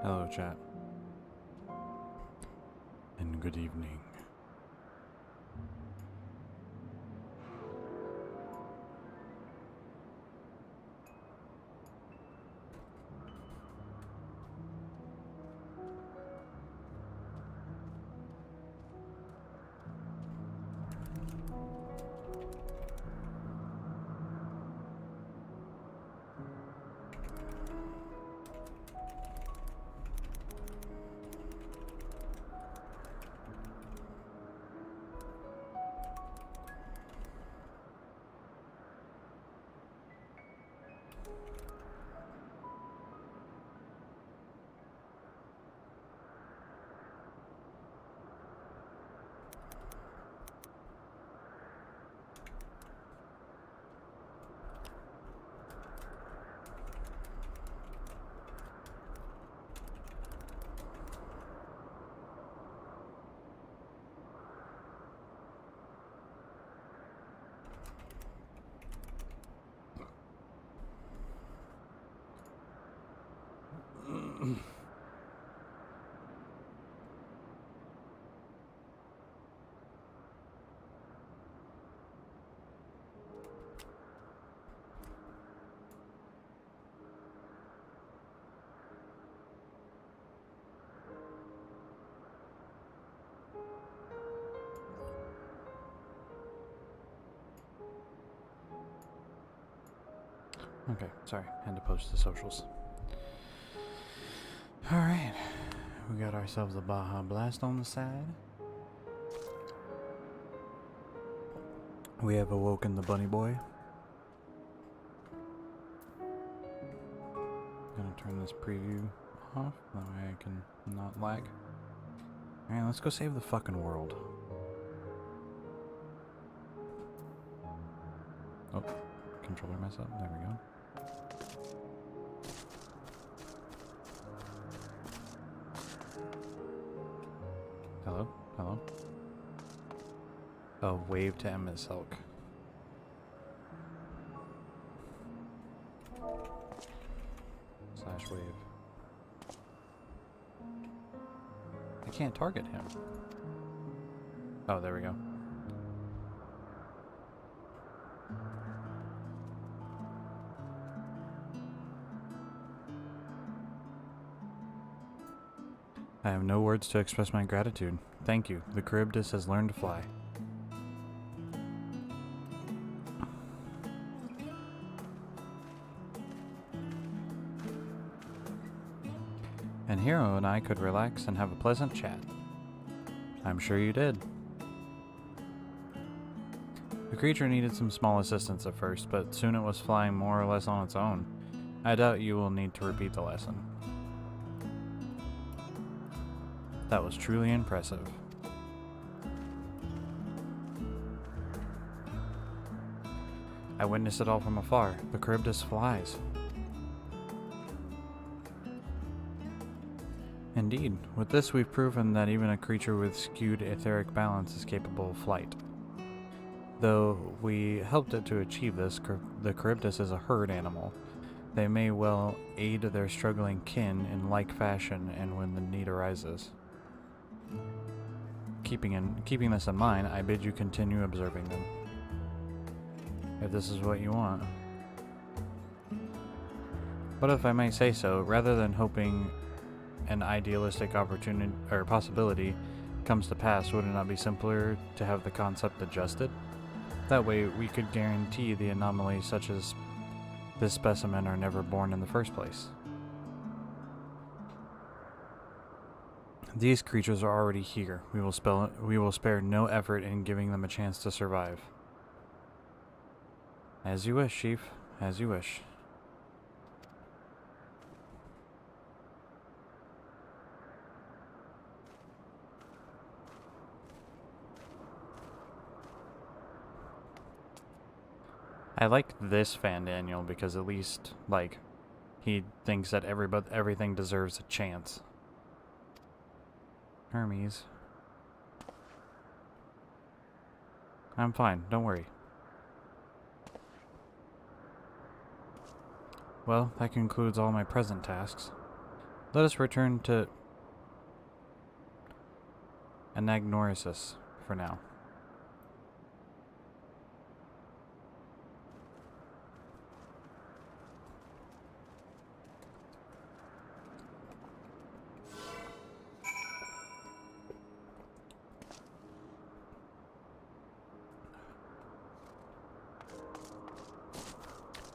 Hello, chat. And good evening. Okay, sorry, had to post the socials. Alright, we got ourselves a Baja Blast on the side. We have awoken the bunny boy. Gonna turn this preview off, that way I can not lag. Alright, let's go save the fucking world. Oh, controller mess up, there we go. Hello? Hello? Oh, wave to Emmett Silk. Slash wave. I can't target him. Oh, there we go. I have no words to express my gratitude. Thank you. The Charybdis has learned to fly. And Hero and I could relax and have a pleasant chat. I'm sure you did. The creature needed some small assistance at first, but soon it was flying more or less on its own. I doubt you will need to repeat the lesson. That was truly impressive. I witnessed it all from afar. The Charybdis flies. Indeed, with this we've proven that even a creature with skewed etheric balance is capable of flight. Though we helped it to achieve this, the Charybdis is a herd animal. They may well aid their struggling kin in like fashion and when the need arises. Keeping this in mind, I bid you continue observing them. If this is what you want. But if I may say so, rather than hoping an idealistic opportunity or possibility comes to pass, would it not be simpler to have the concept adjusted? That way we could guarantee the anomalies such as this specimen are never born in the first place. These creatures are already here. We will spare no effort in giving them a chance to survive. As you wish, Chief. As you wish. I like this Fan Daniel because at least, like, he thinks that everything deserves a chance. Hermes. I'm fine, don't worry. Well, that concludes all my present tasks. Let us return to Anagnorisis for now.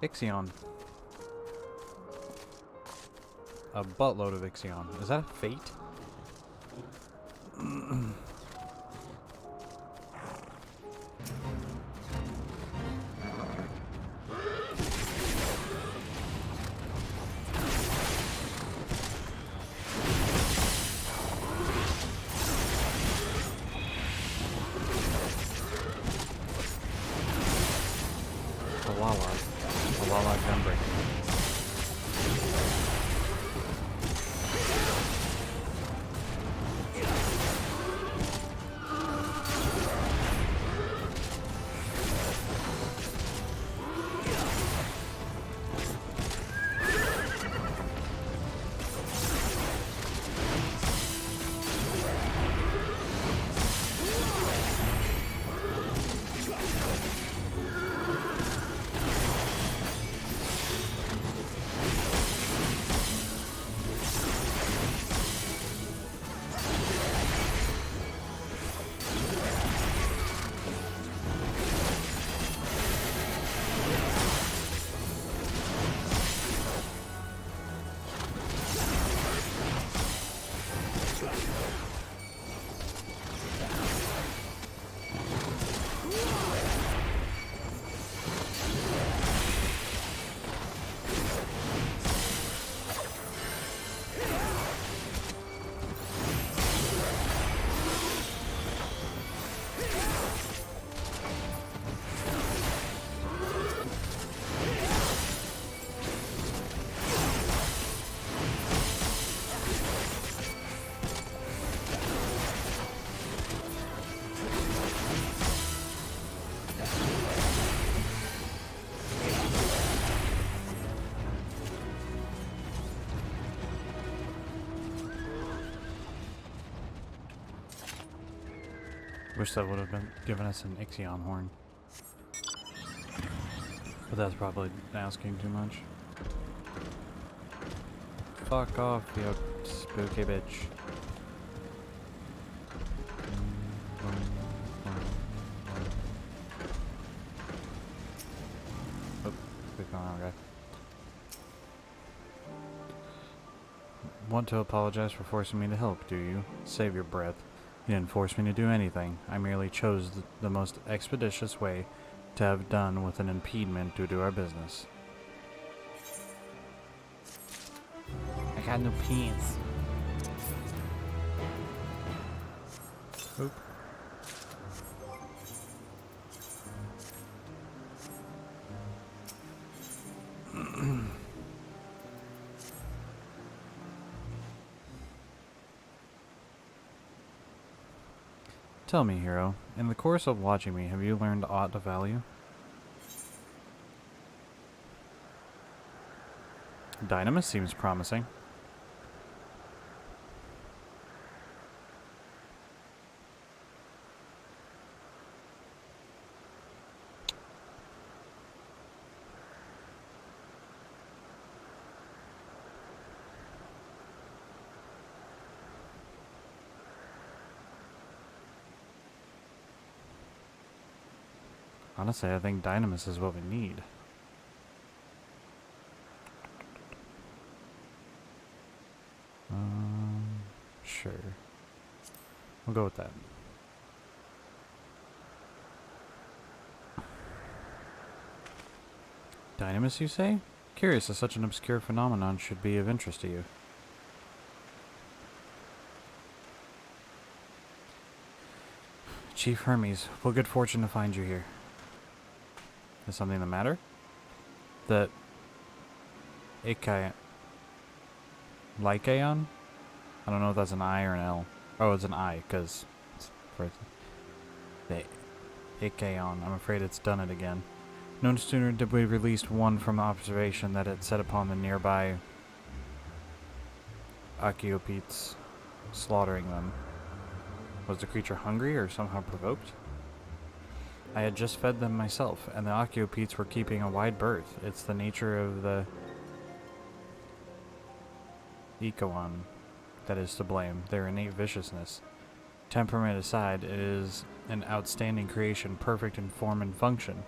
Ixion. A buttload of Ixion. Is that a fate? Lala gunbreaker. Wish that would have been given us an Ixion horn. But that's probably asking too much. Fuck off, you spooky bitch. Oh, click on that guy. Want to apologize for forcing me to help, do you? Save your breath. You didn't force me to do anything. I merely chose the most expeditious way to have done with an impediment due to our business. I got no pants. Oop. Tell me, hero, in the course of watching me, have you learned aught of value? Dynamis seems promising. Honestly, I think Dynamis is what we need. Sure. We'll go with that. Dynamis, you say? Curious if such an obscure phenomenon should be of interest to you. Chief Hermes, what good fortune to find you here. Is something the matter? That Lycaon? I don't know if that's an I or an L. Oh, it's an I, because the Lycaon. I'm afraid it's done it again. No sooner did we release one from observation that it set upon the nearby Akiopetes slaughtering them. Was the creature hungry or somehow provoked? I had just fed them myself, and the Akiopetes were keeping a wide berth. It's the nature of the Ikawan that is to blame, their innate viciousness. Temperament aside, it is an outstanding creation, perfect in form and function.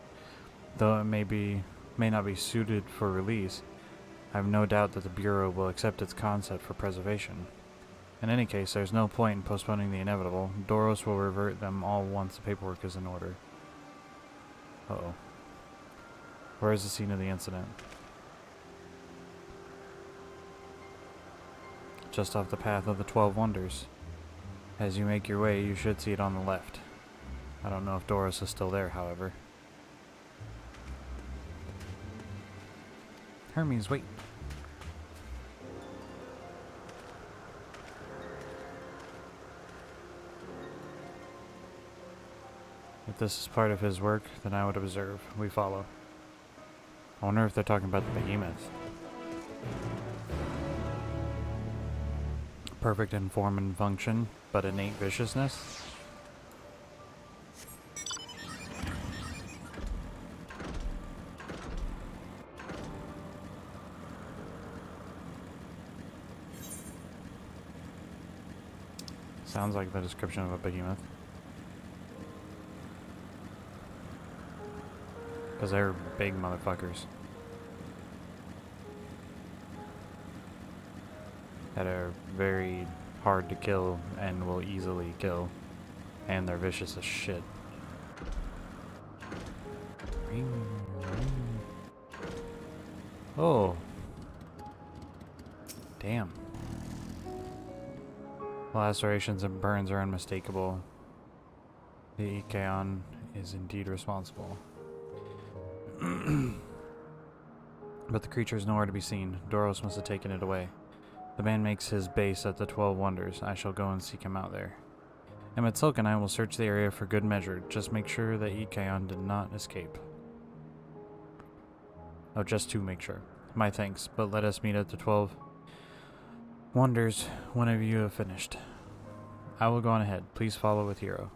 Though it may not be suited for release, I have no doubt that the Bureau will accept its concept for preservation. In any case, there's no point in postponing the inevitable. Doros will revert them all once the paperwork is in order. Uh-oh. Where is the scene of the incident? Just off the path of the 12 Wonders. As you make your way, you should see it on the left. I don't know if Doros is still there, however. Hermes, wait. If this is part of his work, then I would observe. We follow. I wonder if they're talking about the behemoth. Perfect in form and function, but innate viciousness? Sounds like the description of a behemoth. Because they're big motherfuckers. That are very hard to kill and will easily kill. And they're vicious as shit. Oh. Damn. Lacerations and burns are unmistakable. The Ikaon is indeed responsible. But the creature is nowhere to be seen. Doros must have taken it away. The man makes his base at the 12 Wonders. I shall go and seek him out there. Emetsilk and I will search the area for good measure. Just make sure that Ikaon did not escape. Oh, just to make sure. My thanks, but let us meet at the 12 Wonders whenever you have finished. I will go on ahead. Please follow with Hero.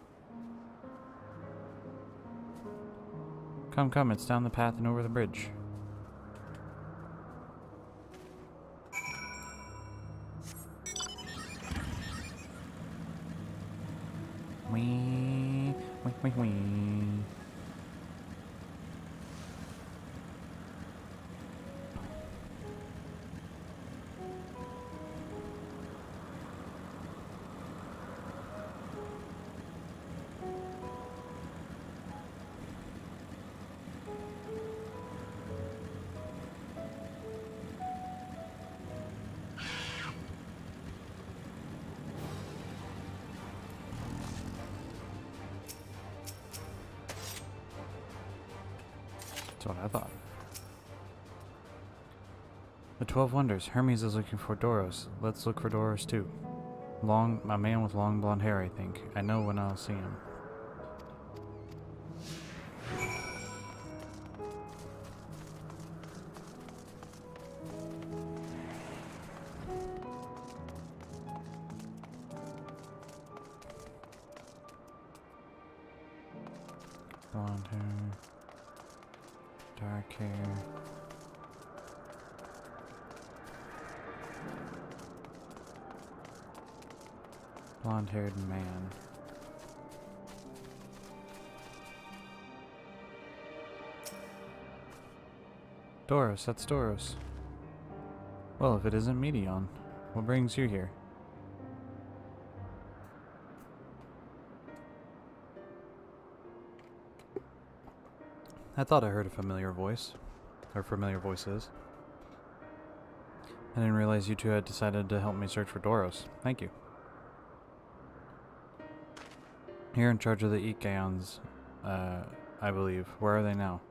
Come, come, it's down the path and over the bridge. Wee, wee, wee, wee. That's what I thought. The 12 Wonders. Hermes is looking for Doros. Let's look for Doros too. A man with long blonde hair, I think. I know when I'll see him. Blonde hair. Dark hair. Blonde-haired man. Doros, that's Doros. Well, if it isn't Medion, what brings you here? I thought I heard a familiar voice. Or familiar voices. I didn't realize you two had decided to help me search for Doros. Thank you. You're in charge of the Ikaons, I believe. Where are they now?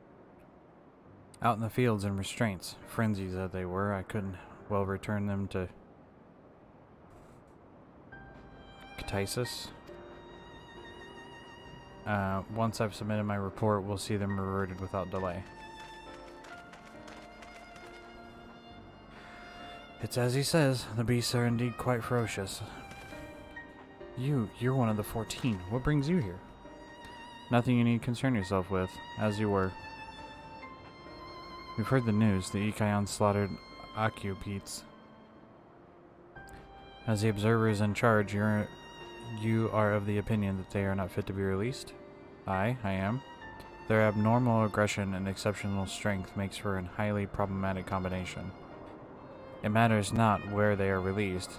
Out in the fields in restraints. Frenzies that they were. I couldn't well return them to Katisis. Once I've submitted my report, we'll see them reverted without delay. It's as he says, the beasts are indeed quite ferocious. You're one of the 14. What brings you here? Nothing you need concern yourself with, as you were. We've heard the news. The Ikaon slaughtered Akupetes. As the observers in charge, you are of the opinion that they are not fit to be released? I am. Their abnormal aggression and exceptional strength makes for a highly problematic combination. It matters not where they are released.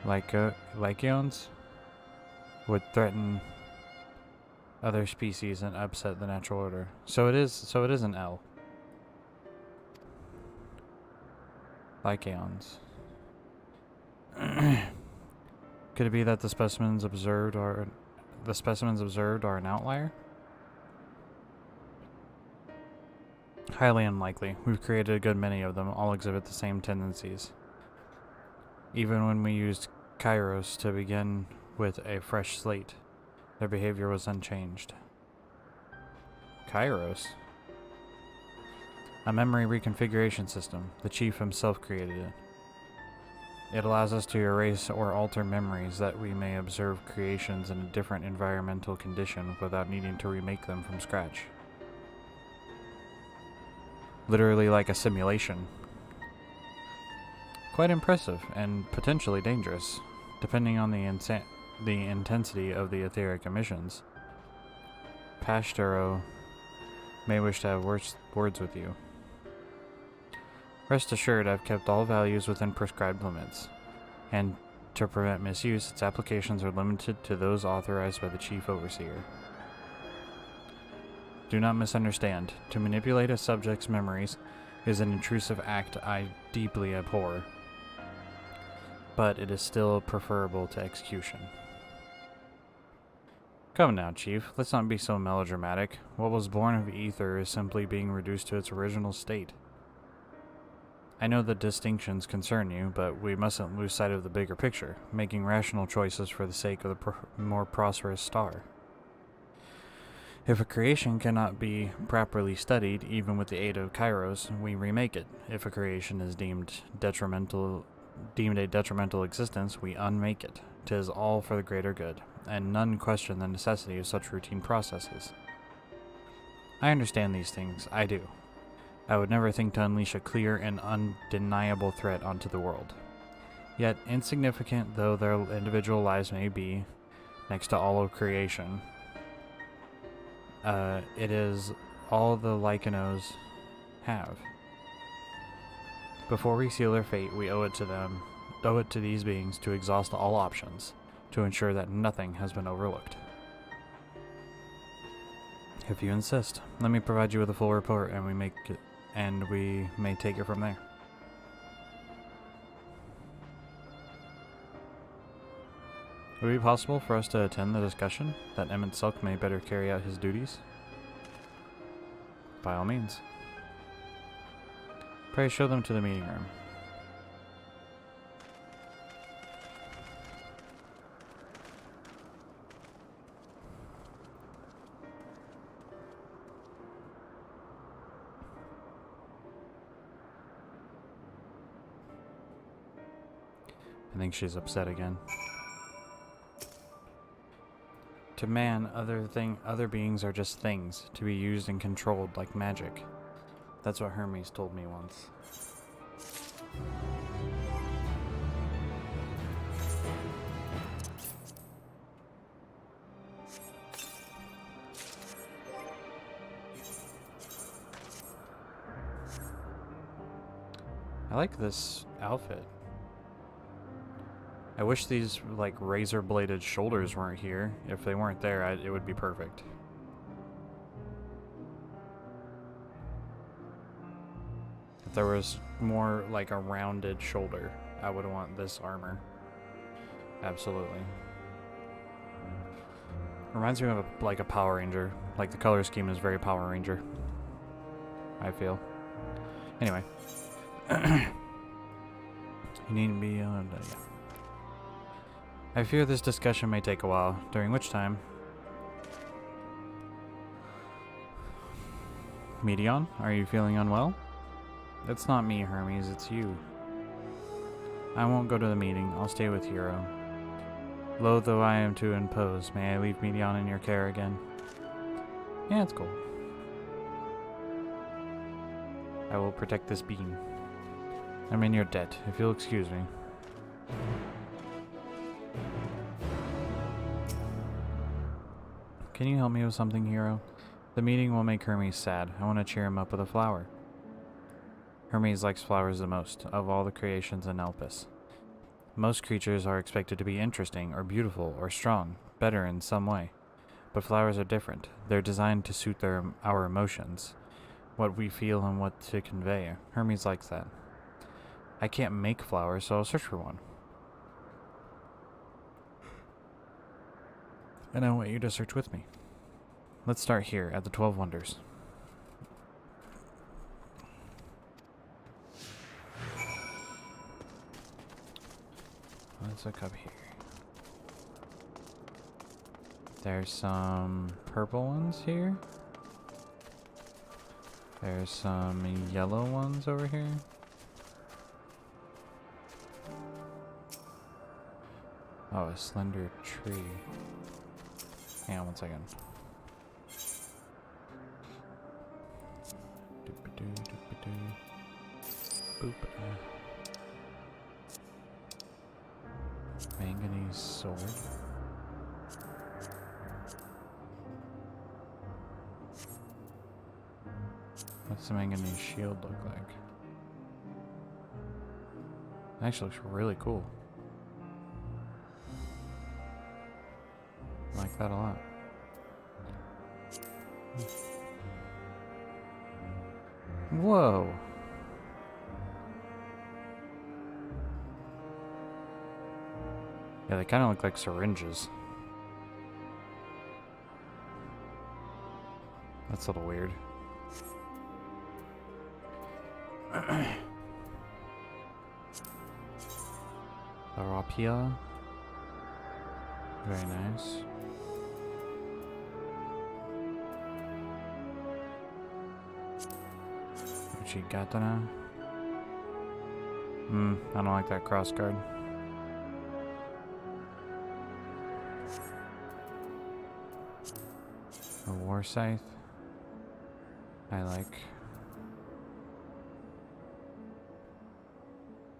Lycaons would threaten other species and upset the natural order. So it is an L. Lycaons. Could it be that the specimens observed are an outlier? Highly unlikely. We've created a good many of them, all exhibit the same tendencies. Even when we used Kairos to begin with a fresh slate, their behavior was unchanged. Kairos? A memory reconfiguration system. The chief himself created it. It allows us to erase or alter memories that we may observe creations in a different environmental condition without needing to remake them from scratch. Literally like a simulation. Quite impressive and potentially dangerous, depending on the intensity of the etheric emissions. Pashtero may wish to have words with you. Rest assured, I've kept all values within prescribed limits, and to prevent misuse, its applications are limited to those authorized by the Chief Overseer. Do not misunderstand. To manipulate a subject's memories is an intrusive act I deeply abhor, but it is still preferable to execution. Come now, Chief, let's not be so melodramatic. What was born of ether is simply being reduced to its original state. I know the distinctions concern you, but we mustn't lose sight of the bigger picture, making rational choices for the sake of the more prosperous star. If a creation cannot be properly studied, even with the aid of Kairos, we remake it. If a creation is deemed a detrimental existence, we unmake it. 'Tis all for the greater good, and none question the necessity of such routine processes. I understand these things, I do. I would never think to unleash a clear and undeniable threat onto the world. Yet, insignificant though their individual lives may be, next to all of creation, it is all the Lycanos have. Before we seal their fate, we owe it to these beings to exhaust all options, to ensure that nothing has been overlooked. If you insist, let me provide you with a full report, and we may take it from there. Would it be possible for us to attend the discussion, that Emmett Silk may better carry out his duties? By all means. Pray show them to the meeting room. I think she's upset again. To man, other beings are just things, to be used and controlled like magic. That's what Hermes told me once. I like this outfit. I wish these, like, razor-bladed shoulders weren't here. If they weren't there, it would be perfect. If there was more, like, a rounded shoulder, I would want this armor. Absolutely. Reminds me of, like, a Power Ranger. Like, the color scheme is very Power Ranger, I feel. Anyway. You need to be on... yeah. I fear this discussion may take a while, during which time Medion, are you feeling unwell? It's not me, Hermes, it's you. I won't go to the meeting. I'll stay with Hero. Loath though I am to impose, may I leave Medion in your care again? Yeah, it's cool. I will protect this beam. I'm in your debt, if you'll excuse me. Can you help me with something, Hero? The meeting will make Hermes sad. I want to cheer him up with a flower. Hermes likes flowers the most, of all the creations in Elpis. Most creatures are expected to be interesting, or beautiful, or strong, better in some way. But flowers are different. They're designed to suit our emotions, what we feel and what to convey. Hermes likes that. I can't make flowers, so I'll search for one. And I want you to search with me. Let's start here, at the 12 Wonders. Let's look up here. There's some purple ones here. There's some yellow ones over here. Oh, a slender tree. Hang on one second. Boop. Manganese sword. What's the manganese shield look like? It actually looks really cool. I like that a lot. Whoa. Yeah, they kind of look like syringes. That's a little weird. Arapia. Very nice. Uchigatana. I don't like that cross guard. A war scythe. I like.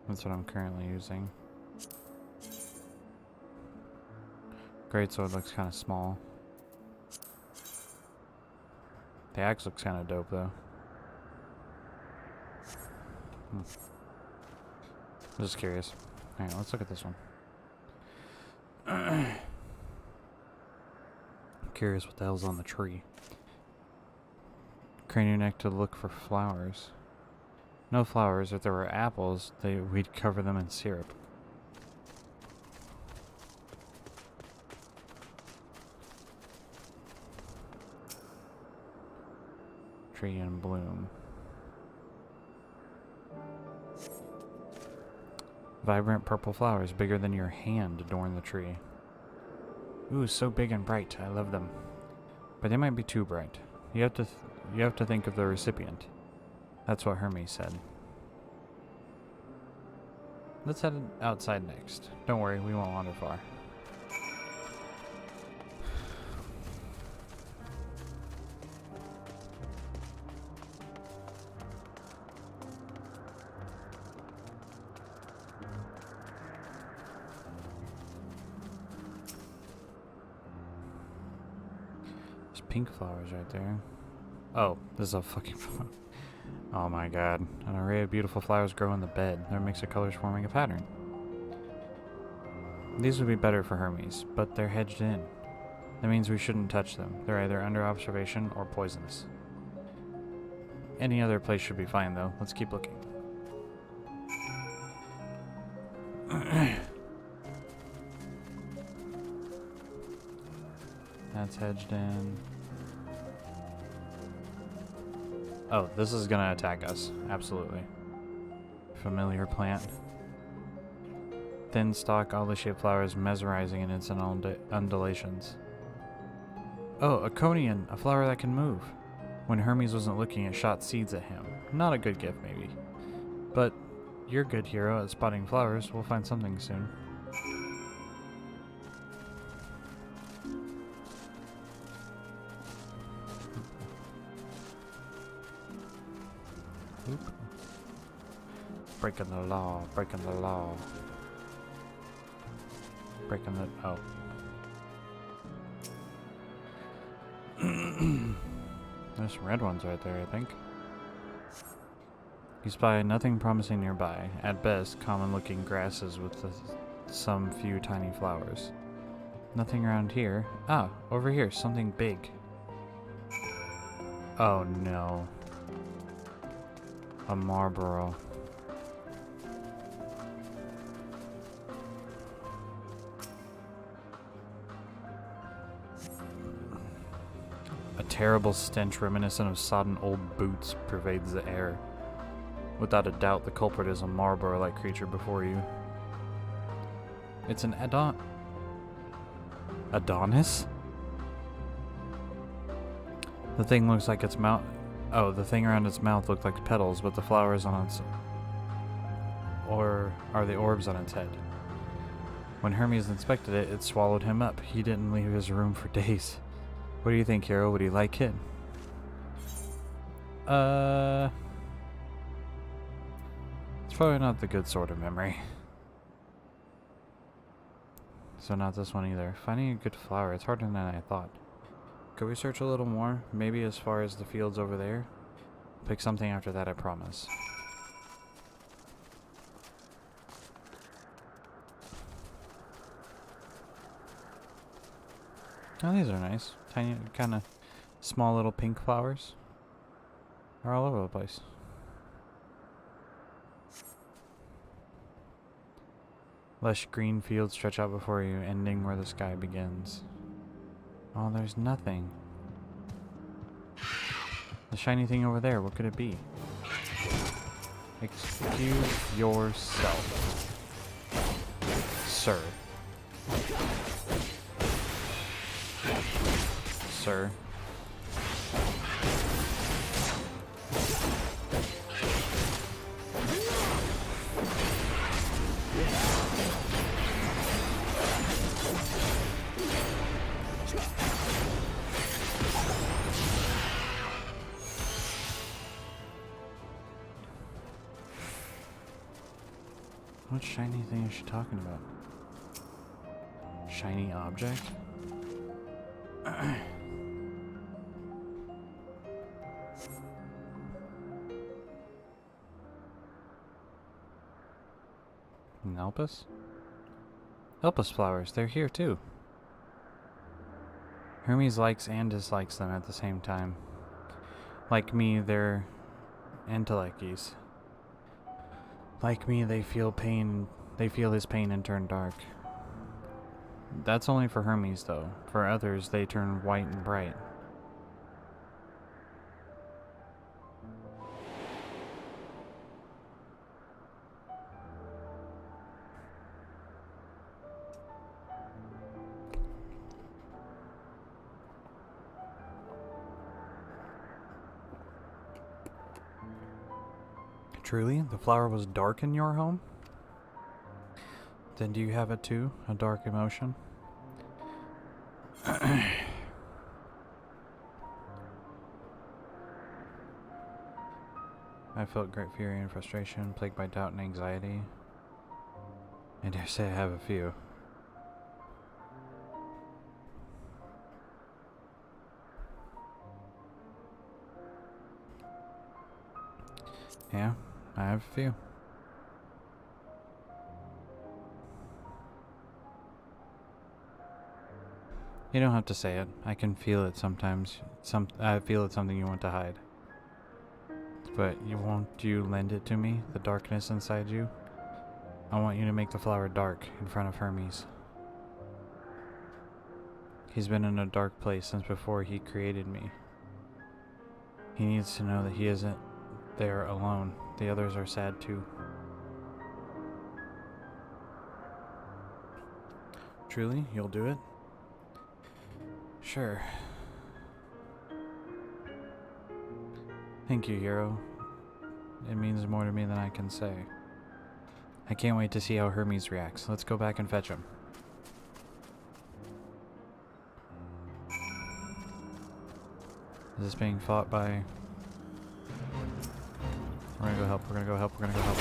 That's what I'm currently using. Greatsword looks kind of small. The axe looks kind of dope though. I'm just curious. Alright, let's look at this one. Curious what the hell's on the tree. Crane your neck to look for flowers. No flowers. If there were apples, we'd cover them in syrup. Tree in bloom. Vibrant purple flowers bigger than your hand adorn the tree. Ooh, so big and bright. I love them. But they might be too bright. You have to think of the recipient. That's what Hermes said. Let's head outside next. Don't worry, we won't wander far. There's pink flowers right there. Oh, this is a fucking flower. Oh my god. An array of beautiful flowers grow in the bed. Their mix of colors forming a pattern. These would be better for Hermes, but they're hedged in. That means we shouldn't touch them. They're either under observation or poisonous. Any other place should be fine though. Let's keep looking. That's hedged in. Oh, this is gonna attack us. Absolutely. Familiar plant. Thin stalk, oddly shaped flowers mesmerizing in its undulations. Oh, a conian, a flower that can move. When Hermes wasn't looking, it shot seeds at him. Not a good gift, maybe. But you're a good hero at spotting flowers. We'll find something soon. Oop. Breaking the law, breaking the law. Breaking the... oh. There's some red ones right there, I think. You spy nothing promising nearby. At best, common-looking grasses with some few tiny flowers. Nothing around here. Ah, over here, something big. Oh no. A Marlboro. A terrible stench reminiscent of sodden old boots pervades the air. Without a doubt, the culprit is a Marlboro-like creature before you. It's an Adonis? The thing looks like its mouth... oh, the thing around its mouth looked like petals, but the flowers on its... or are the orbs on its head. When Hermes inspected it, it swallowed him up. He didn't leave his room for days. What do you think, hero? Would he like it? It's probably not the good sort of memory. So not this one either. Finding a good flower, it's harder than I thought. Could we search a little more? Maybe as far as the fields over there? Pick something after that, I promise. Oh, these are nice. Tiny, kind of small little pink flowers. They're all over the place. Lush green fields stretch out before you, ending where the sky begins. Oh, there's nothing. The shiny thing over there, what could it be? Excuse yourself, sir. Sir. What shiny thing is she talking about? Shiny object? Nelpus? Elpis flowers, they're here too. Hermes likes and dislikes them at the same time. Like me, they're enteleckies. Like me, they feel pain. They feel his pain and turn dark. That's only for Hermes, though. For others, they turn white and bright. Truly, the flower was dark in your home? Then do you have it too? A dark emotion? I felt great fury and frustration, plagued by doubt and anxiety. I dare say I have a few. Yeah, I have a few. You don't have to say it. I can feel it sometimes. I feel it's something you want to hide. But won't you lend it to me? The darkness inside you? I want you to make the flower dark in front of Hermes. He's been in a dark place since before he created me. He needs to know that he isn't there alone. The others are sad too. Truly, you'll do it? Sure. Thank you, hero. It means more to me than I can say. I can't wait to see how Hermes reacts. Let's go back and fetch him. Is this being fought by... We're gonna go help, we're gonna go help, we're gonna go help.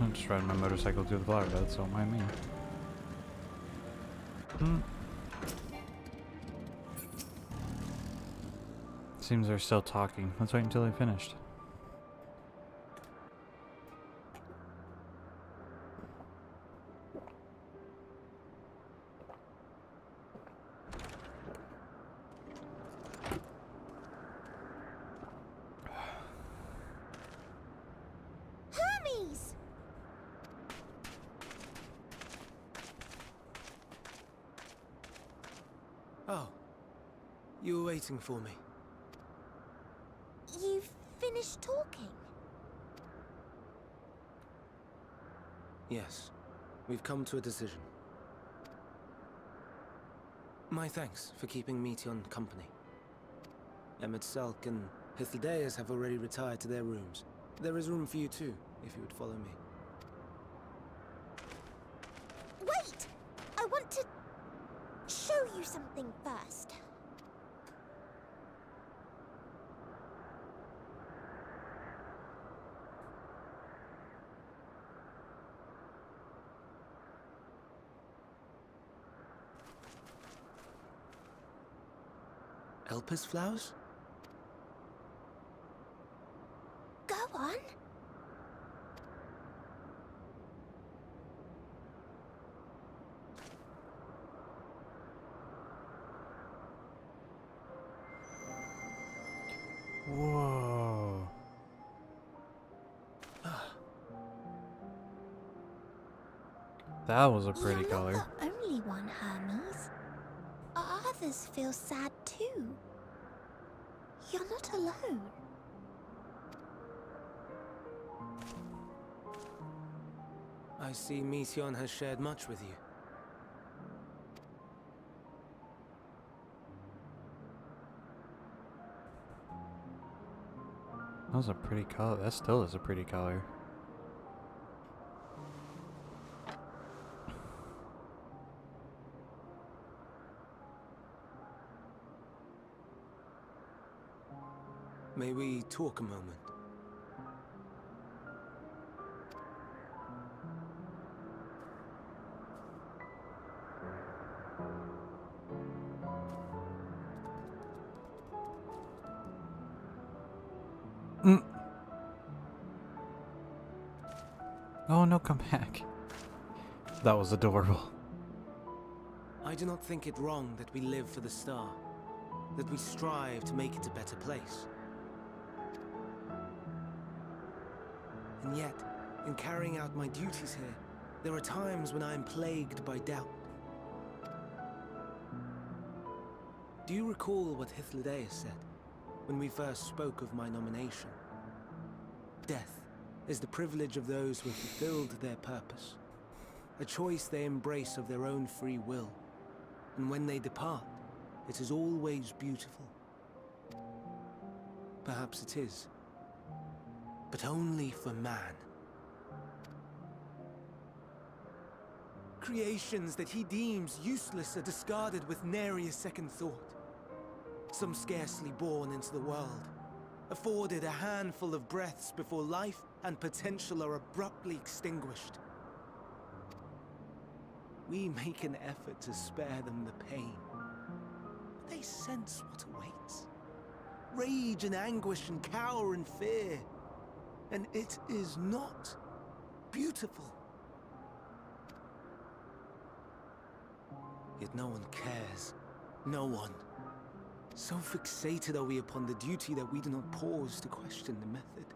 I'm just riding my motorcycle through the flower beds, don't mind me. Seems they're still talking. Let's wait until they finished. Hermes! Oh, you were waiting for me. You've finished talking? Yes, we've come to a decision. My thanks for keeping Meteon company. Emmett Selk and Hythlodaeus have already retired to their rooms. There is room for you too, if you would follow me. Wait! I want to show you something first. Elpis flowers? Go on. Whoa. That was a pretty You're color. not the only one, Hermes. Others feel sad too. You're not alone. I see Meteon has shared much with you. That was a pretty color. That still is a pretty color. May we talk a moment? Mm. Oh no, come back. That was adorable. I do not think it wrong that we live for the star, that we strive to make it a better place. And yet, in carrying out my duties here, there are times when I am plagued by doubt. Do you recall what Hythlodaeus said when we first spoke of my nomination? Death is the privilege of those who have fulfilled their purpose, a choice they embrace of their own free will, and when they depart, it is always beautiful. Perhaps it is, but only for man. Creations that he deems useless are discarded with nary a second thought. Some scarcely born into the world, afforded a handful of breaths before life and potential are abruptly extinguished. We make an effort to spare them the pain, but they sense what awaits. Rage and anguish and cower and fear, and it is not beautiful. Yet no one cares. No one. So fixated are we upon the duty that we do not pause to question the method.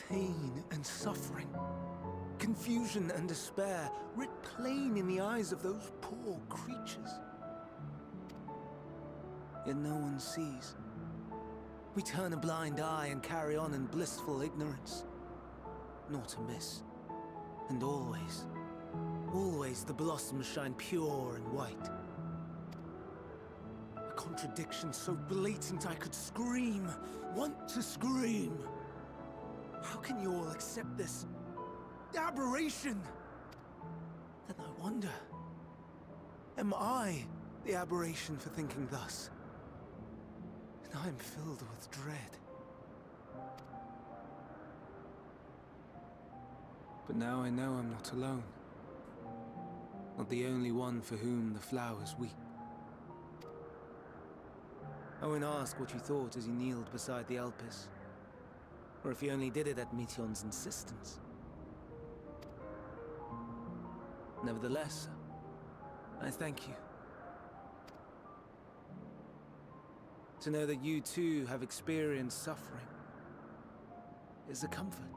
Pain and suffering, confusion and despair, writ plain in the eyes of those poor creatures. Yet no one sees. We turn a blind eye and carry on in blissful ignorance. Not amiss. And always, always the blossoms shine pure and white. A contradiction so blatant I could scream, want to scream. How can you all accept this aberration? Then I wonder, am I the aberration for thinking thus? And I am filled with dread. But now I know I'm not alone. Not the only one for whom the flowers weep. I won't ask what you thought as you kneeled beside the Elpis, or if you only did it at Meteion's insistence. Nevertheless, I thank you. To know that you too have experienced suffering is a comfort.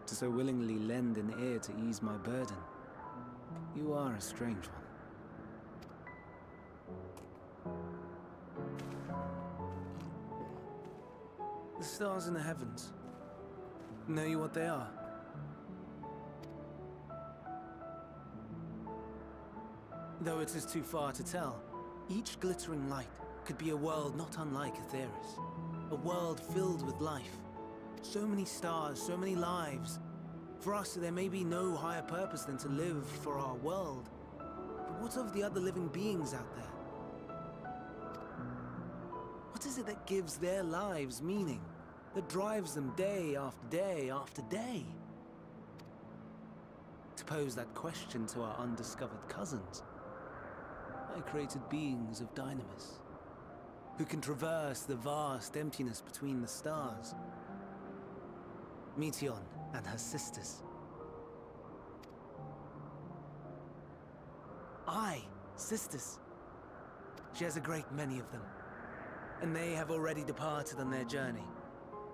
To so willingly lend an ear to ease my burden, you are a strange one. The stars in the heavens. Know you what they are? Though it is too far to tell, each glittering light could be a world not unlike Aetheris. A world filled with life. So many stars, so many lives. For us, there may be no higher purpose than to live for our world. But what of the other living beings out there? What is it that gives their lives meaning? That drives them day after day after day? To pose that question to our undiscovered cousins, I created beings of dynamis, who can traverse the vast emptiness between the stars. Meteion and her sisters. Aye, sisters. She has a great many of them, and they have already departed on their journey,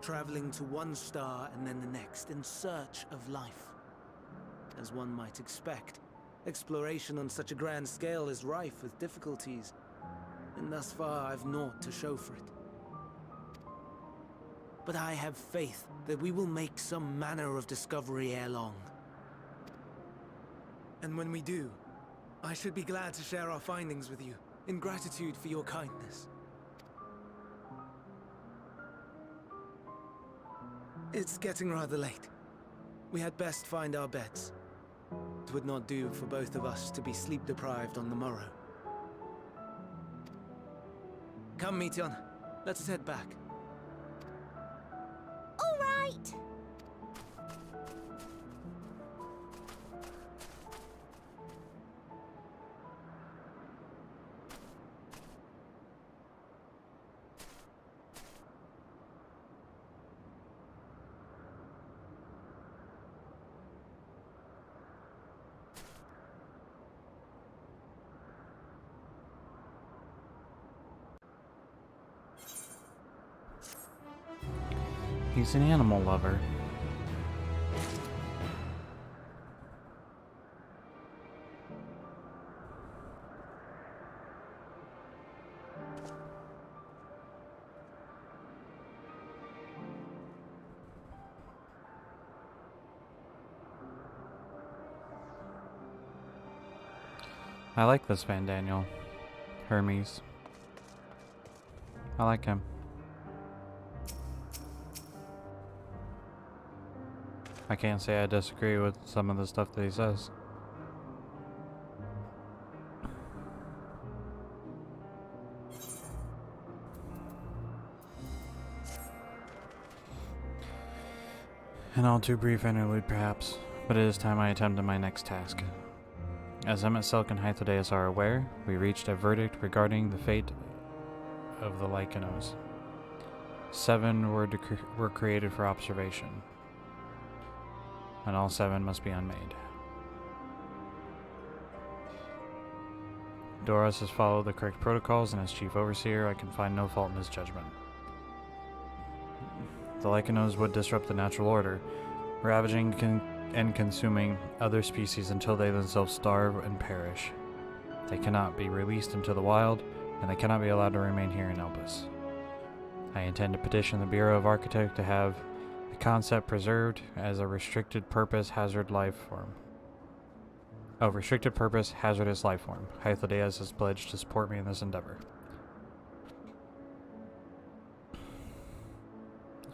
traveling to one star and then the next in search of life. As one might expect, exploration on such a grand scale is rife with difficulties, and thus far I've naught to show for it. But I have faith that we will make some manner of discovery ere long. And when we do, I should be glad to share our findings with you, in gratitude for your kindness. It's getting rather late. We had best find our beds. It would not do for both of us to be sleep deprived on the morrow. Come, Meteon. Let us head back. All right. He's an animal lover. I like this Van Daniel. Hermes. I like him. I can't say I disagree with some of the stuff that he says. An all too brief interlude, perhaps, but it is time I attempted my next task. As Emmett Selk and Hythlodaeus are aware, we reached a verdict regarding the fate of the Lycanos. 7 were created for observation, and all 7 must be unmade. Doros has followed the correct protocols, and as chief overseer, I can find no fault in his judgment. The Lycanos would disrupt the natural order, ravaging and consuming other species until they themselves starve and perish. They cannot be released into the wild, and they cannot be allowed to remain here in Elpis. I intend to petition the Bureau of Architect to have the concept preserved as a restricted purpose hazardous life form. Hythlodaeus has pledged to support me in this endeavor.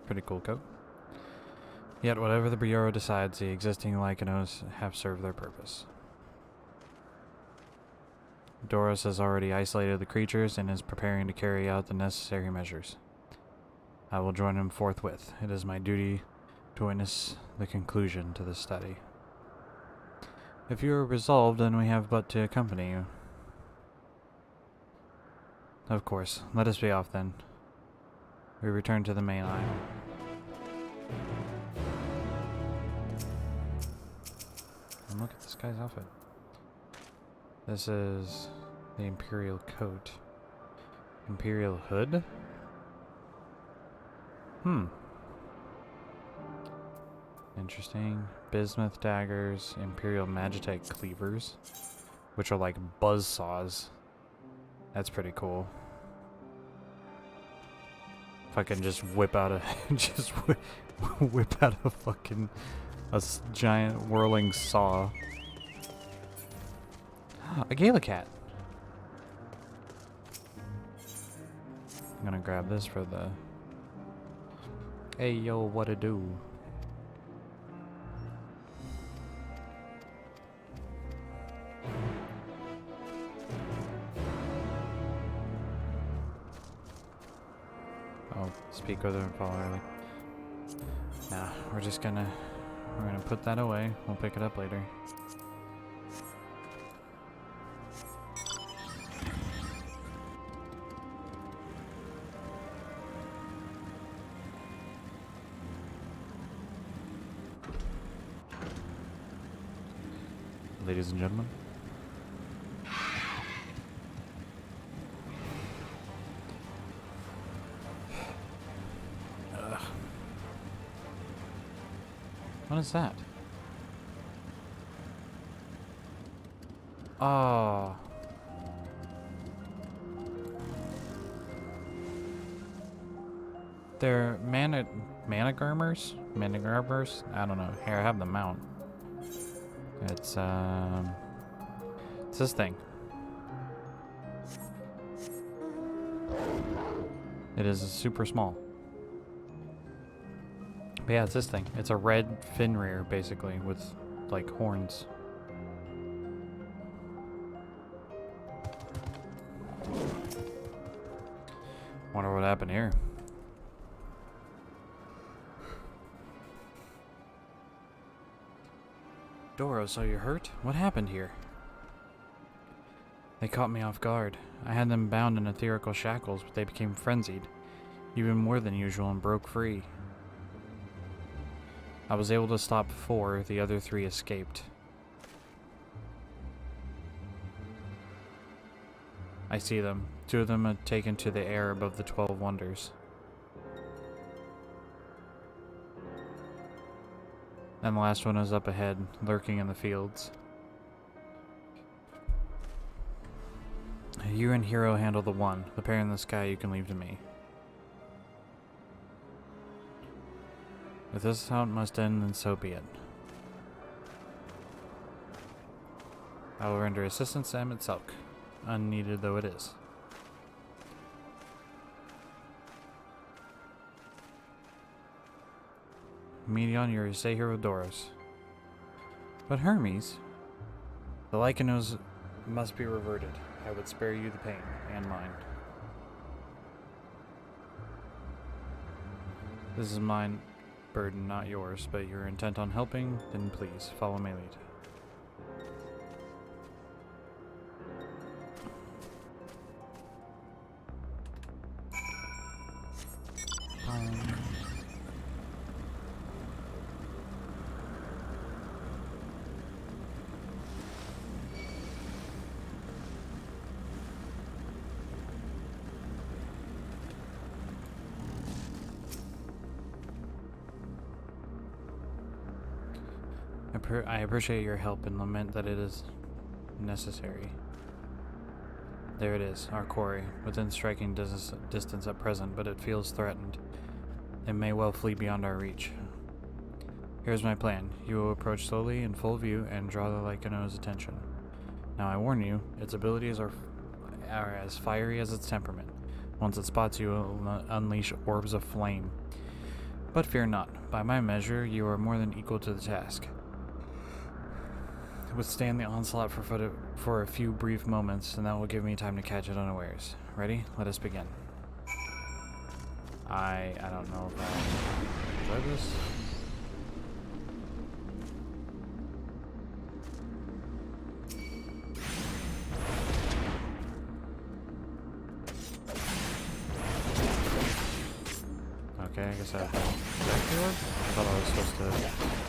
Pretty cool code. Yet whatever the Bureau decides, the existing Lycanos have served their purpose. Doros has already isolated the creatures and is preparing to carry out the necessary measures. I will join him forthwith. It is my duty to witness the conclusion to this study. If you are resolved, then we have but to accompany you. Of course. Let us be off then. We return to the main isle. And look at this guy's outfit. This is the Imperial coat. Imperial hood? Interesting. Bismuth daggers, Imperial Magitech cleavers, which are like buzz saws. That's pretty cool. If I can just whip out a whip out a fucking giant whirling saw. A Gala cat. I'm gonna grab this for the. Hey yo, what to do? Oh, speak with her and follow early. Nah, we're gonna put that away. We'll pick it up later. Ladies and gentlemen. What is that? Oh. They're managurmers? Managurmers? I don't know. Here, I have the mount. It's this thing. It is super small. But yeah, it's this thing. It's a red fin rear, basically, with, like, horns. Wonder what happened here. Doro, so you're hurt? What happened here? They caught me off guard. I had them bound in etherical shackles, but they became frenzied, even more than usual, and broke free. I was able to stop 4, the other 3 escaped. I see them. 2 of them are taken to the air above the 12 wonders. And the last one is up ahead, lurking in the fields. You and Hero handle the one. The pair in the sky you can leave to me. If this is how it must end, then so be it. I will render assistance to Emmett Selk, unneeded though it is. Medion, you stay here with Doros. But Hermes, the Lycanos must be reverted. I would spare you the pain, and mine. This is mine burden, not yours, but you're intent on helping, then please, follow my lead. I appreciate your help and lament that it is necessary. There it is, our quarry, within striking distance at present, but it feels threatened. It may well flee beyond our reach. Here's my plan. You will approach slowly in full view and draw the Lycano's attention. Now I warn you, its abilities are as fiery as its temperament. Once it spots you, it will unleash orbs of flame. But fear not. By my measure, you are more than equal to the task. Withstand the onslaught for a few brief moments, and that will give me time to catch it unawares. Ready? Let us begin. I don't know if I enjoy this. Okay, I guess I have to back to it. I thought I was supposed to.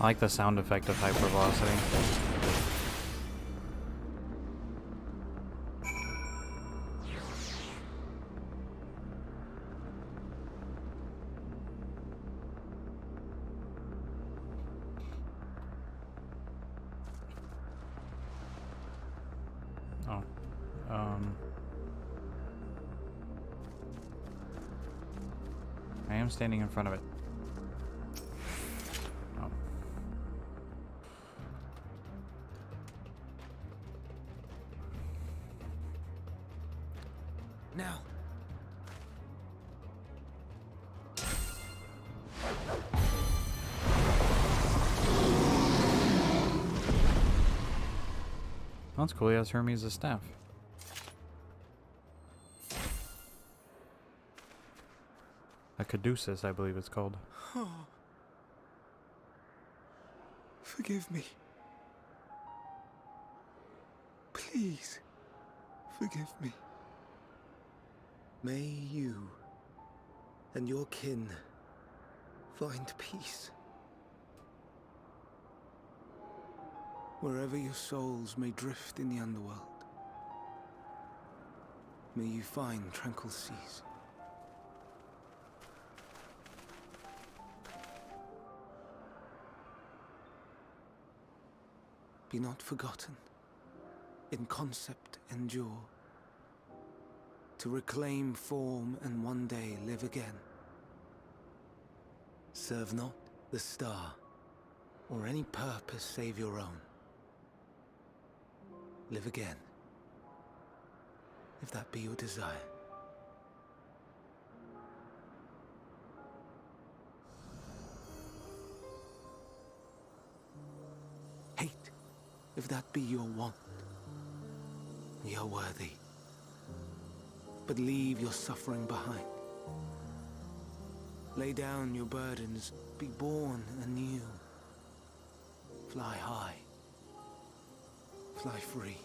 I like the sound effect of hypervelocity. Oh. I am standing in front of it. Now. That's cool, he has Hermes' staff. A caduceus, I believe it's called. Oh. Forgive me. Please, forgive me. May you and your kin find peace. Wherever your souls may drift in the underworld, may you find tranquil seas. Be not forgotten, in concept endure, to reclaim form and one day live again. Serve not the star, or any purpose save your own. Live again, if that be your desire. Hate, if that be your want. You're worthy. But leave your suffering behind. Lay down your burdens, be born anew. Fly high. Fly free.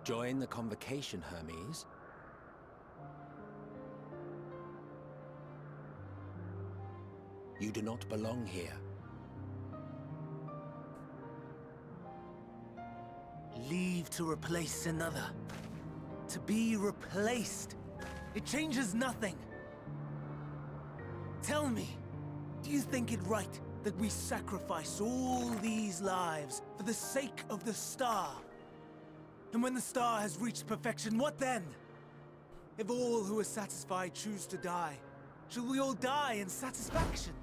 Join the convocation, Hermes. You do not belong here. Leave to replace another. To be replaced. It changes nothing. Tell me, do you think it right that we sacrifice all these lives for the sake of the star? And when the star has reached perfection, what then? If all who are satisfied choose to die, shall we all die in satisfaction?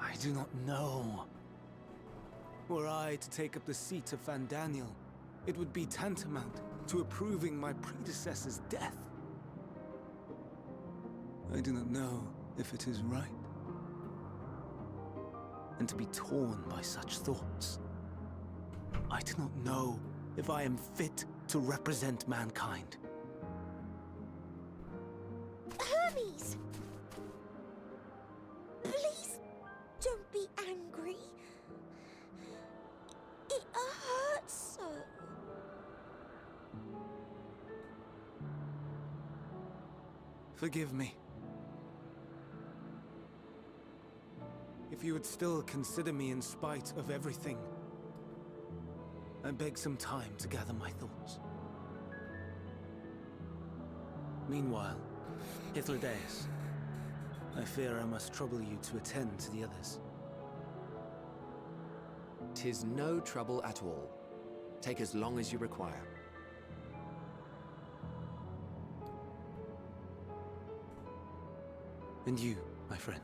I do not know. Were I to take up the seat of Fandaniel, it would be tantamount to approving my predecessor's death. I do not know if it is right. And to be torn by such thoughts. I do not know if I am fit to represent mankind. Hermes! Please don't be angry. It hurts so. Forgive me. If you would still consider me in spite of everything, I beg some time to gather my thoughts. Meanwhile, Hythlodaeus, I fear I must trouble you to attend to the others. 'Tis no trouble at all. Take as long as you require. And you, my friend,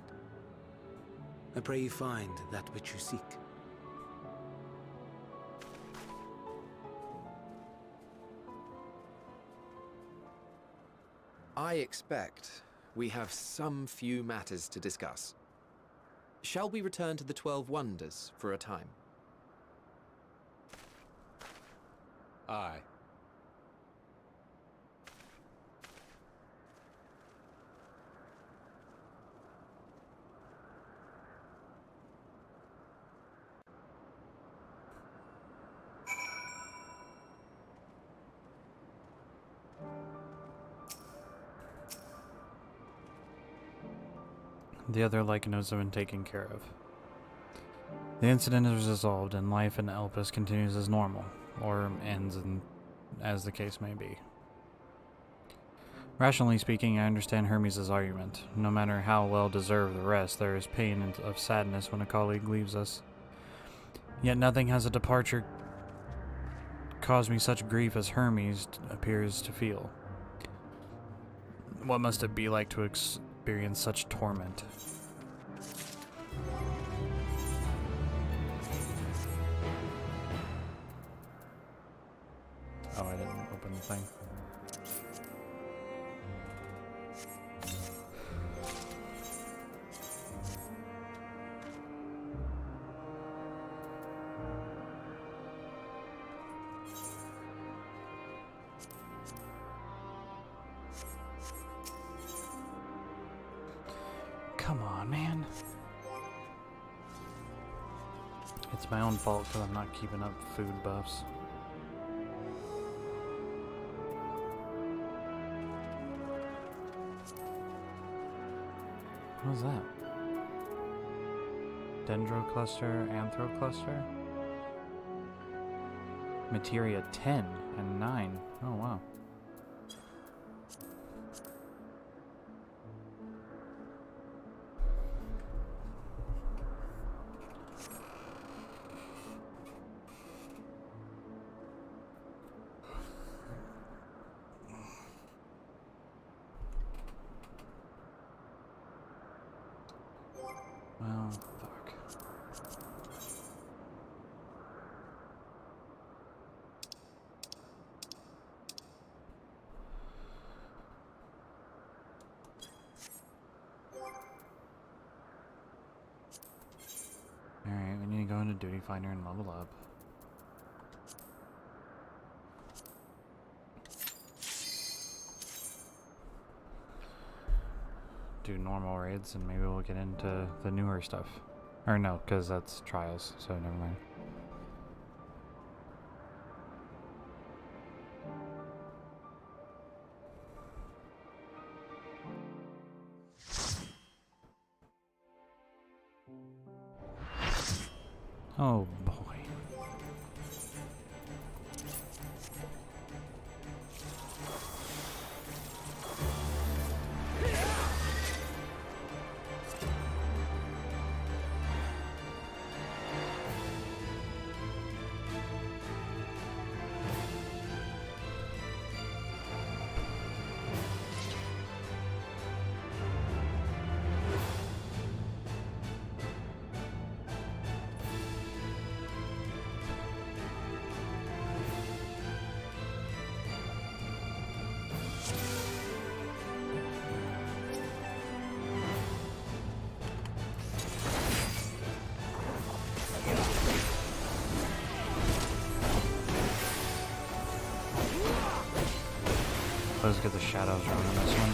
I pray you find that which you seek. I expect we have some few matters to discuss. Shall we return to the 12 Wonders for a time? Aye. The other Lycanos have been taken care of. The incident is resolved and life in Elpis continues as normal, or ends as the case may be. Rationally speaking, I understand Hermes' argument. No matter how well deserved the rest, there is pain and of sadness when a colleague leaves us. Yet nothing has a departure cause me such grief as Hermes appears to feel. What must it be like to experience such torment? Oh, I didn't open the thing. Come on, man. It's my own fault because I'm not keeping up food buffs. What was that? Dendrocluster, Anthrocluster? Materia 10 and 9. Oh, wow. Well, fuck. Alright, we need to go into Duty Finder and level up. Do normal raids and maybe we'll get into the newer stuff. Or no, because that's trials, so never mind. Oh boy. Let's get the shadows wrong on this one.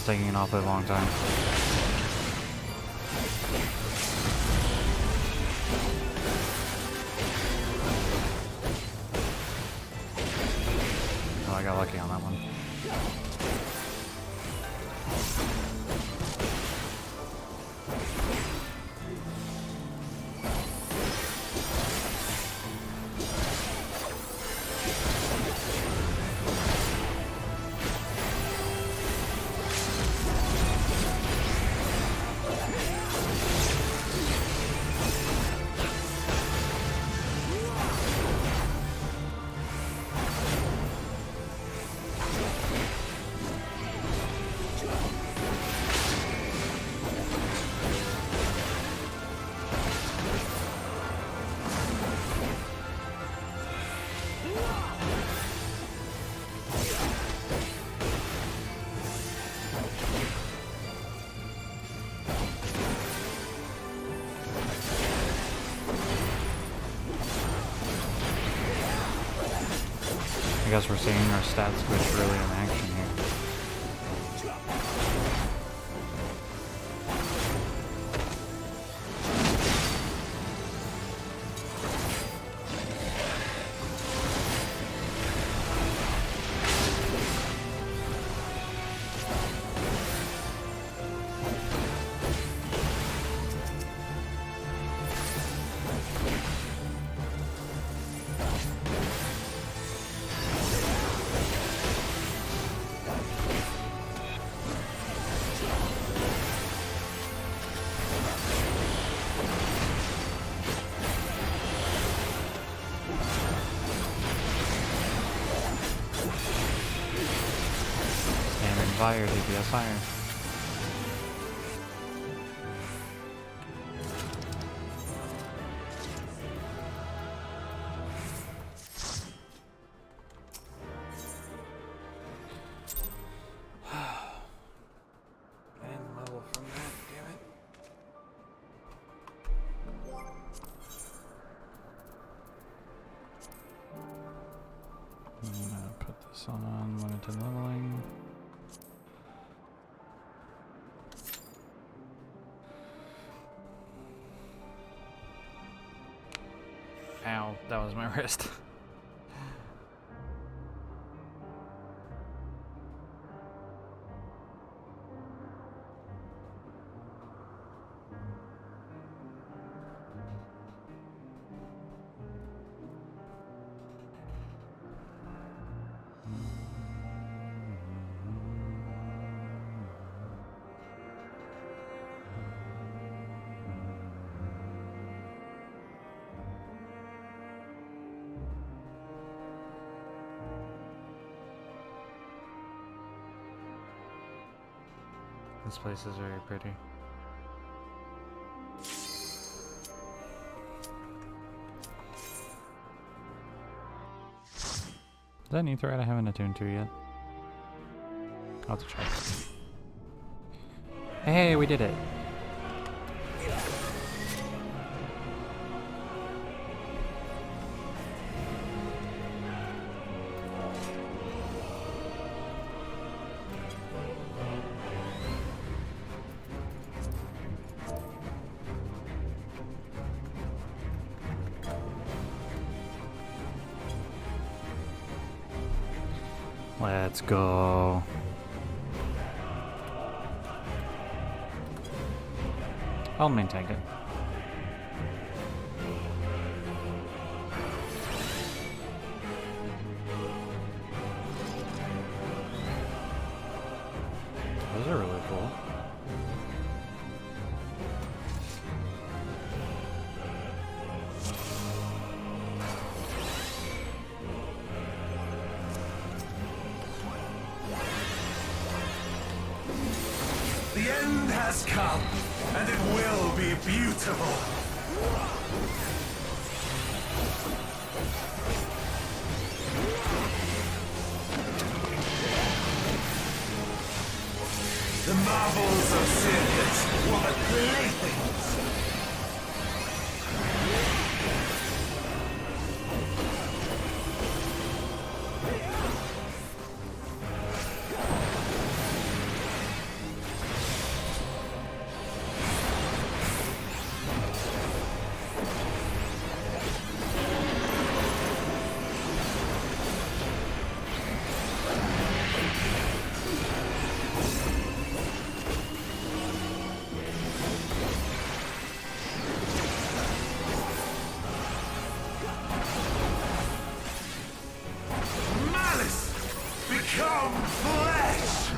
is taking an awfully long time. Oh, I got lucky on that one. I guess we're seeing our stats switch really in action here. Fire DPS higher. And level from that, damn it. I'm gonna put this on limited leveling. Ow, that was my wrist. This place is very pretty. Is that an Aetheryte I haven't attuned to yet? I'll have to try. Hey, we did it! Let's go. I'll maintain it. Those are really cool. The end has come, and it will be beautiful. The marvels of Sirius were but playthings. become flesh!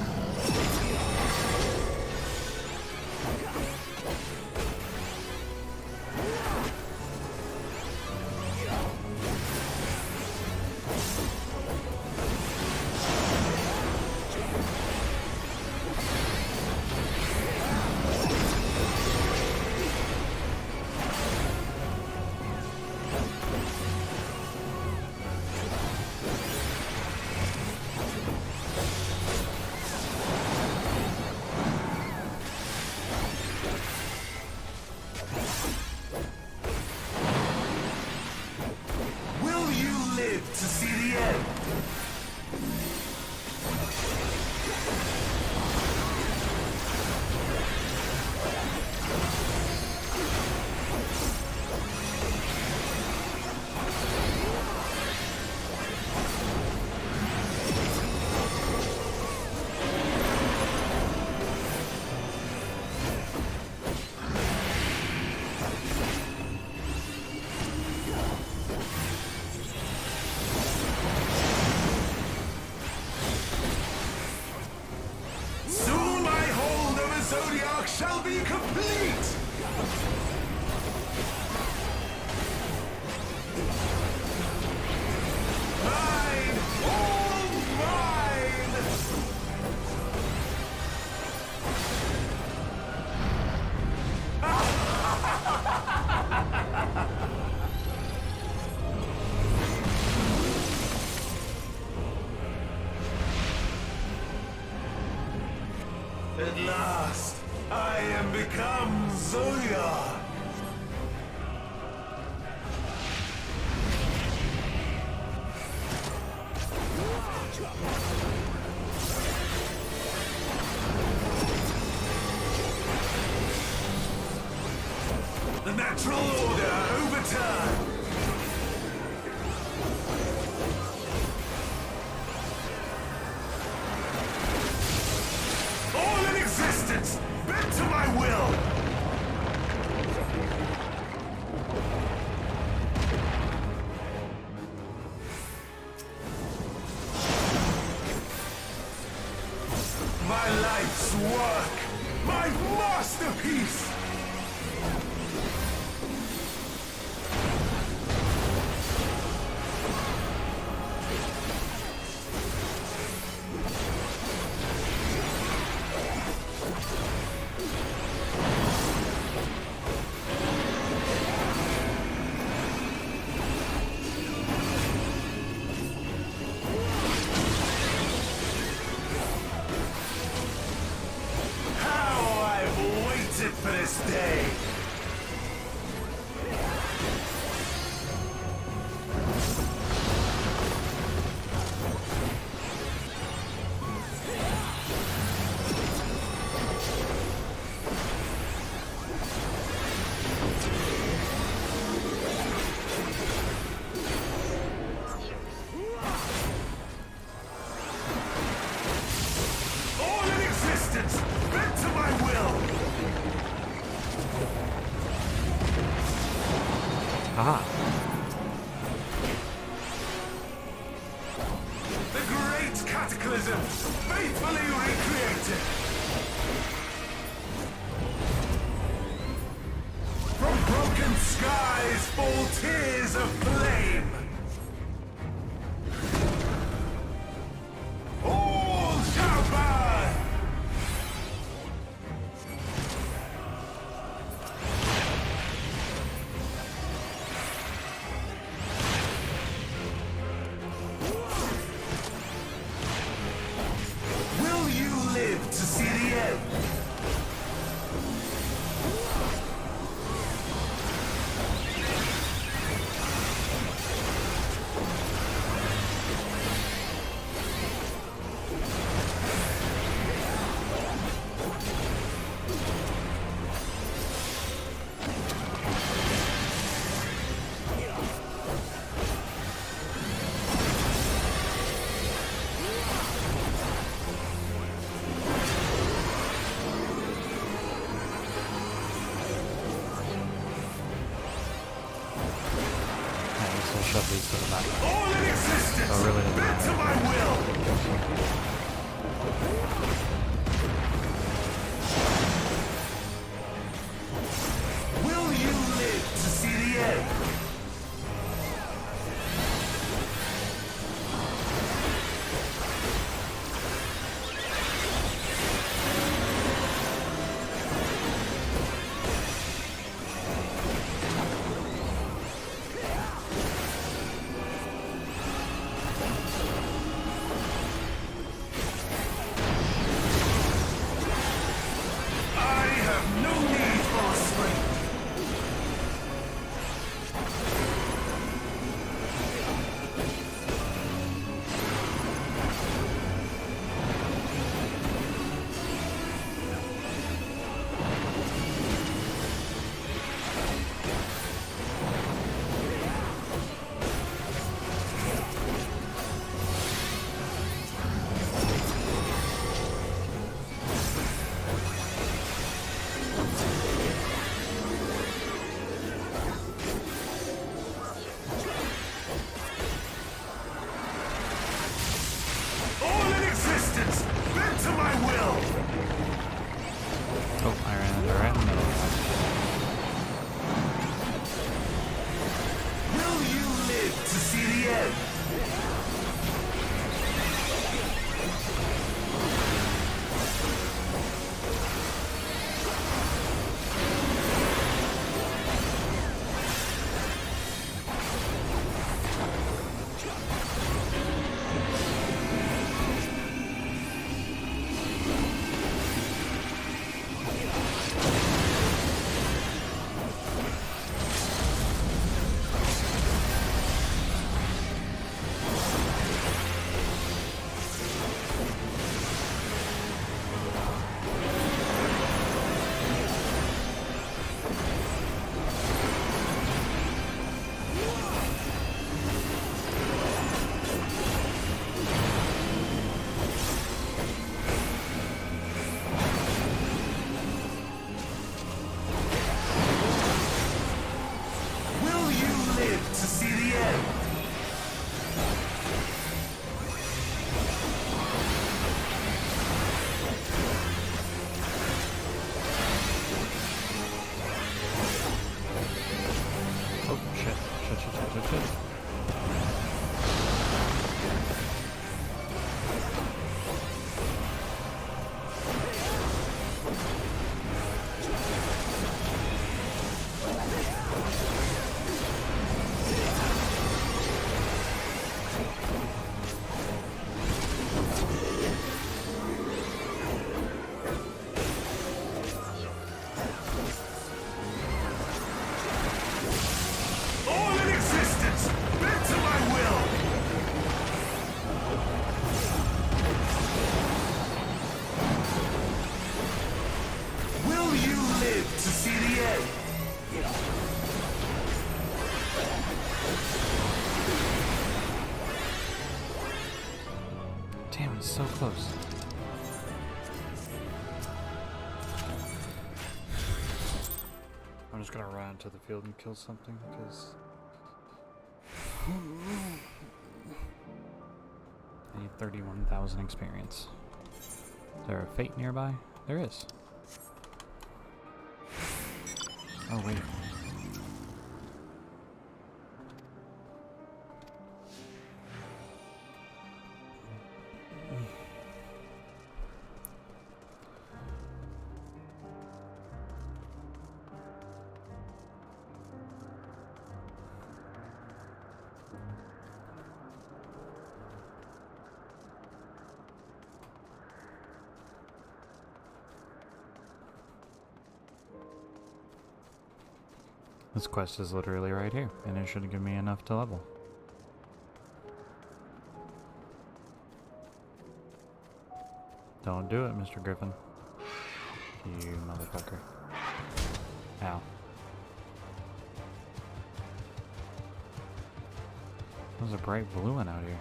Will you live to see the end? Soon my hold over Zodiac shall be complete! Mine! All mine! At last, I am become Zodiac! The natural order overturned! All in existence, bent to my will! My life's work! My masterpiece! How I've waited for this day! All in existence, bent to my will! Aha. The great cataclysm, faithfully recreated! From broken skies fall tears of flame! All shall burn! Will you live to see the end? Shove these to the back. All in existence, Oh, really? bent to my will! Will you live to see the end? I have no need for restraint. All in existence, bend to my will. Oh, I ran into right in the middle of that. Will you live to see the end? Will you live to see the end? Oh, shit. All in existence, bend to my will. Will you live to see the end? Damn, it's so close. I'm just gonna run into the field and kill something because I need 31,000 experience. Is there a fate nearby? There is. Oh wait. This quest is literally right here, and it should give me enough to level. Don't do it, Mr. Griffin. You motherfucker. Ow. There's a bright blue one out here.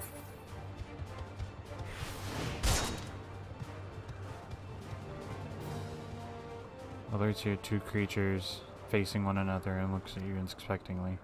Alerts you two creatures facing one another and looks at you unsuspectingly.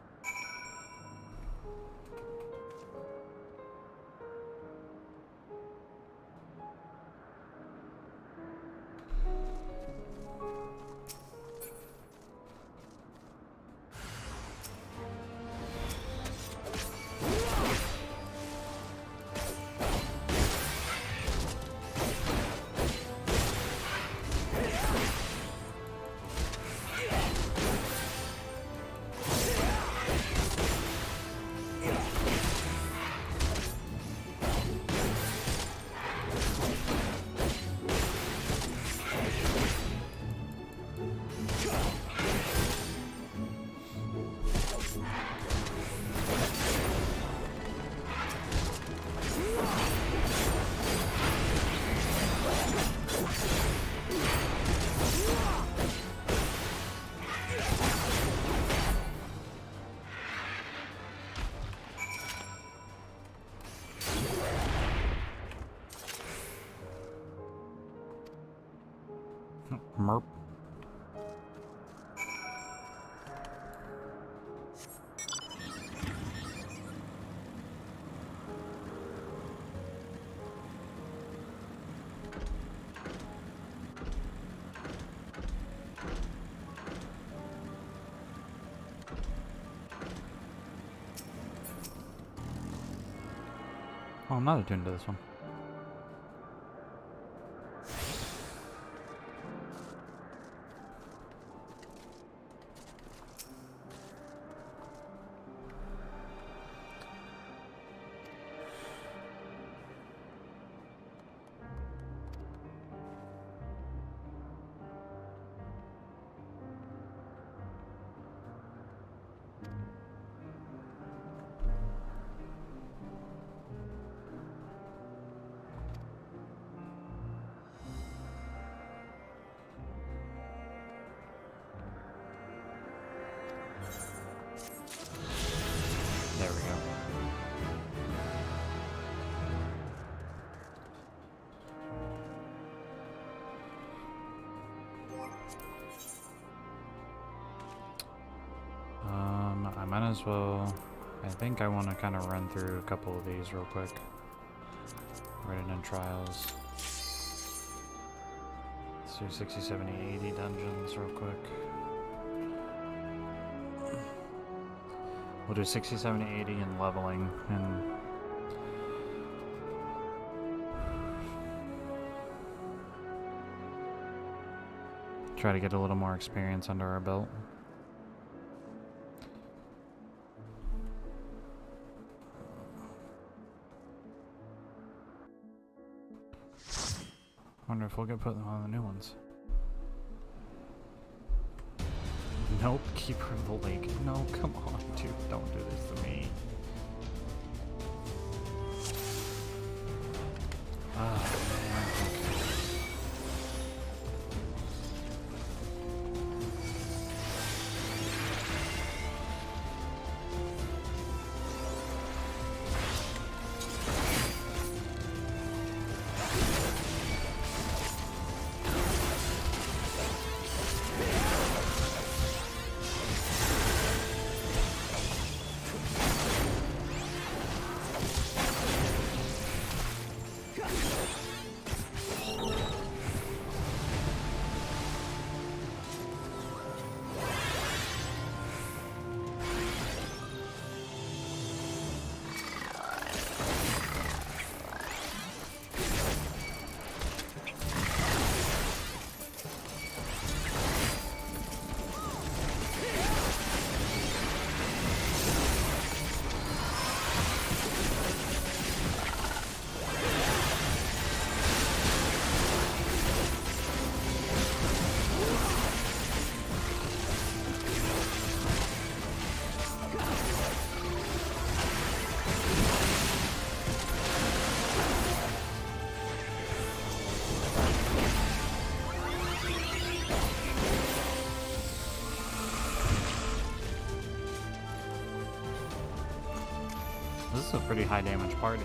Merp. Oh, I'm not attuned to this one. There we go. I might as well. I think I want to kind of run through a couple of these real quick. Written in trials. Let's do 60, 70, 80 dungeons real quick. We'll do 60, 70, 80 and leveling, and try to get a little more experience under our belt. Wonder if we'll get put on the new ones. Nope, Keeper of the Lake. No, come on, dude. Don't do this to me. Ah, man. This is a pretty high damage party.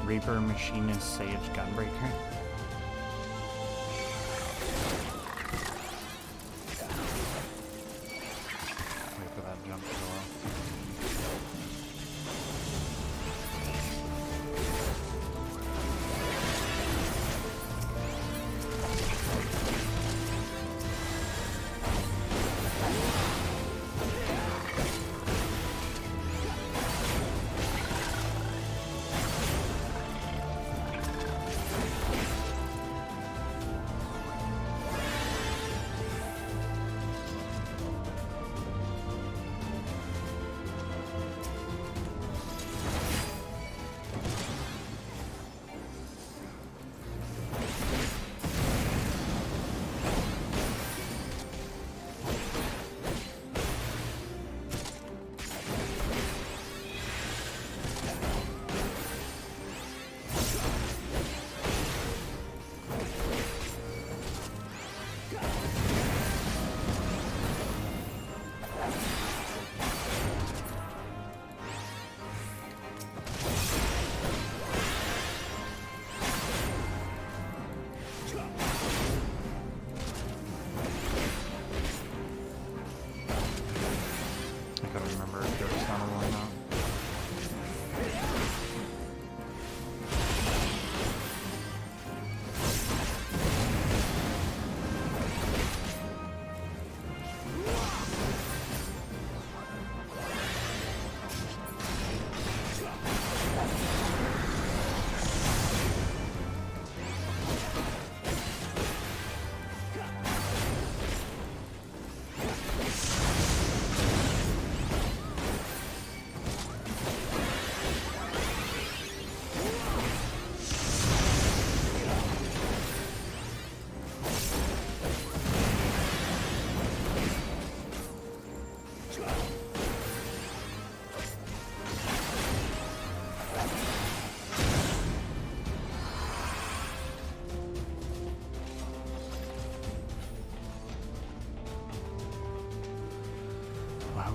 Reaper, Machinist, Sage, Gunbreaker. Wait for that jump to go off.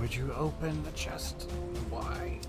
would you open the chest? Why?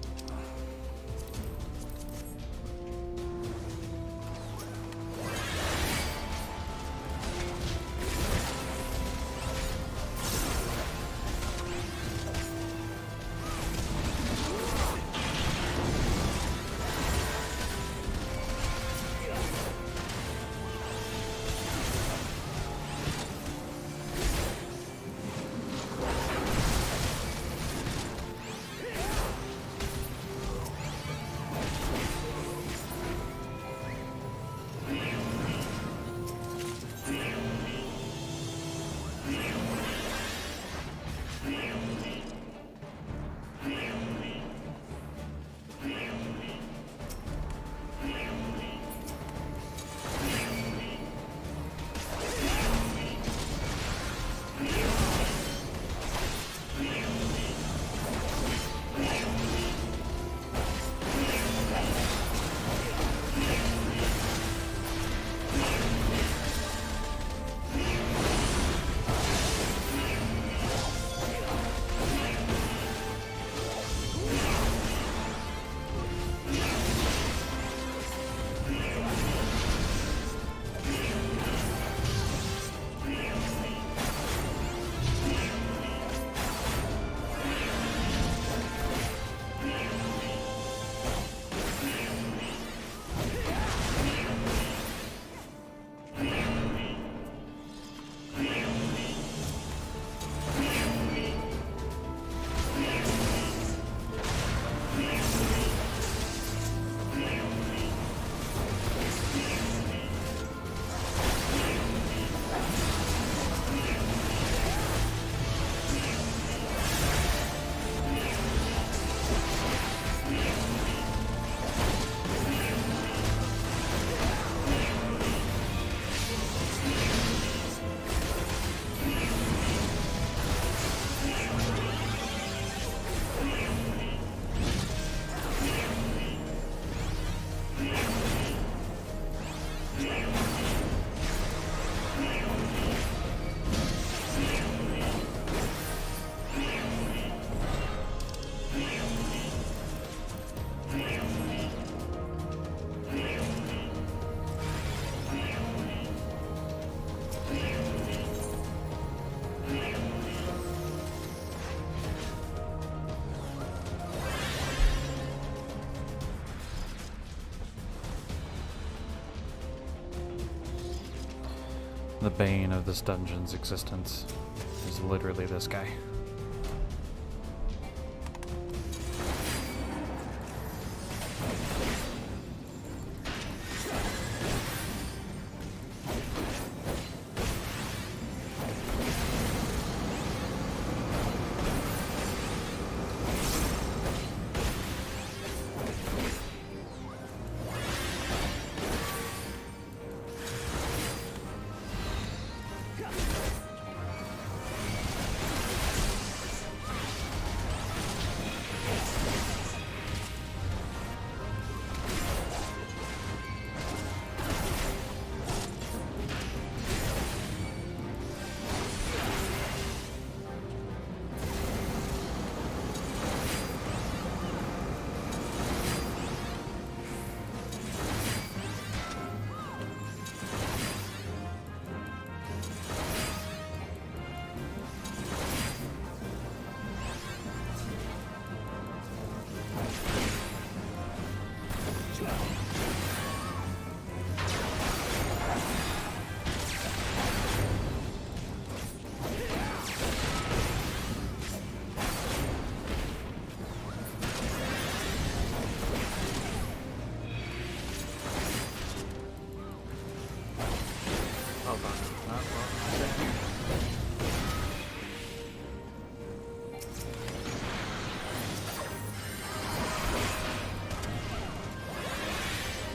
The bane of this dungeon's existence is literally this guy.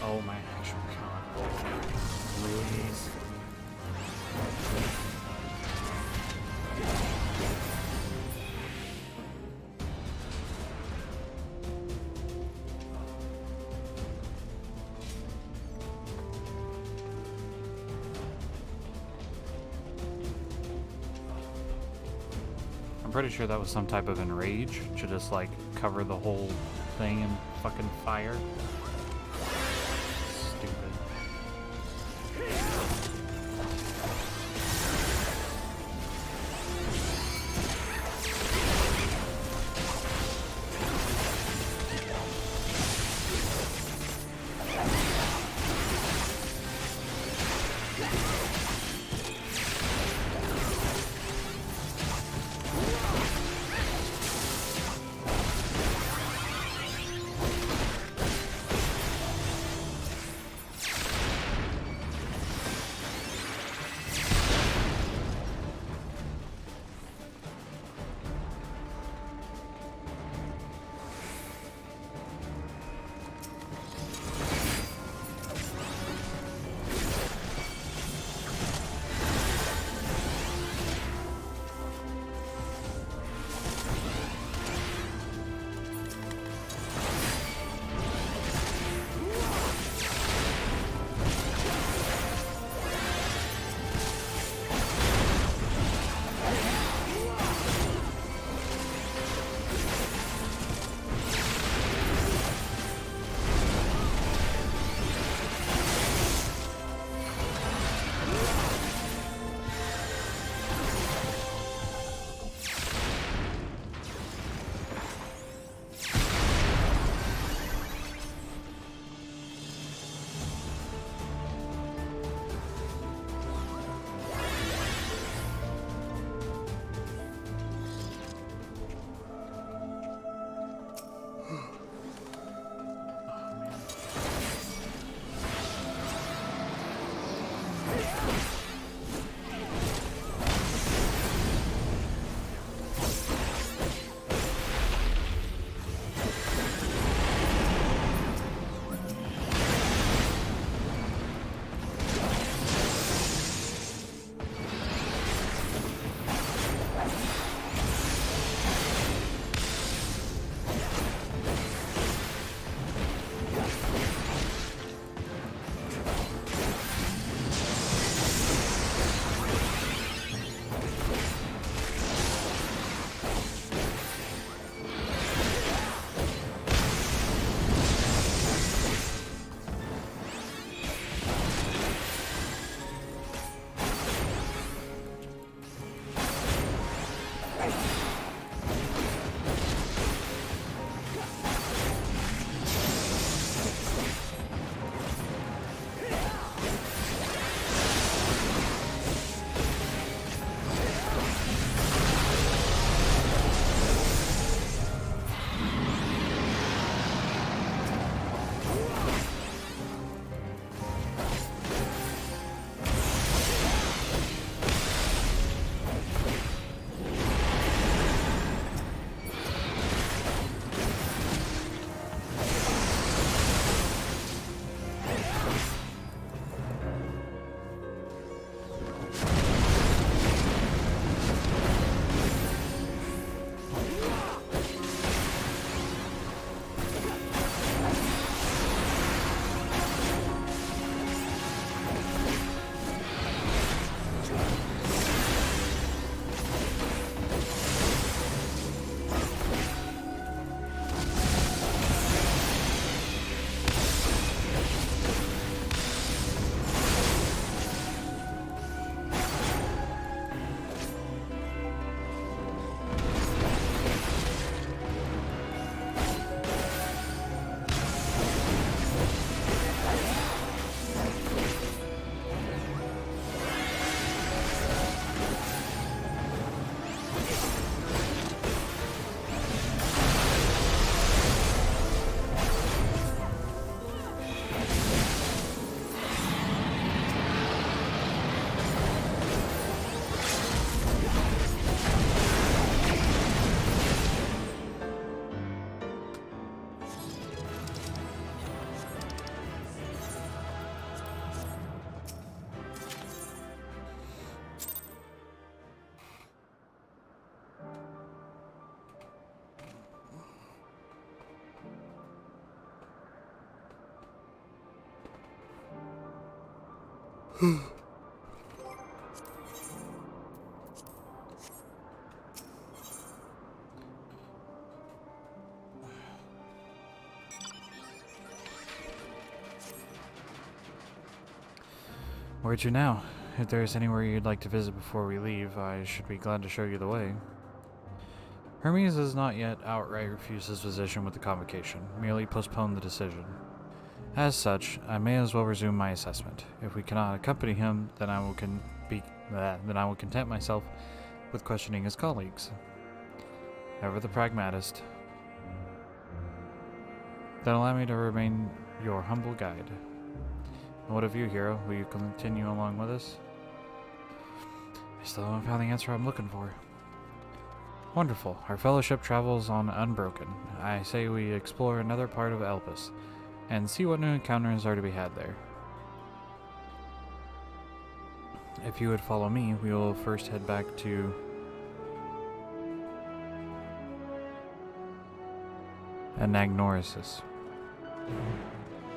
Oh my actual god. Please. I'm pretty sure that was some type of enrage to just like cover the whole thing in fucking fire. Stupid. Where to now? If there is anywhere you'd like to visit before we leave, I should be glad to show you the way. Hermes has not yet outright refused his position with the convocation, merely postponed the decision. As such, I may as well resume my assessment. If we cannot accompany him, then I will content myself with questioning his colleagues. Ever the pragmatist. Then allow me to remain your humble guide. And what of you, hero? Will you continue along with us? I still haven't found the answer I'm looking for. Wonderful. Our fellowship travels on unbroken. I say we explore another part of Elpis, and see what new encounters are to be had there. If you would follow me, we will first head back to Anagnorisis.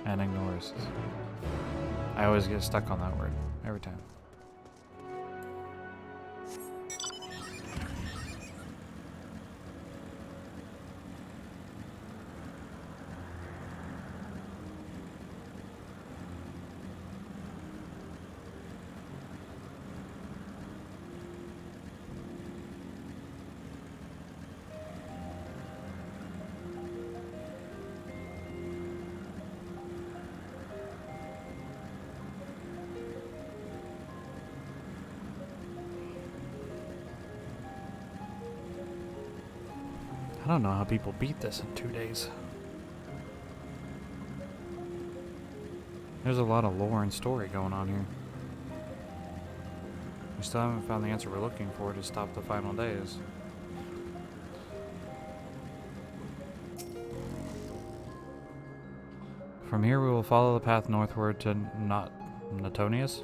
Anagnorisis. I always get stuck on that word, every time. I don't know how people beat this in 2 days. There's a lot of lore and story going on here. We still haven't found the answer we're looking for to stop the final days. From here we will follow the path northward to Natonius.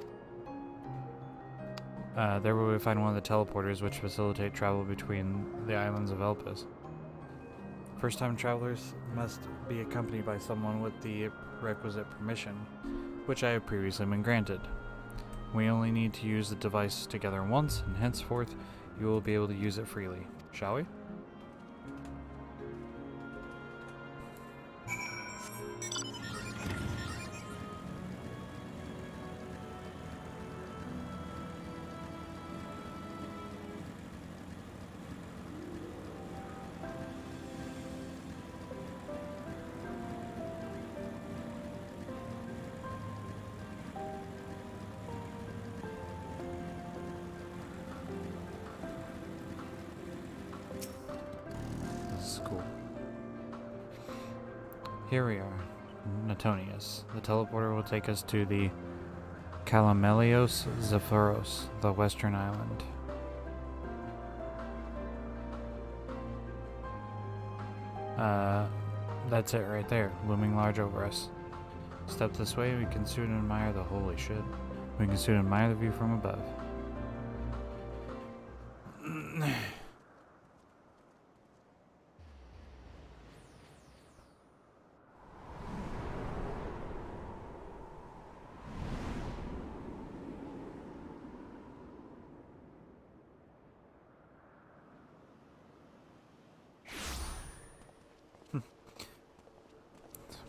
There we will find one of the teleporters which facilitate travel between the islands of Elpis. First-time travelers must be accompanied by someone with the requisite permission, which I have previously been granted. We only need to use the device together once, and henceforth you will be able to use it freely. Shall we? Cool. Here we are, Natonius. The teleporter will take us to the Calamelios Zephyros, the western island. That's it right there, looming large over us. Step this way, we can soon admire the holy shit. We can soon admire the view from above.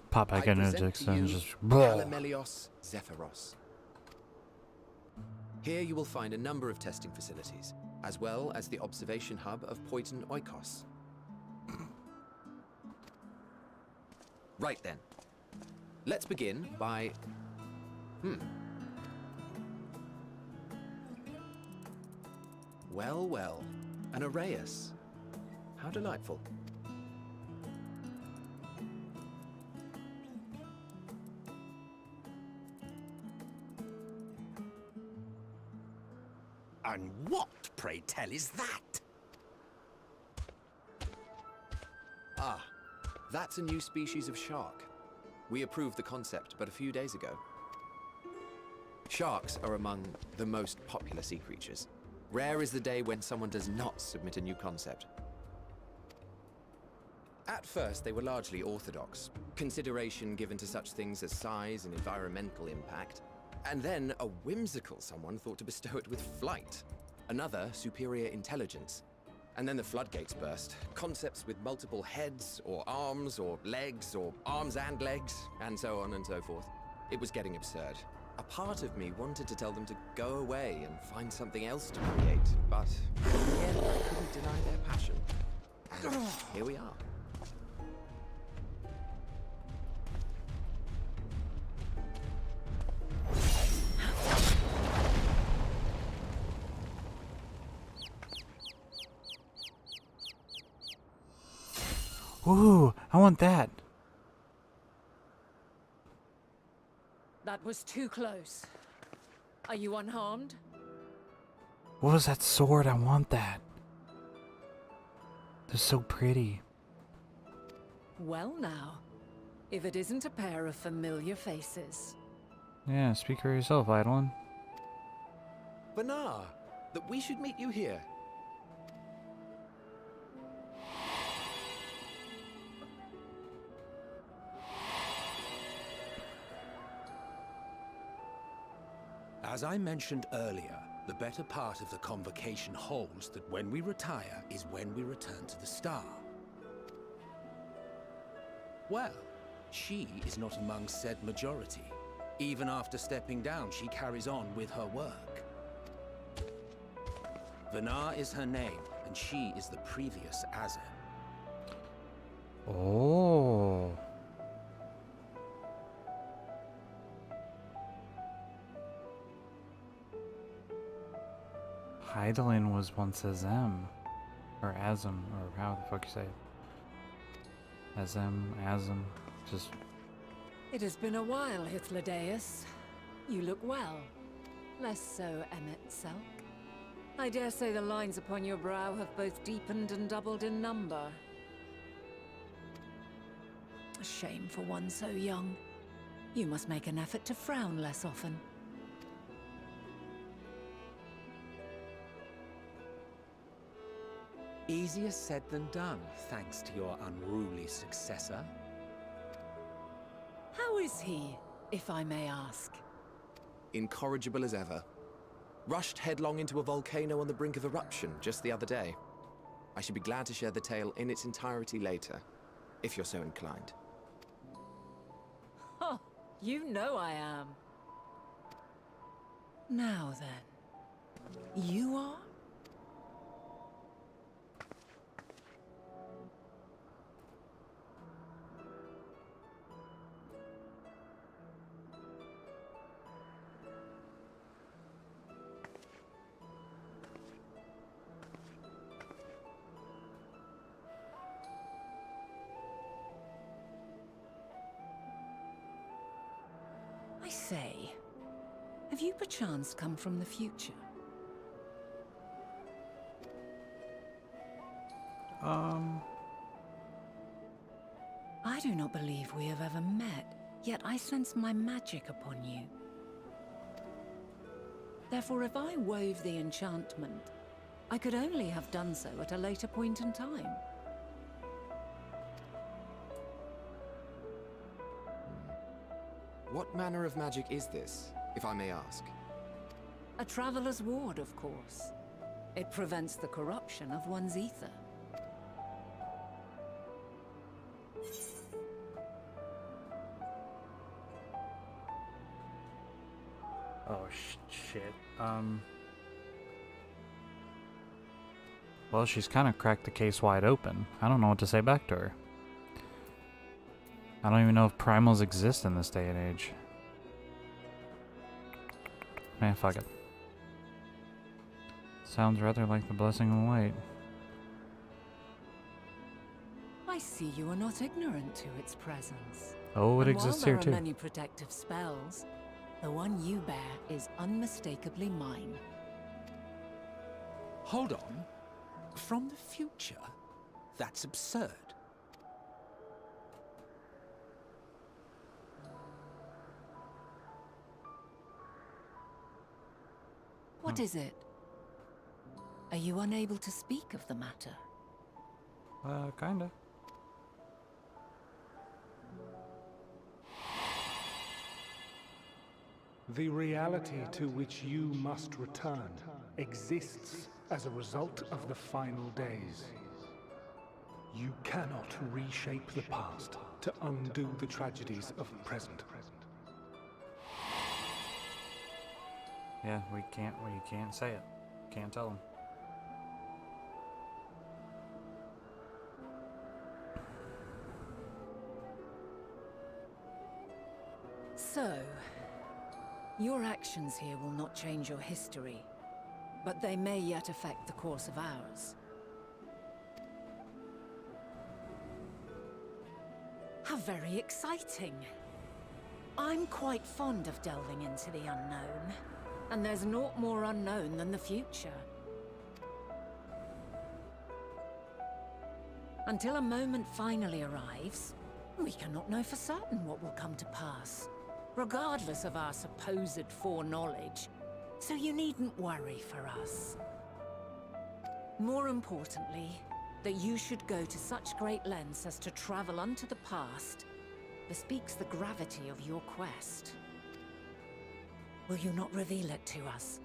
Pop back into it and just Calamelios Zephyros. Here you will find a number of testing facilities, as well as the observation hub of Poiton Oikos. Right then. Let's begin by... Well, well. An Arraius. How delightful. And what, pray tell, is that? Ah, that's a new species of shark. We approved the concept but a few days ago. Sharks are among the most popular sea creatures. Rare is the day when someone does not submit a new concept. At first, they were largely orthodox, consideration given to such things as size and environmental impact. And then a whimsical someone thought to bestow it with flight, another superior intelligence. And then the floodgates burst. Concepts with multiple heads, or arms and legs, and so on and so forth. It was getting absurd. A part of me wanted to tell them to go away and find something else to create, but in the end, I couldn't deny their passion. And here we are. Ooh, I want that. That was too close. Are you unharmed? What was that sword? I want that. They're so pretty. Well now, if it isn't a pair of familiar faces. Yeah, speak for yourself, Eidolon. Vanar, that we should meet you here. As I mentioned earlier, the better part of the convocation holds that when we retire is when we return to the star. Well, she is not among said majority. Even after stepping down, she carries on with her work. Vanar is her name, and she is the previous Azem. Oh. Eidolon was once Azem. Or Azem, or how the fuck you say it. Azem, just... It has been a while, Hythlodaeus. You look well. Less so, Emmet Selk. I dare say the lines upon your brow have both deepened and doubled in number. A shame for one so young. You must make an effort to frown less often. Easier said than done, thanks to your unruly successor. How is he, if I may ask? Incorrigible as ever. Rushed headlong into a volcano on the brink of eruption just the other day. I should be glad to share the tale in its entirety later, if you're so inclined. Oh, you know I am. Now then, you are? I say, have you perchance come from the future? I do not believe we have ever met, yet I sense my magic upon you. Therefore, if I wove the enchantment, I could only have done so at a later point in time. What manner of magic is this, if I may ask? A traveler's ward, of course. It prevents the corruption of one's ether. Oh, shit. Well, she's kind of cracked the case wide open. I don't know what to say back to her. I don't even know if primals exist in this day and age. Man, fuck it. Sounds rather like the Blessing of Light. I see you are not ignorant to its presence. Oh, it And exists while here there too. are many protective spells, the one you bear is unmistakably mine. Hold on. From the future? That's absurd. What is it? Are you unable to speak of the matter? Kinda. The reality to which you must return exists as a result of the final days. You cannot reshape the past to undo the tragedies of the present. Yeah, we can't say it. Can't tell them. So, your actions here will not change your history, but they may yet affect the course of ours. How very exciting! I'm quite fond of delving into the unknown, and there's naught more unknown than the future. Until a moment finally arrives, we cannot know for certain what will come to pass, regardless of our supposed foreknowledge, so you needn't worry for us. More importantly, that you should go to such great lengths as to travel unto the past bespeaks the gravity of your quest. Will you not reveal it to us?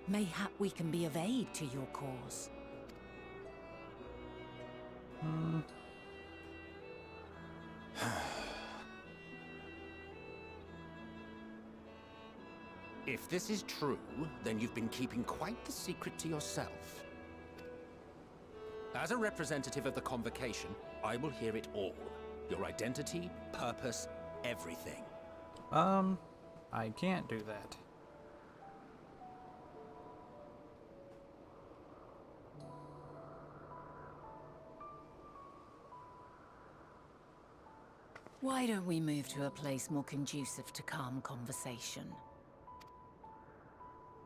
Mayhap we can be of aid to your cause. If this is true, then you've been keeping quite the secret to yourself. As a representative of the Convocation, I will hear it all. Your identity, purpose, everything. I can't do that. Why don't we move to a place more conducive to calm conversation?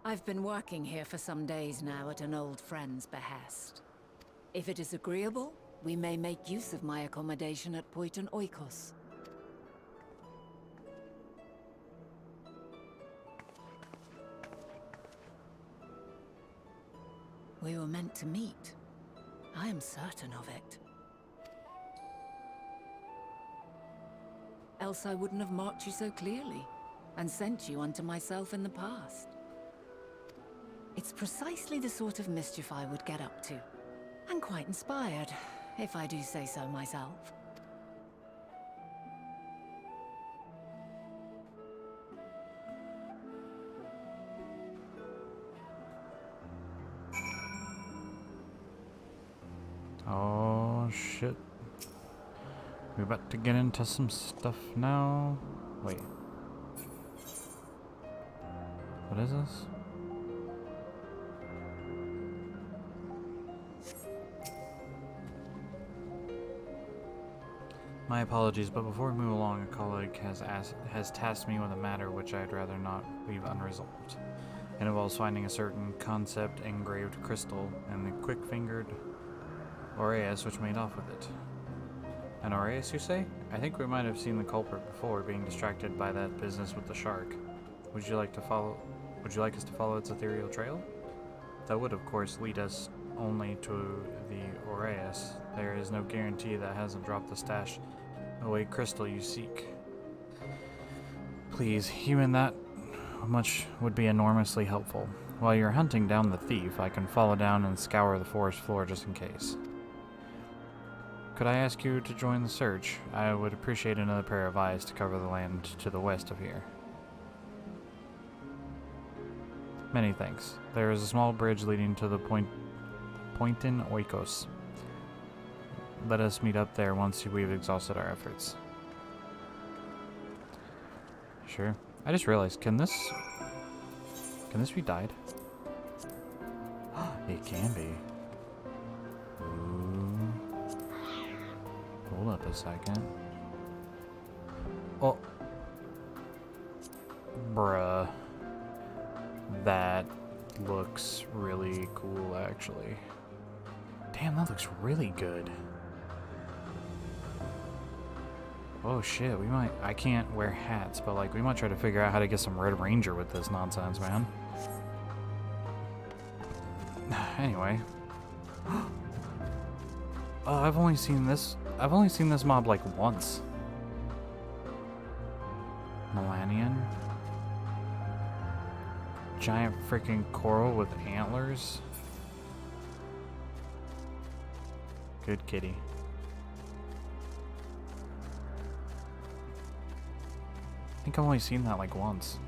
I've been working here for some days now at an old friend's behest. If it is agreeable, we may make use of my accommodation at Poiton Oikos. We were meant to meet. I am certain of it. Else I wouldn't have marked you so clearly, and sent you unto myself in the past. It's precisely the sort of mischief I would get up to, and quite inspired, if I do say so myself. Oh shit. We're about to get into some stuff now. Wait. What is this? My apologies, but before we move along, a colleague has tasked me with a matter which I'd rather not leave unresolved. It involves finding a certain concept engraved crystal and the quick-fingered Aureus which made off with it. An Aureus, you say? I think we might have seen the culprit before, being distracted by that business with the shark. Would you like us to follow its ethereal trail? That would, of course, lead us only to the Aureus. There is no guarantee that hasn't dropped the stash away crystal you seek. Please, even that much would be enormously helpful. While you're hunting down the thief, I can follow down and scour the forest floor just in case. Could I ask you to join the search? I would appreciate another pair of eyes to cover the land to the west of here. Many thanks. There is a small bridge leading to the Poiton Oikos. Let us meet up there once we've exhausted our efforts. Sure. I just realized, can this be dyed? It can be. Ooh. Hold up a second. Oh. Bruh. That looks really cool, actually. Damn, that looks really good. Oh shit, we might... I can't wear hats, but like, we might try to figure out how to get some Red Ranger with this nonsense, man. Anyway. Oh, I've only seen this mob like once. Melanian. Giant freaking coral with antlers. Good kitty. I think I've only seen that like once.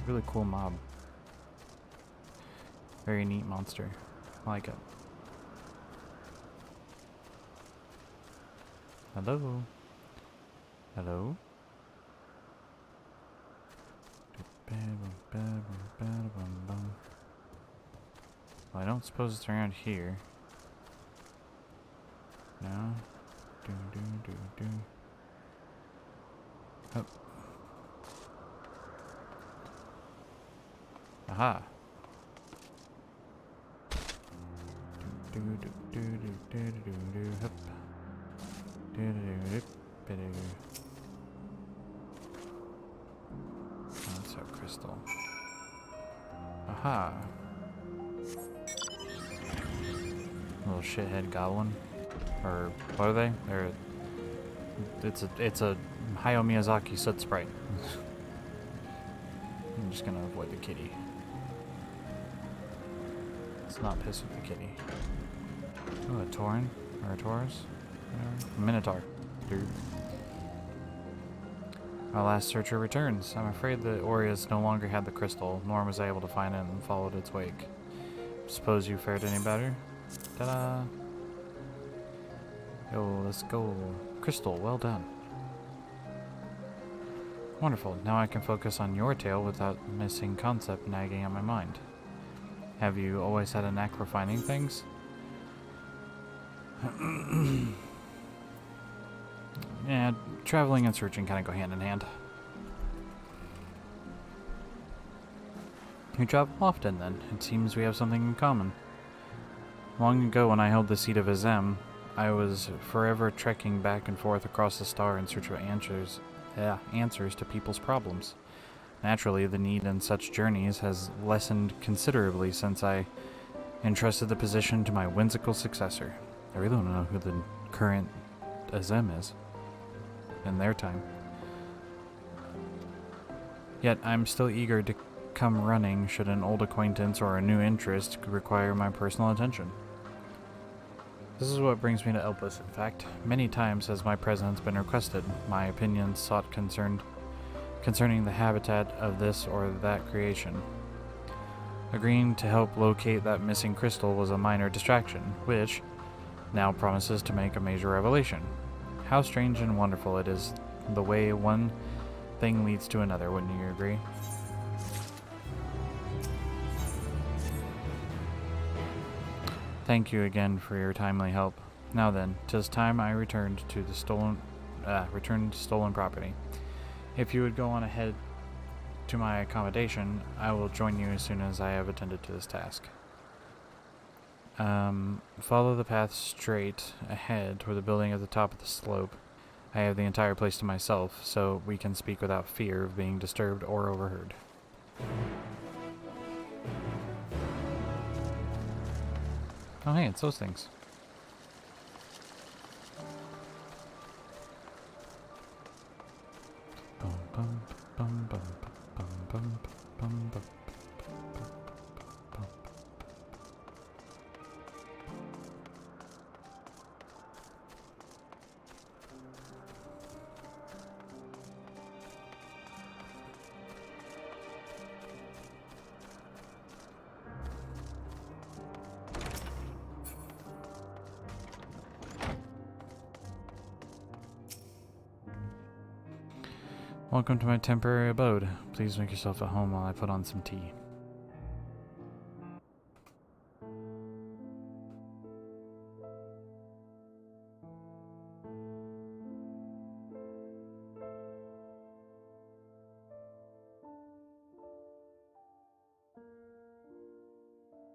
Really cool mob. Very neat monster. I like it. Hello? Hello? Well, I don't suppose it's around here. No? Oh. Aha! Hup. That's our crystal. Aha! Little shithead goblin. Or what are they? It's a Hayao Miyazaki soot sprite. I'm just gonna avoid the kitty. Let's not piss with the kitty. Oh, a Tauren? Or a Taurus? Whatever. A Minotaur. Dude. Our last searcher returns. I'm afraid the Aureus no longer had the crystal, nor was I able to find it and followed its wake. Suppose you fared any better? Ta-da! Yo, let's go. Crystal, well done. Wonderful. Now I can focus on your tale without missing concept nagging at my mind. Have you always had a knack for finding things? Yeah, traveling and searching kind of go hand in hand. We travel often then. It seems we have something in common. Long ago when I held the seat of Azem, I was forever trekking back and forth across the star in search of answers to people's problems. Naturally, the need in such journeys has lessened considerably since I entrusted the position to my whimsical successor. I really don't know who the current Azem is in their time. Yet I'm still eager to come running should an old acquaintance or a new interest require my personal attention. This is what brings me to Elpis, in fact. Many times has my presence been requested, my opinions sought concerning the habitat of this or that creation. Agreeing to help locate that missing crystal was a minor distraction, which now promises to make a major revelation. How strange and wonderful it is the way one thing leads to another, wouldn't you agree? Thank you again for your timely help. Now then, 'tis time I returned to stolen property. If you would go on ahead to my accommodation, I will join you as soon as I have attended to this task. Follow the path straight ahead toward the building at the top of the slope. I have the entire place to myself, so we can speak without fear of being disturbed or overheard. Oh hey, it's those things. Bum, bum, bum, bum, bum, bum, bum, bum. Welcome to my temporary abode. Please make yourself at home while I put on some tea.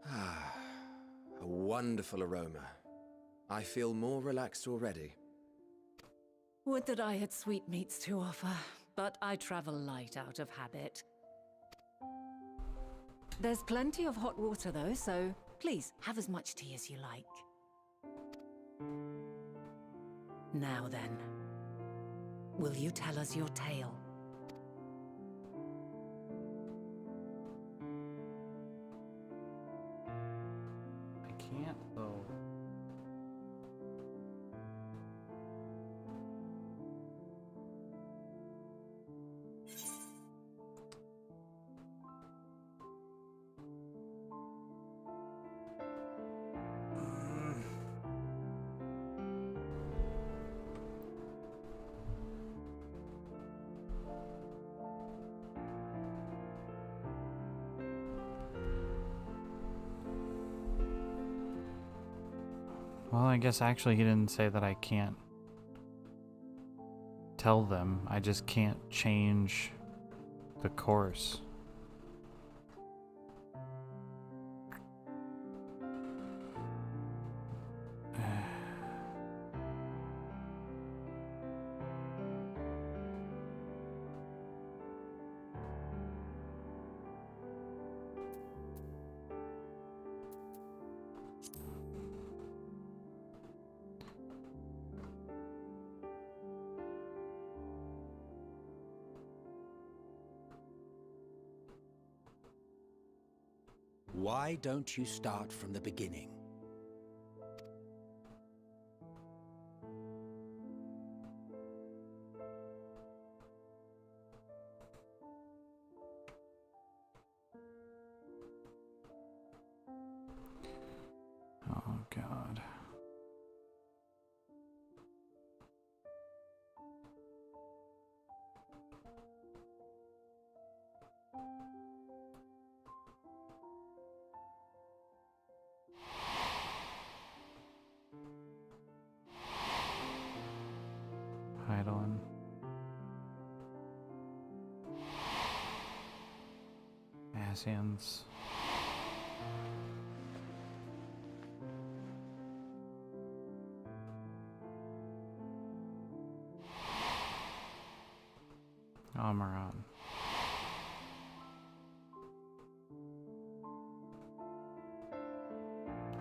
Ah, a wonderful aroma. I feel more relaxed already. Would that I had sweetmeats to offer, but I travel light out of habit. There's plenty of hot water though, so please have as much tea as you like. Now then, will you tell us your tale? I can't though. Well, I guess actually he didn't say that I can't tell them. I just can't change the course. Why don't you start from the beginning? Oh, God. Heidelin. Asians. Amaran.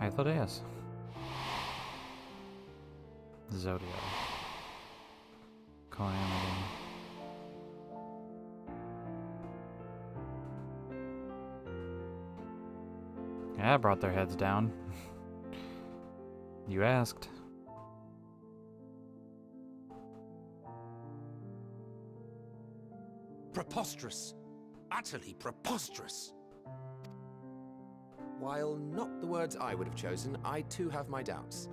Hythlodeus. Zodiac. Calamity. Yeah, I brought their heads down. You asked. Preposterous. Utterly preposterous. While not the words I would have chosen, I too have my doubts.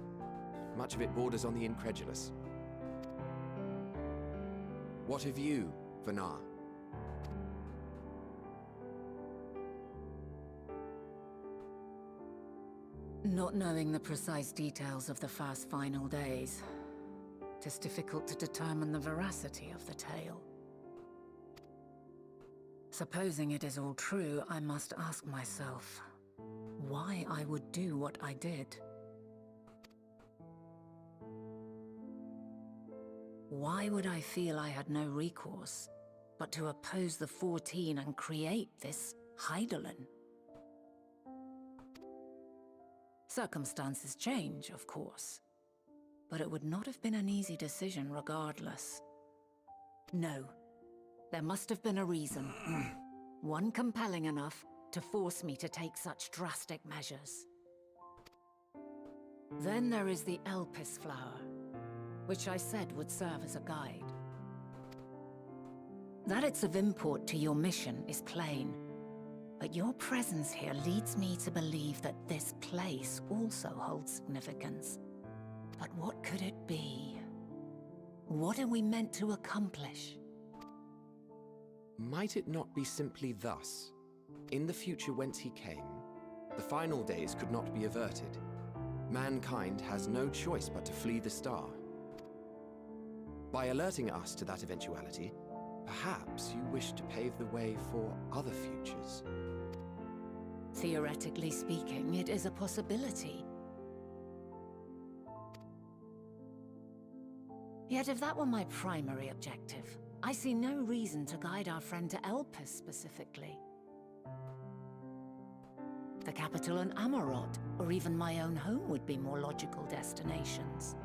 Much of it borders on the incredulous. What of you, Vanar? Not knowing the precise details of the first final days, it is difficult to determine the veracity of the tale. Supposing it is all true, I must ask myself why I would do what I did. Why would I feel I had no recourse but to oppose the 14 and create this Heidelin? Circumstances change, of course, but it would not have been an easy decision regardless. No, there must have been a reason. One compelling enough to force me to take such drastic measures. Then there is the Elpis flower, which I said would serve as a guide. That it's of import to your mission is plain, but your presence here leads me to believe that this place also holds significance. But what could it be? What are we meant to accomplish? Might it not be simply thus? In the future whence he came, the final days could not be averted. Mankind has no choice but to flee the star. By alerting us to that eventuality, perhaps you wish to pave the way for other futures. Theoretically speaking, it is a possibility. Yet if that were my primary objective, I see no reason to guide our friend to Elpis specifically. The capital and Amarot, or even my own home would be more logical destinations.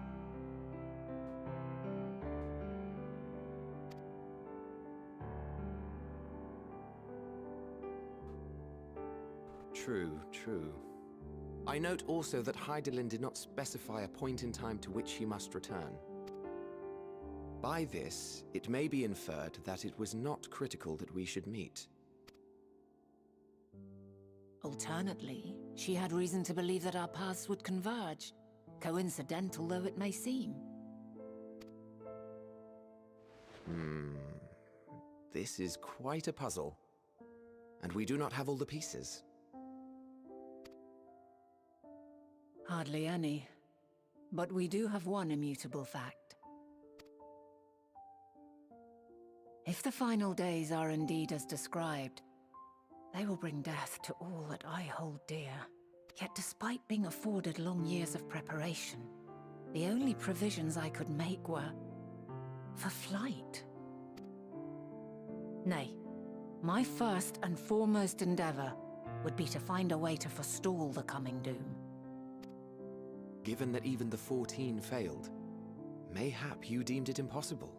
True, true. I note also that Heidelin did not specify a point in time to which he must return. By this, it may be inferred that it was not critical that we should meet. Alternately, she had reason to believe that our paths would converge, coincidental though it may seem. This is quite a puzzle, and we do not have all the pieces. Hardly any. But we do have one immutable fact. If the final days are indeed as described, they will bring death to all that I hold dear. Yet despite being afforded long years of preparation, the only provisions I could make were for flight. Nay, my first and foremost endeavor would be to find a way to forestall the coming doom. Given that even the 14 failed, mayhap you deemed it impossible.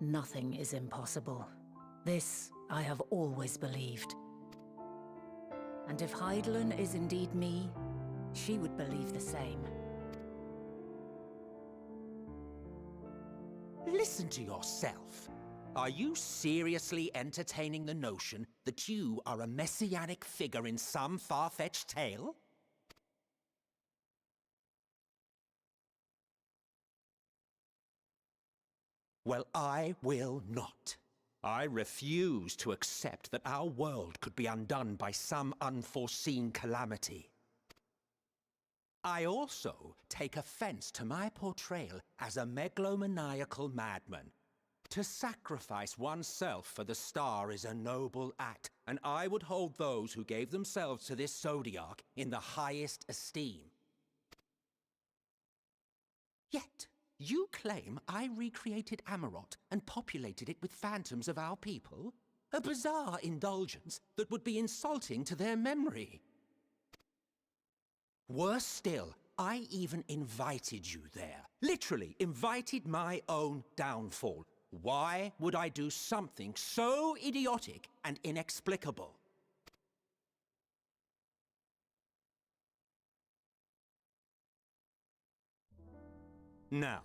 Nothing is impossible. This I have always believed. And if Hydaelyn is indeed me, she would believe the same. Listen to yourself. Are you seriously entertaining the notion that you are a messianic figure in some far-fetched tale? Well, I will not. I refuse to accept that our world could be undone by some unforeseen calamity. I also take offense to my portrayal as a megalomaniacal madman. To sacrifice oneself for the star is a noble act, and I would hold those who gave themselves to this zodiac in the highest esteem. Yet, you claim I recreated Amarot and populated it with phantoms of our people? A bizarre indulgence that would be insulting to their memory. Worse still, I even invited you there. Literally invited my own downfall. Why would I do something so idiotic and inexplicable? Now,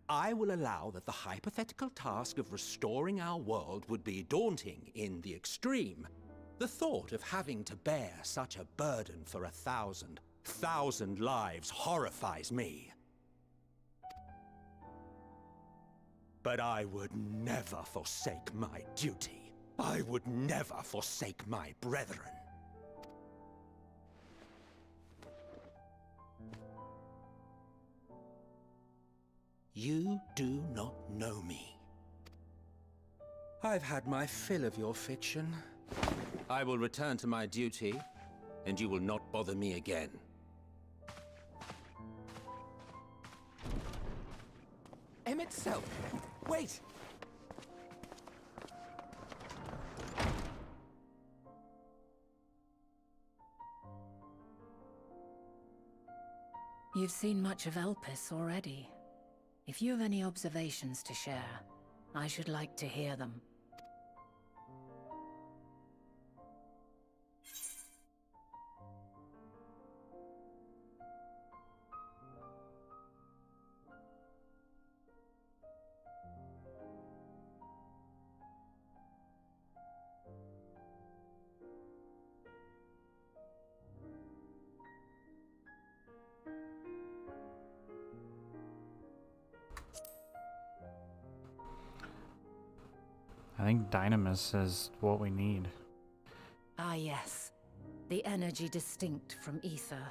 I will allow that the hypothetical task of restoring our world would be daunting in the extreme. The thought of having to bear such a burden for 1,000 lives horrifies me. But I would never forsake my duty. I would never forsake my brethren. You do not know me. I've had my fill of your fiction. I will return to my duty, and you will not bother me again. Emmett Selk! Wait! You've seen much of Elpis already. If you have any observations to share, I should like to hear them. I think Dynamis is what we need. Ah yes, the energy distinct from ether.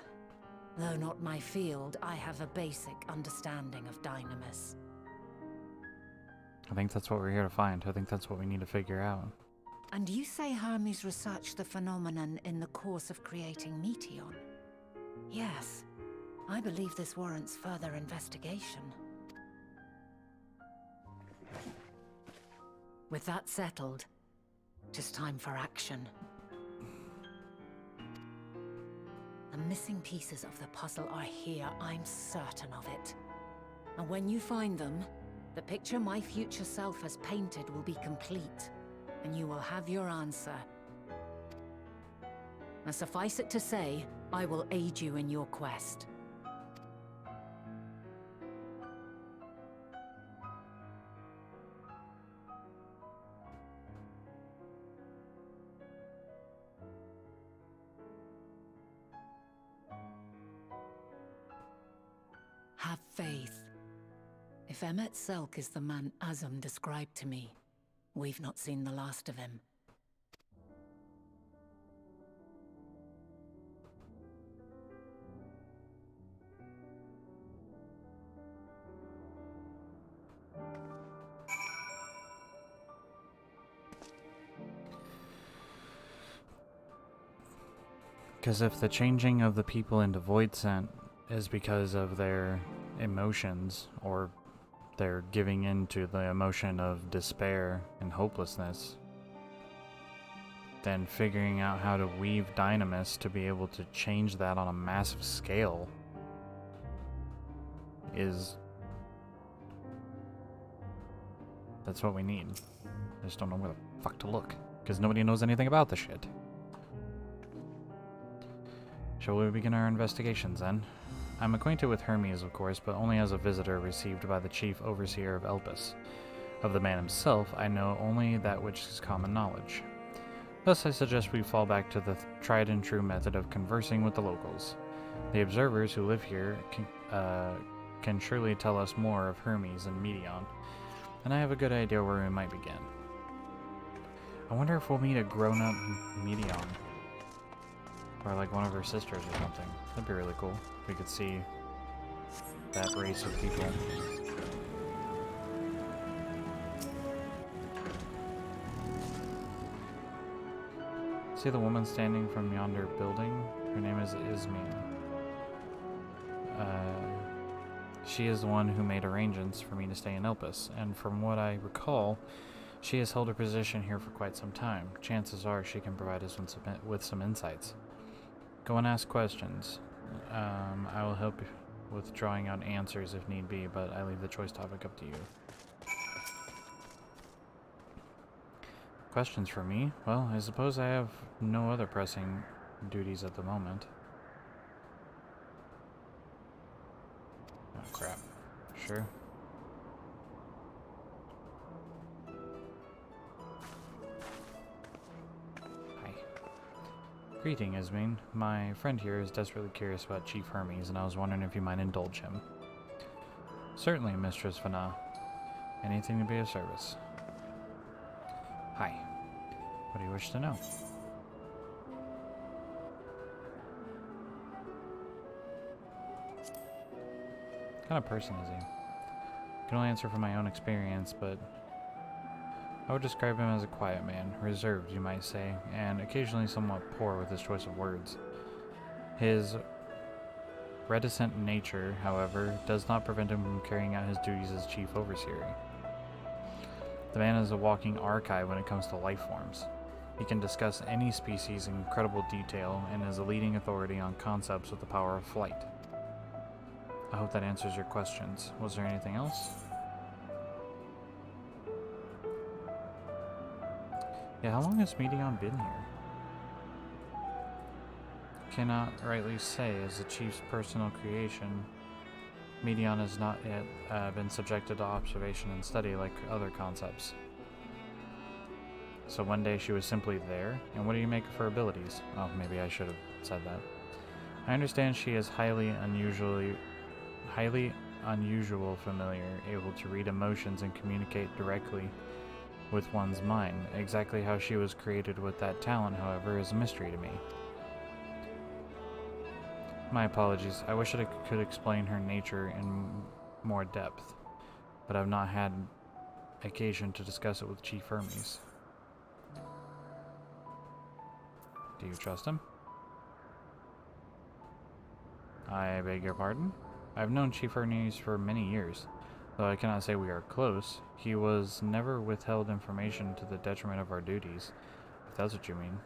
Though not my field, I have a basic understanding of Dynamis. I think that's what we're here to find. I think that's what we need to figure out. And you say Hermes researched the phenomenon in the course of creating Meteon? Yes, I believe this warrants further investigation. With that settled, it is time for action. The missing pieces of the puzzle are here, I'm certain of it. And when you find them, the picture my future self has painted will be complete, and you will have your answer. Now suffice it to say, I will aid you in your quest. Have faith. If Emmett Selk is the man Azum described to me, we've not seen the last of him. Because if the changing of the people into void scent is because of their emotions, or they're giving in to the emotion of despair and hopelessness, then figuring out how to weave Dynamis to be able to change that on a massive scale that's what we need. I just don't know where the fuck to look, because nobody knows anything about the shit. Shall we begin our investigations then? I'm acquainted with Hermes, of course, but only as a visitor received by the chief overseer of Elpis. Of the man himself, I know only that which is common knowledge. Thus, I suggest we fall back to the tried and true method of conversing with the locals. The observers who live here can surely tell us more of Hermes and Meteon, and I have a good idea where we might begin. I wonder if we'll meet a grown-up Meteon, or like one of her sisters or something. That'd be really cool. We could see that race of people. See the woman standing from yonder building? Her name is Ismene. She is the one who made arrangements for me to stay in Elpis, and from what I recall, she has held her position here for quite some time. Chances are she can provide us with some insights. Go and ask questions. I will help with drawing out answers if need be, but I leave the choice topic up to you. Questions for me? Well, I suppose I have no other pressing duties at the moment. Oh, crap. Sure. Hi. Greeting, Ismene. My friend here is desperately curious about Chief Hermes, and I was wondering if you might indulge him. Certainly, Mistress Fana. Anything to be of service. Hi. What do you wish to know? What kind of person is he? I can only answer from my own experience, but I would describe him as a quiet man, reserved, you might say, and occasionally somewhat poor with his choice of words. His reticent nature, however, does not prevent him from carrying out his duties as chief overseer. The man is a walking archive when it comes to life forms. He can discuss any species in incredible detail and is a leading authority on concepts with the power of flight. I hope that answers your questions. Was there anything else? Yeah, how long has Meteon been here? Cannot rightly say as the chief's personal creation. Meteon has not yet been subjected to observation and study like other concepts. So one day she was simply there, and what do you make of her abilities? Oh, maybe I should have said that. I understand she is highly unusual familiar, able to read emotions and communicate directly with one's mind. Exactly how she was created with that talent, however, is a mystery to me. My apologies. I wish I could explain her nature in more depth, but I've not had occasion to discuss it with Chief Hermes. Do you trust him? I beg your pardon? I've known Chief Hermes for many years. Though I cannot say we are close, he was never withheld information to the detriment of our duties, if that's what you mean.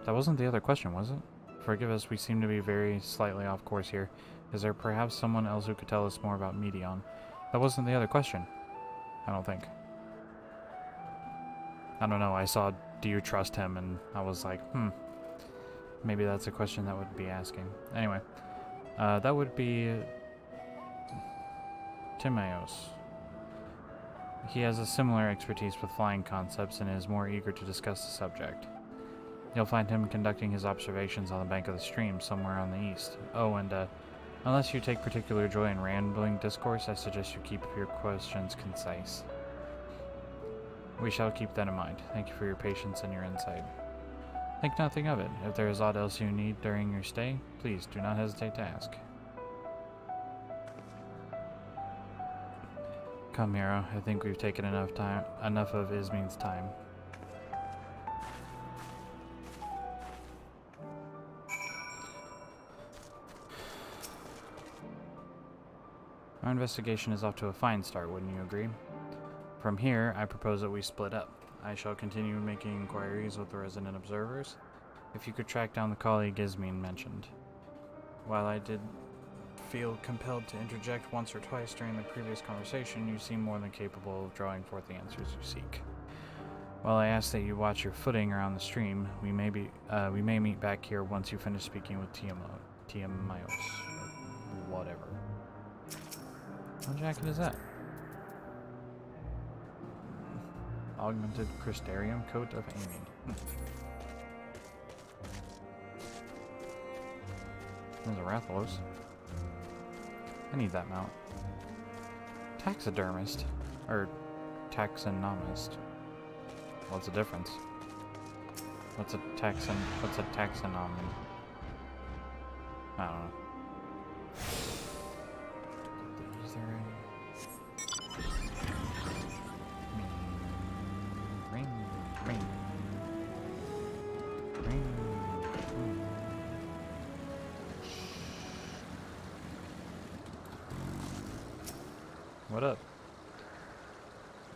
That wasn't the other question, was it? Forgive us, we seem to be very slightly off course here. Is there perhaps someone else who could tell us more about Meteon? That wasn't the other question. I don't think. I don't know, I saw, do you trust him? And I was like, maybe that's a question that would be asking. Anyway, that would be Timaeus. He has a similar expertise with flying concepts and is more eager to discuss the subject. You'll find him conducting his observations on the bank of the stream somewhere on the east. Oh, and unless you take particular joy in rambling discourse, I suggest you keep your questions concise. We shall keep that in mind. Thank you for your patience and your insight. Think nothing of it. If there is aught else you need during your stay, please do not hesitate to ask. Come, Hero. I think we've taken enough of Ismin's time. Our investigation is off to a fine start, wouldn't you agree? From here, I propose that we split up. I shall continue making inquiries with the resident observers. If you could track down the colleague Ismin mentioned. While I did feel compelled to interject once or twice during the previous conversation, you seem more than capable of drawing forth the answers you seek. While I ask that you watch your footing around the stream, we may meet back here once you finish speaking with Tiamios, or whatever. What jacket is that? Augmented Crystarium Coat of Aiming. There's a Rathalos. I need that mount. Taxidermist. Or taxonomist. What's the difference? What's a taxonomy? I don't know. Is there a... Ring. What up?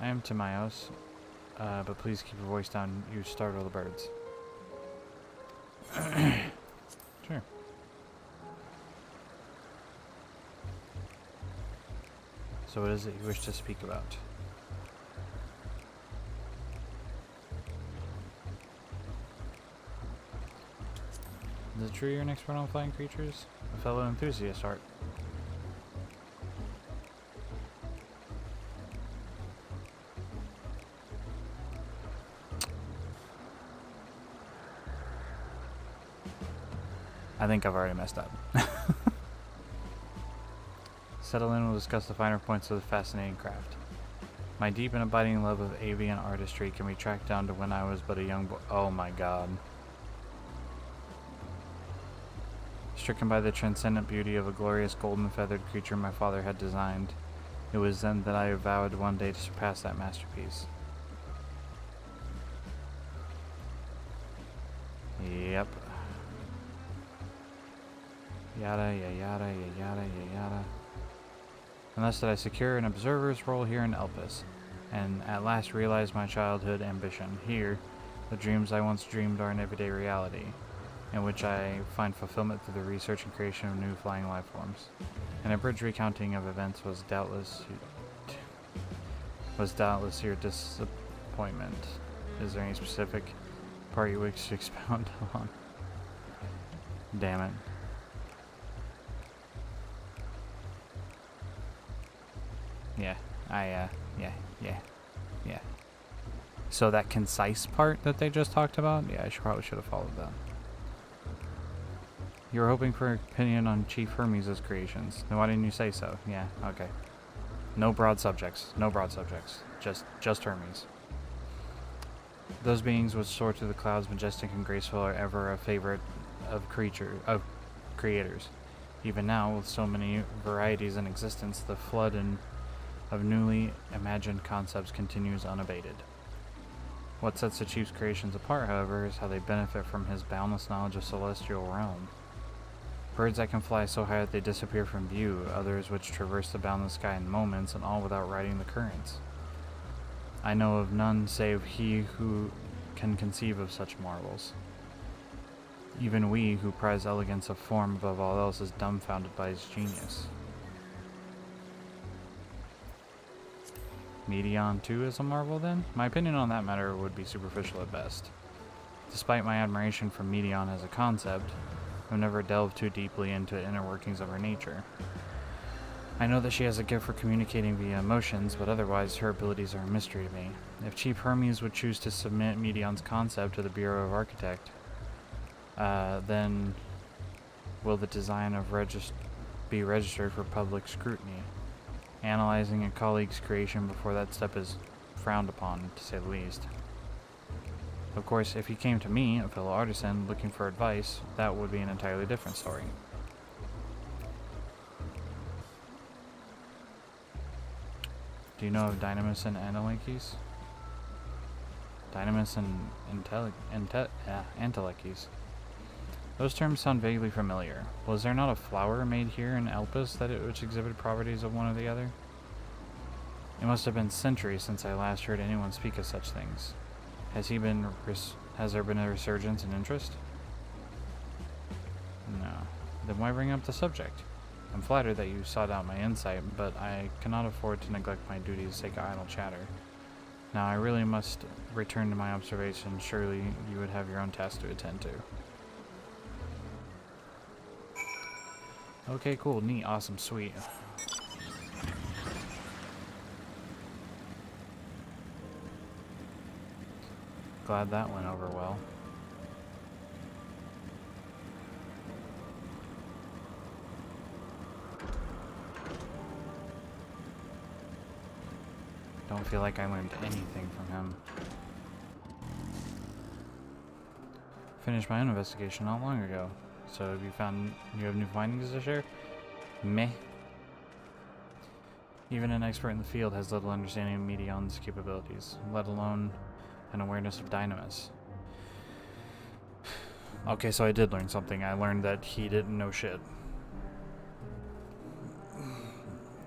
I am Tiamios, but please keep your voice down. You startle the birds. Sure. So what is it you wish to speak about? Is it true you're an expert on flying creatures? A fellow enthusiast, Art. I think I've already messed up. Settle in, we'll discuss the finer points of the fascinating craft. My deep and abiding love of avian artistry can be tracked down to when I was but a young boy. Oh my god. Stricken by the transcendent beauty of a glorious golden feathered creature my father had designed, it was then that I vowed one day to surpass that masterpiece. Yep. Yada, yada, yada, yada. Unless that I secure an observer's role here in Elpis, and at last realize my childhood ambition. Here, the dreams I once dreamed are an everyday reality, in which I find fulfillment through the research and creation of new flying life forms. An abridged recounting of events was doubtless your disappointment. Is there any specific part you wish to expound on? Damn it. Yeah. So that concise part that they just talked about, yeah, I probably should have followed that. You were hoping for an opinion on Chief Hermes' creations. Then why didn't you say so? Yeah, okay. No broad subjects. Just Hermes. Those beings which soar through the clouds, majestic and graceful, are ever a favorite of creators. Even now, with so many varieties in existence, the flood of newly imagined concepts continues unabated. What sets the Chief's creations apart, however, is how they benefit from his boundless knowledge of celestial realm. Birds that can fly so high that they disappear from view, others which traverse the boundless sky in moments, and all without riding the currents. I know of none save he who can conceive of such marvels. Even we, who prize elegance of form above all else, is dumbfounded by his genius. Medion too is a marvel then? My opinion on that matter would be superficial at best. Despite my admiration for Medion as a concept, I've never delved too deeply into the inner workings of her nature. I know that she has a gift for communicating via emotions, but otherwise her abilities are a mystery to me. If Chief Hermes would choose to submit Medion's concept to the Bureau of Architect, then will the design be registered for public scrutiny? Analyzing a colleague's creation before that step is frowned upon, to say the least. Of course, if he came to me, a fellow artisan, looking for advice, that would be an entirely different story. Do you know of Dynamis and Antelekes? Dynamis and Antelekes. Those terms sound vaguely familiar. Was there not a flower made here in Elpis which exhibited properties of one or the other? It must have been centuries since I last heard anyone speak of such things. Has there been a resurgence in interest? No. Then why bring up the subject? I'm flattered that you sought out my insight, but I cannot afford to neglect my duties to take idle chatter. Now I really must return to my observations. Surely you would have your own tasks to attend to. Okay, cool, neat, awesome, sweet. Glad that went over well. Don't feel like I learned anything from him. Finished my own investigation not long ago. So have you have new findings to share? Meh. Even an expert in the field has little understanding of Medion's capabilities, let alone an awareness of Dynamis. Okay, so I did learn something. I learned that he didn't know shit.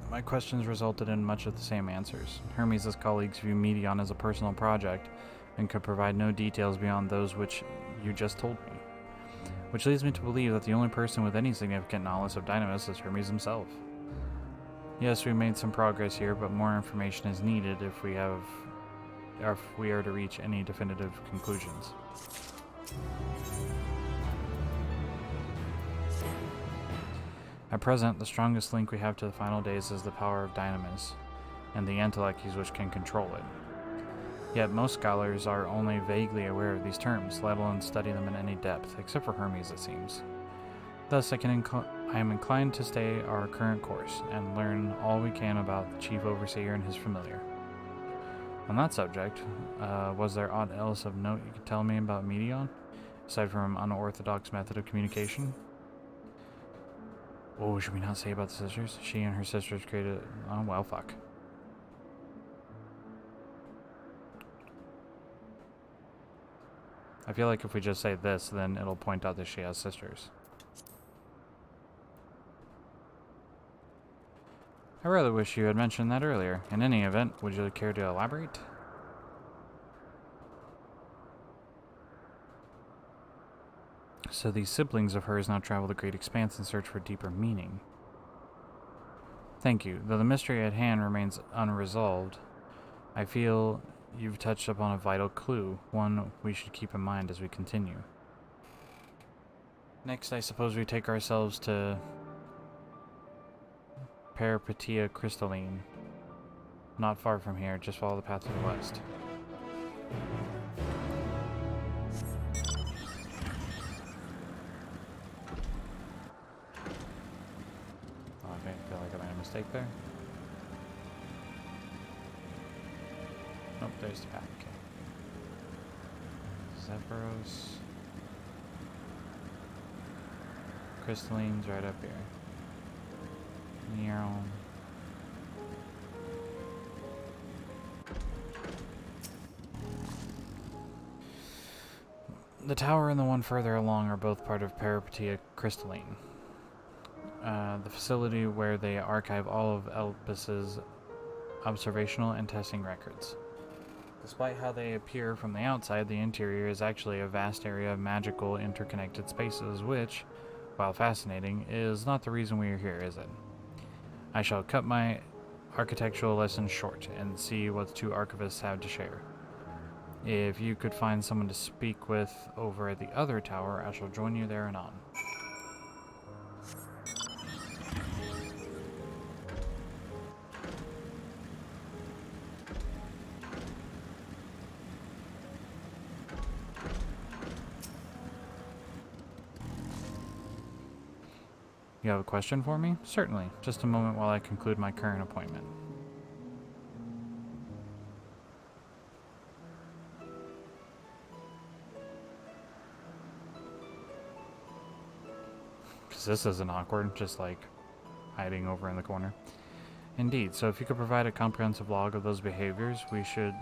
My questions resulted in much of the same answers. Hermes' colleagues view Medion as a personal project and could provide no details beyond those which you just told me. Which leads me to believe that the only person with any significant knowledge of Dynamis is Hermes himself. Yes, we made some progress here, but more information is needed if we are to reach any definitive conclusions. At present, the strongest link we have to the final days is the power of Dynamis, and the Antelekes which can control it. Yet most scholars are only vaguely aware of these terms, let alone study them in any depth, except for Hermes, it seems. Thus, I am inclined to stay our current course, and learn all we can about the Chief Overseer and his familiar. On that subject, was there aught else of note you could tell me about Medion, aside from unorthodox method of communication? Oh, should we not say about the sisters? She and her sisters created... Oh, well, fuck. I feel like if we just say this, then it'll point out that she has sisters. I rather wish you had mentioned that earlier. In any event, would you care to elaborate? So these siblings of hers now travel the great expanse in search for deeper meaning. Thank you. Though the mystery at hand remains unresolved, I feel you've touched upon a vital clue, one we should keep in mind as we continue. Next, I suppose we take ourselves to Peripatia Crystalline. Not far from here, just follow the path to the west. Oh, okay, I feel like I made a mistake there. Nope, there's the path, okay. Zephyros. Crystalline's right up here. Neuron. The tower and the one further along are both part of Peripatia Crystalline, the facility where they archive all of Elpis's observational and testing records. Despite how they appear from the outside, the interior is actually a vast area of magical interconnected spaces, which, while fascinating, is not the reason we are here, is it? I shall cut my architectural lesson short and see what the two archivists have to share. If you could find someone to speak with over at the other tower, I shall join you there anon. You have a question for me? Certainly. Just a moment while I conclude my current appointment. Because this isn't awkward, just like hiding over in the corner. Indeed, so if you could provide a comprehensive log of those behaviors, we should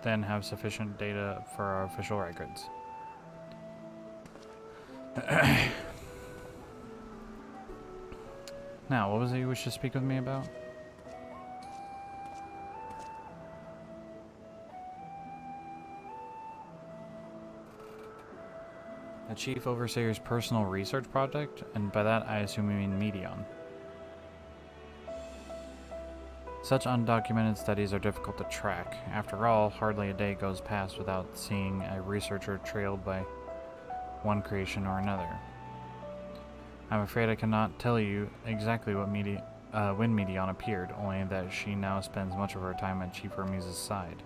then have sufficient data for our official records. Now, what was it you wish to speak with me about? A Chief Overseer's personal research project, and by that I assume you mean Medion. Such undocumented studies are difficult to track. After all, hardly a day goes past without seeing a researcher trailed by one creation or another. I'm afraid I cannot tell you exactly what when Medion appeared, only that she now spends much of her time at Chief Hermes' side.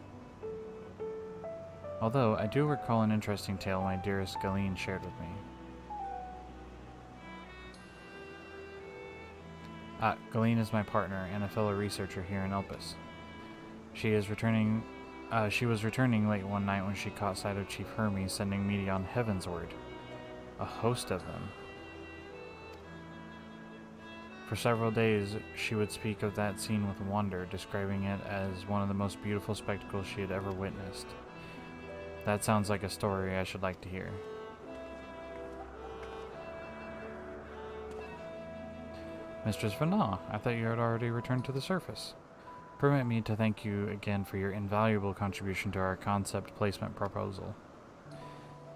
Although, I do recall an interesting tale my dearest Galeen shared with me. Galeen is my partner and a fellow researcher here in Elpis. She was returning late one night when she caught sight of Chief Hermes sending Medion heavensward. A host of them. For several days, she would speak of that scene with wonder, describing it as one of the most beautiful spectacles she had ever witnessed. That sounds like a story I should like to hear. Mistress Vanah, I thought you had already returned to the surface. Permit me to thank you again for your invaluable contribution to our concept placement proposal.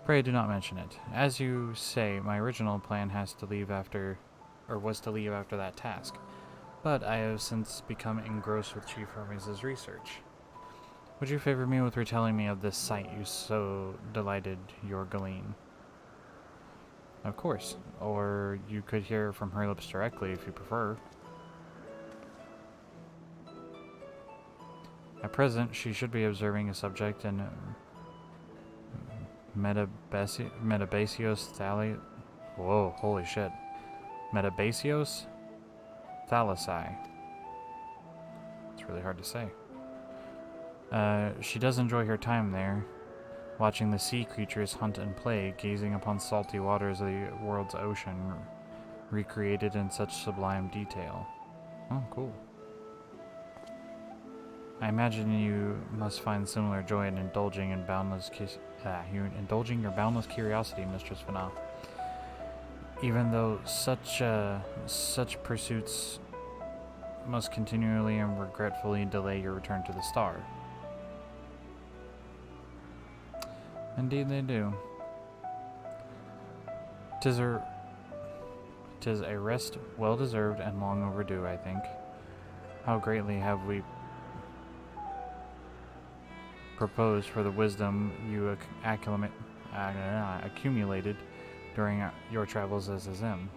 Pray do not mention it. As you say, my original plan was to leave after that task, but I have since become engrossed with Chief Hermes' research. Would you favor me with retelling me of this sight you so delighted your Galeen? Of course, or you could hear from her lips directly if you prefer. At present, she should be observing a subject in Metabasios Thali... Whoa, holy shit. Metabasios Thalasi. It's really hard to say. She does enjoy her time there, watching the sea creatures hunt and play, gazing upon salty waters of the world's ocean, recreated in such sublime detail. Oh, cool. I imagine you must find similar joy in indulging your boundless curiosity, Mistress Vanah. Even though such pursuits must continually and regretfully delay your return to the star. Indeed they do. 'Tis a rest well-deserved and long overdue, I think. How greatly have we proposed for the wisdom you accumulated during your travels as a Zim.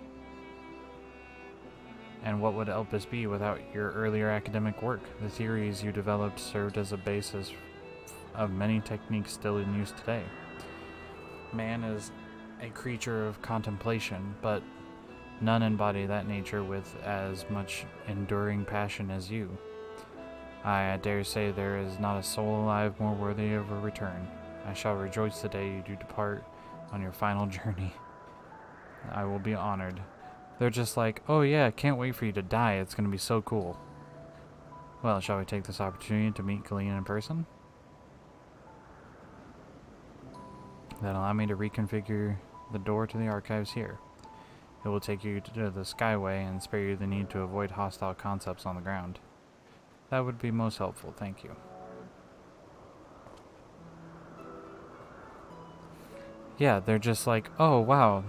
And what would Elpis be without your earlier academic work? The theories you developed served as a basis of many techniques still in use today. Man is a creature of contemplation, but none embody that nature with as much enduring passion as you. I dare say there is not a soul alive more worthy of a return. I shall rejoice the day you do depart on your final journey. I will be honored. They're just like, oh yeah, can't wait for you to die, it's gonna be so cool. Well, shall we take this opportunity to meet Galeen in person? Then allow me to reconfigure the door to the archives here. It will take you to the Skyway and spare you the need to avoid hostile concepts on the ground. That would be most helpful, thank you. Yeah, they're just like, oh wow,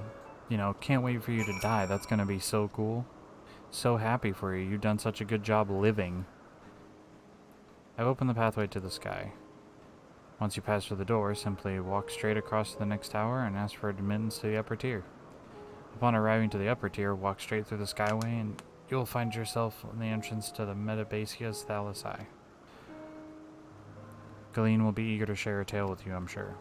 you know, can't wait for you to die, that's gonna be so cool. So happy for you, you've done such a good job living. I've opened the pathway to the sky. Once you pass through the door, simply walk straight across to the next tower and ask for admittance to the upper tier. Upon arriving to the upper tier, walk straight through the Skyway and you'll find yourself in the entrance to the Metabasios Thalasi. Galeen will be eager to share a tale with you, I'm sure.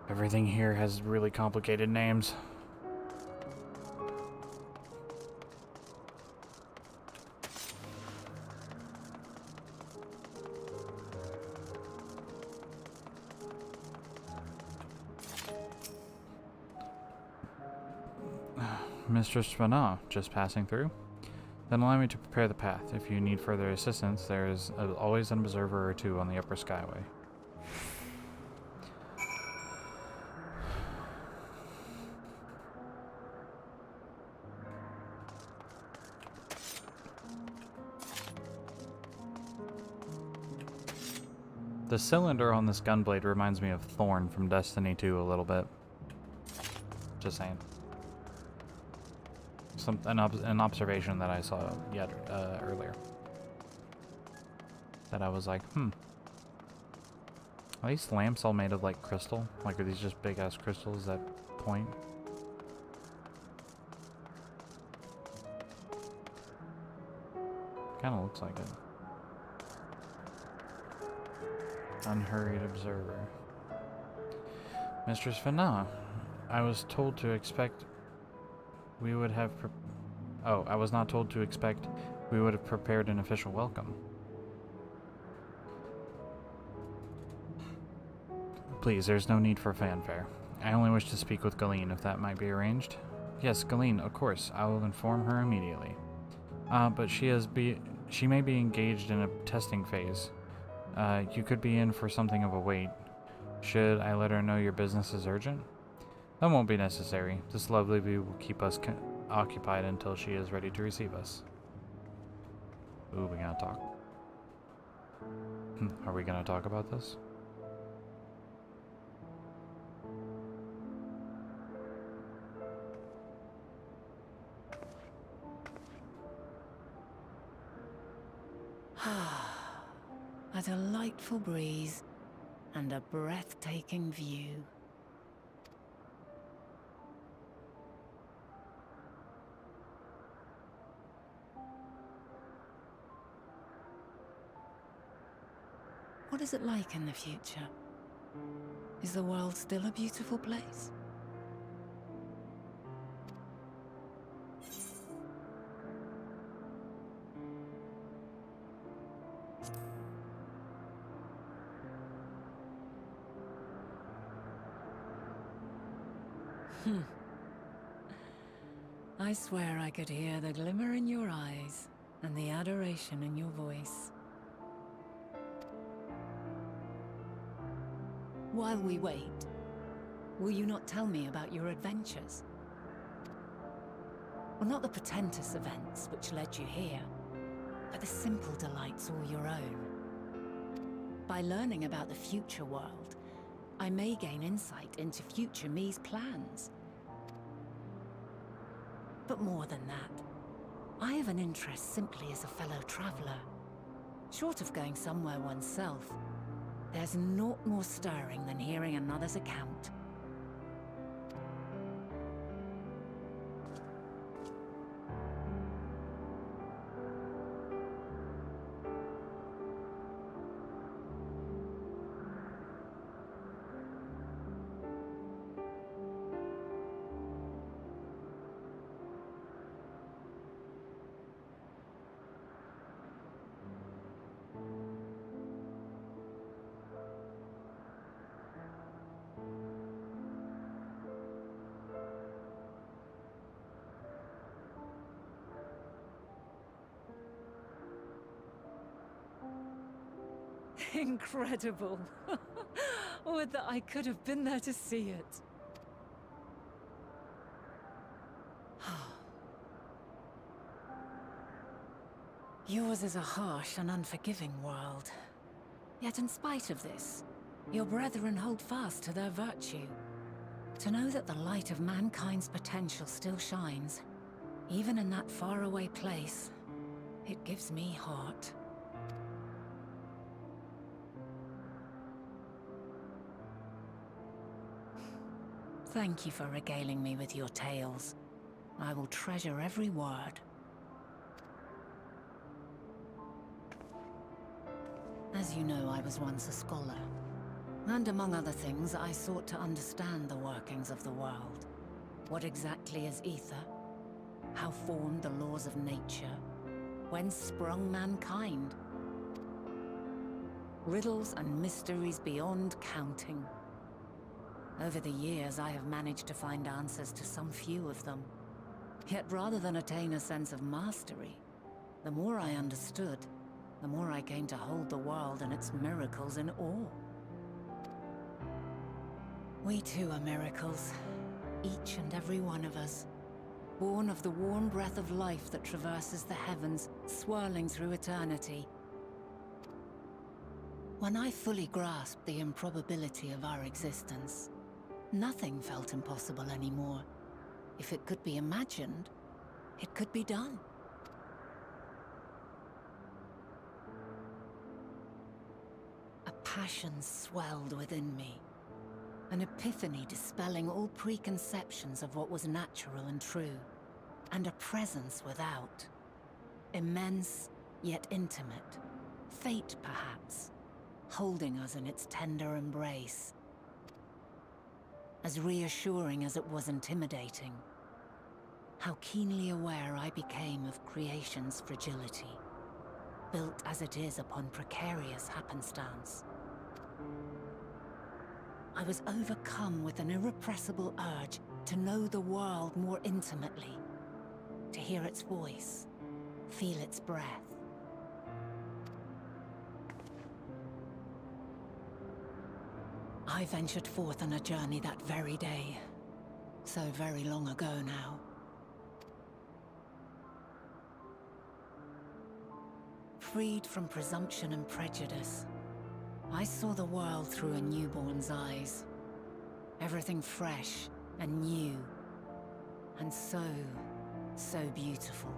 Everything here has really complicated names. Mistress Spana, just passing through? Then allow me to prepare the path. If you need further assistance, there is always an observer or two on the upper skyway. The cylinder on this gunblade reminds me of Thorn from Destiny 2 a little bit. Just saying. An observation that I saw earlier. That I was like, Are these lamps all made of like crystal? Like, are these just big ass crystals that point? Kinda looks like it. Unhurried observer. Mistress Fana, I was told to expect we would have I was not told to expect we would have prepared an official welcome. Please, there's no need for fanfare. I only wish to speak with Galeen, if that might be arranged. Yes, Galeen, of course. I will inform her immediately. But she may be engaged in a testing phase. You could be in for something of a wait. Should I let her know your business is urgent? That won't be necessary. This lovely view will keep us occupied until she is ready to receive us. Ooh, we gonna talk. Are we gonna talk about this? A delightful breeze and a breathtaking view. What is it like in the future? Is the world still a beautiful place? I swear I could hear the glimmer in your eyes and the adoration in your voice. While we wait, will you not tell me about your adventures? Well, not the portentous events which led you here, but the simple delights all your own. By learning about the future world, I may gain insight into future me's plans. But more than that, I have an interest simply as a fellow traveler. Short of going somewhere oneself, there's naught more stirring than hearing another's account. Incredible. Would that I could have been there to see it. Yours is a harsh and unforgiving world. Yet in spite of this, your brethren hold fast to their virtue. To know that the light of mankind's potential still shines, even in that faraway place, it gives me heart. Thank you for regaling me with your tales. I will treasure every word. As you know, I was once a scholar. And among other things, I sought to understand the workings of the world. What exactly is ether? How formed the laws of nature? Whence sprung mankind? Riddles and mysteries beyond counting. Over the years, I have managed to find answers to some few of them. Yet rather than attain a sense of mastery, the more I understood, the more I came to hold the world and its miracles in awe. We too are miracles, each and every one of us, born of the warm breath of life that traverses the heavens, swirling through eternity. When I fully grasped the improbability of our existence, nothing felt impossible anymore. If it could be imagined, it could be done. A passion swelled within me, an epiphany dispelling all preconceptions of what was natural and true, and a presence without. Immense, yet intimate. Fate, perhaps, holding us in its tender embrace. As reassuring as it was intimidating, how keenly aware I became of creation's fragility, built as it is upon precarious happenstance. I was overcome with an irrepressible urge to know the world more intimately, to hear its voice, feel its breath. I ventured forth on a journey that very day, so very long ago now. Freed from presumption and prejudice, I saw the world through a newborn's eyes. Everything fresh and new, and so beautiful.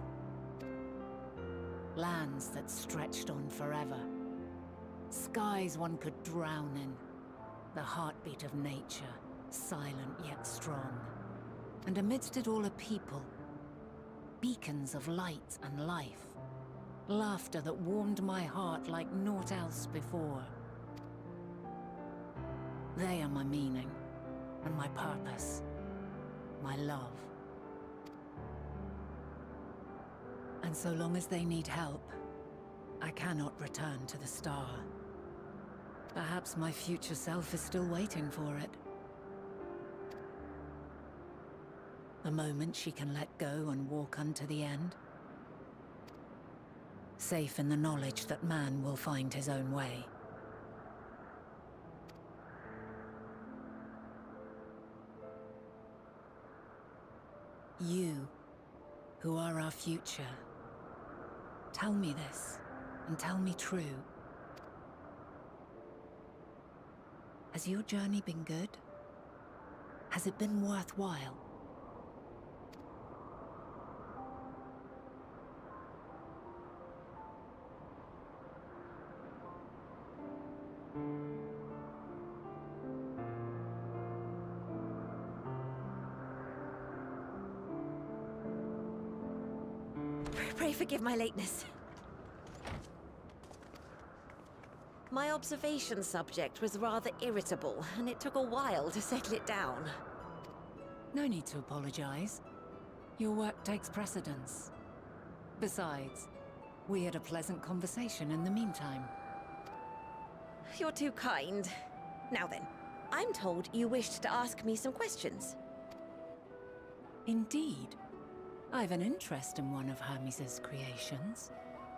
Lands that stretched on forever. Skies one could drown in. The heartbeat of nature, silent yet strong. And amidst it all a people. Beacons of light and life. Laughter that warmed my heart like naught else before. They are my meaning, and my purpose, my love. And so long as they need help, I cannot return to the star. Perhaps my future self is still waiting for it. The moment she can let go and walk unto the end. Safe in the knowledge that man will find his own way. You, who are our future, tell me this, and tell me true. Has your journey been good? Has it been worthwhile? Pray forgive my lateness. My observation subject was rather irritable, and it took a while to settle it down. No need to apologize. Your work takes precedence. Besides, we had a pleasant conversation in the meantime. You're too kind. Now then, I'm told you wished to ask me some questions. Indeed. I've an interest in one of Hermes' creations.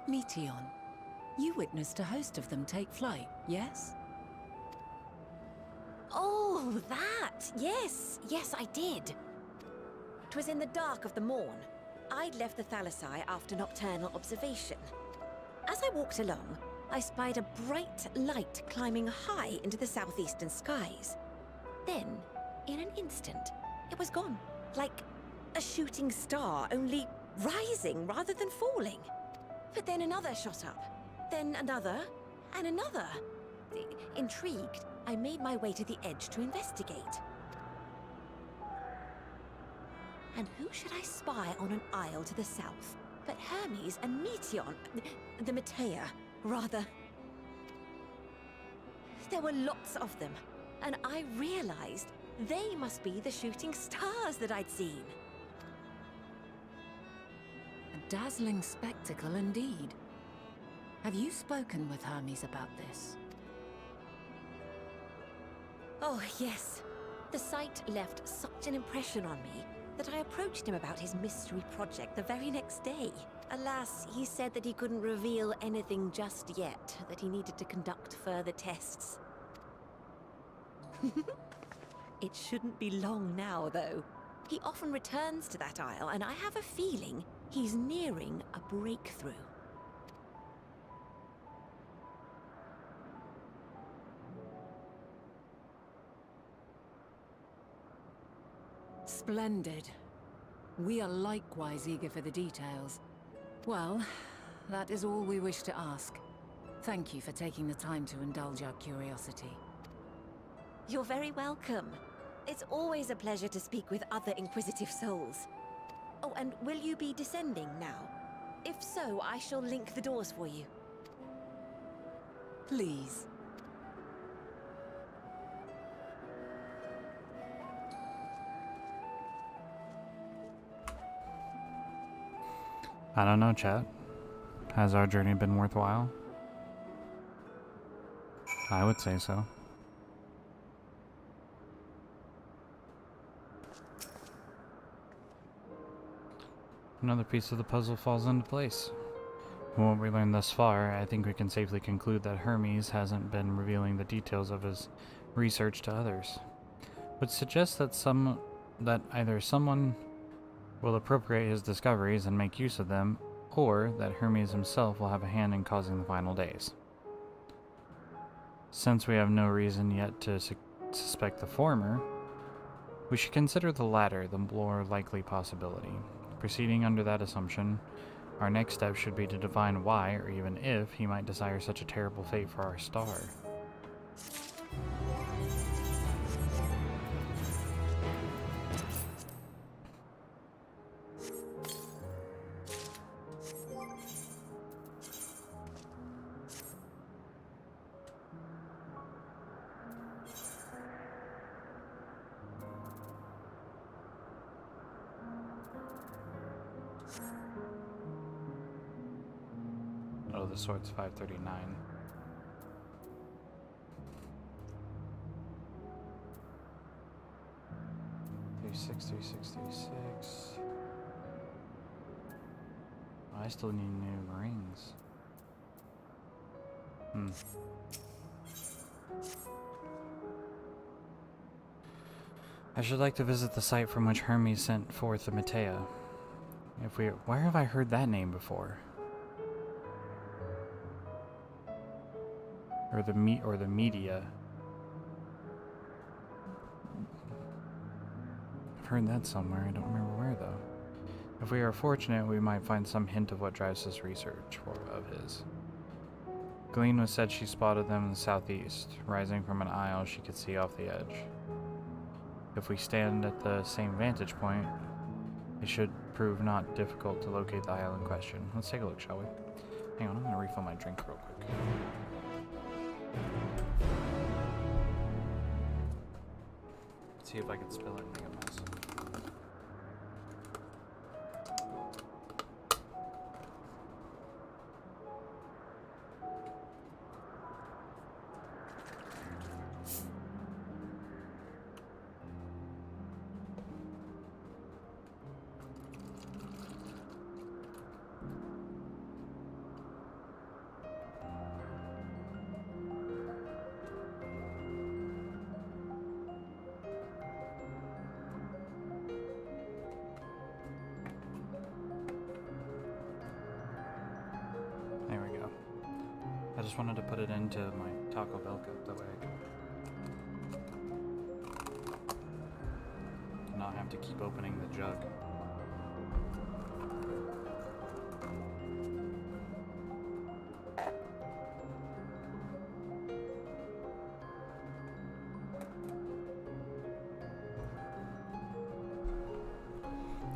Meteon. You witnessed a host of them take flight, yes? Oh, that! Yes, I did. It was in the dark of the morn. I'd left the Thalassai after nocturnal observation. As I walked along, I spied a bright light climbing high into the southeastern skies. Then, in an instant, it was gone. Like a shooting star, only rising rather than falling. But then another shot up. Then another, and another. Intrigued, I made my way to the edge to investigate. And who should I spy on an isle to the south but Hermes and Meteon, the Metea, rather. There were lots of them, and I realized they must be the shooting stars that I'd seen. A dazzling spectacle indeed. Have you spoken with Hermes about this? Oh, yes. The sight left such an impression on me that I approached him about his mystery project the very next day. Alas, he said that he couldn't reveal anything just yet, that he needed to conduct further tests. It shouldn't be long now, though. He often returns to that isle, and I have a feeling he's nearing a breakthrough. Splendid. We are likewise eager for the details. Well, that is all we wish to ask. Thank you for taking the time to indulge our curiosity. You're very welcome. It's always a pleasure to speak with other inquisitive souls. Oh, and will you be descending now? If so, I shall link the doors for you. Please. I don't know, chat. Has our journey been worthwhile? I would say so. Another piece of the puzzle falls into place. From what we learned thus far, I think we can safely conclude that Hermes hasn't been revealing the details of his research to others. Which suggests that either someone will appropriate his discoveries and make use of them, or that Hermes himself will have a hand in causing the final days. Since we have no reason yet to suspect the former, we should consider the latter the more likely possibility. Proceeding under that assumption, our next step should be to divine why, or even if, he might desire such a terrible fate for our star. Oh, the sword's 539. $363.66. Oh, I still need new rings. I should like to visit the site from which Hermes sent forth the Matea. Where have I heard that name before? Or the media. I've heard that somewhere, I don't remember where though. If we are fortunate, we might find some hint of what drives this research of his. Glean was said she spotted them in the southeast, rising from an isle she could see off the edge. If we stand at the same vantage point, it should prove not difficult to locate the isle in question. Let's take a look, shall we? Hang on, I'm gonna refill my drink real quick. See if I can spill it and make a mess. There we go. I just wanted to put it into my Taco Bell cup, that way I can not have to keep opening the jug.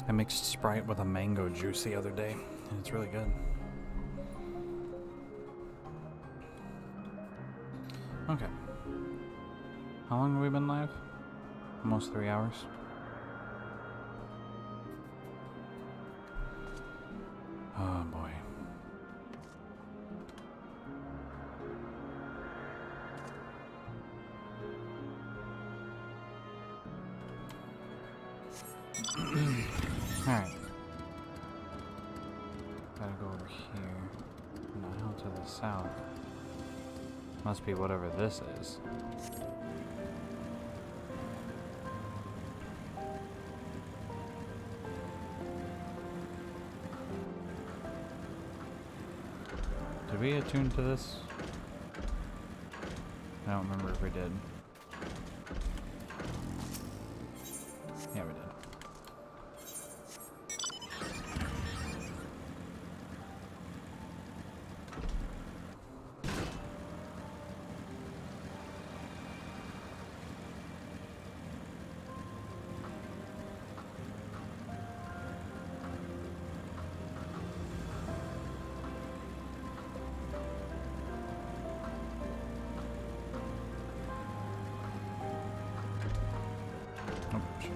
I mixed Sprite with a mango juice the other day, and it's really good. Okay. How long have we been live? Almost 3 hours. Oh boy. Alright. Gotta go over here. Now to the south. Must be whatever this is. Did we attune to this? I don't remember if we did. Yeah, we did. Oh, shit.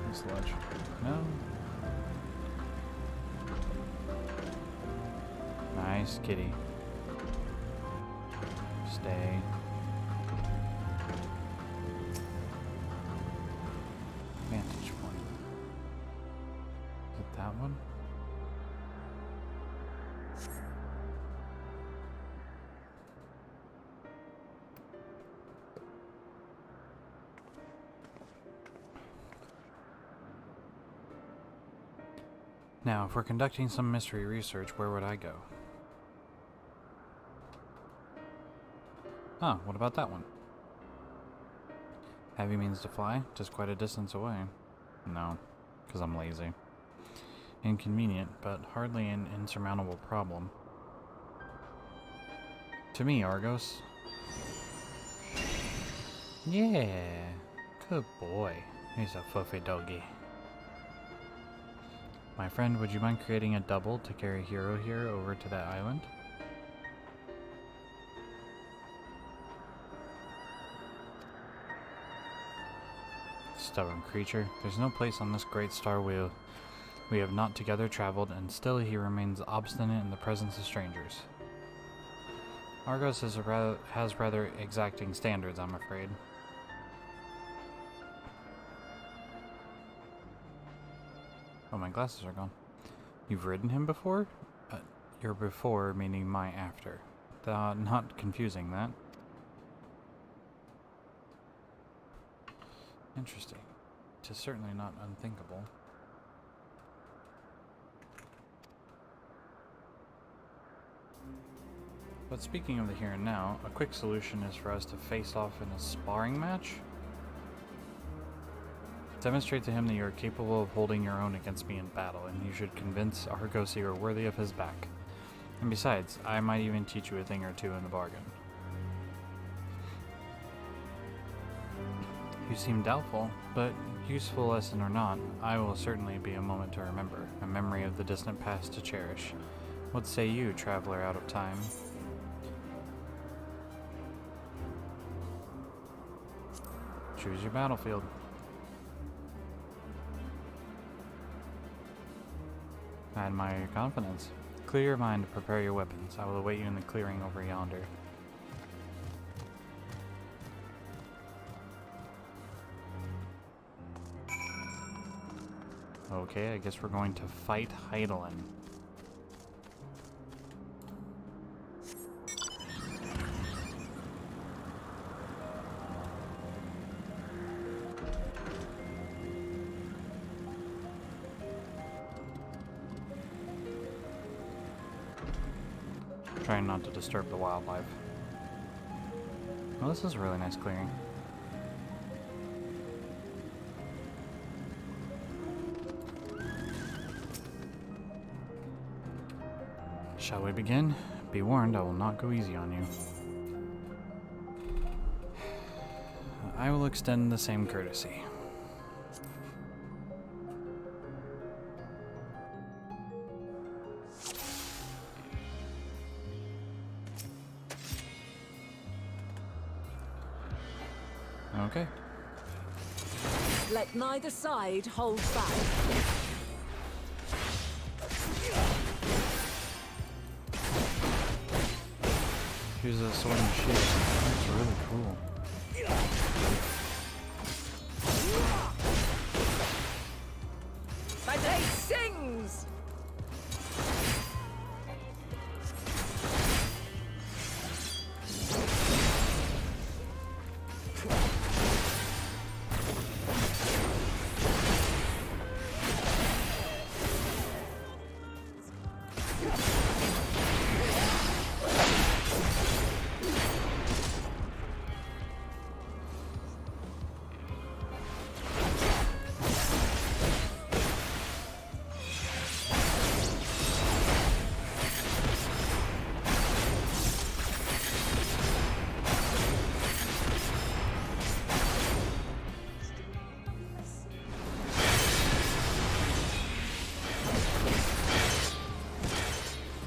This ledge. No. Nice kitty. Stay. Vantage point. Is it that one? Now, if we're conducting some mystery research, where would I go? Ah, what about that one? Heavy means to fly, just quite a distance away. No, because I'm lazy. Inconvenient, but hardly an insurmountable problem. To me, Argos. Yeah, good boy. He's a fluffy doggy. My friend, would you mind creating a double to carry Hero here over to that island? Stubborn creature. There's no place on this great star wheel we have not together traveled, and still he remains obstinate in the presence of strangers. Argos has rather exacting standards, I'm afraid. Oh, my glasses are gone. You've ridden him before? Your before meaning my after. Not confusing that. Interesting. It is certainly not unthinkable. But speaking of the here and now, a quick solution is for us to face off in a sparring match. Demonstrate to him that you are capable of holding your own against me in battle, and you should convince Argos you are worthy of his back. And besides, I might even teach you a thing or two in the bargain. You seem doubtful, but useful lesson or not, I will certainly be a moment to remember, a memory of the distant past to cherish. What say you, traveler out of time? Choose your battlefield. I admire your confidence. Clear your mind to prepare your weapons. I will await you in the clearing over yonder. Okay, I guess we're going to fight Heidelin. Trying not to disturb the wildlife. Well, this is a really nice clearing. Shall we begin? Be warned, I will not go easy on you. I will extend the same courtesy. Okay. Let neither side hold back. Use a sword and shield. That's really cool. But I say sings!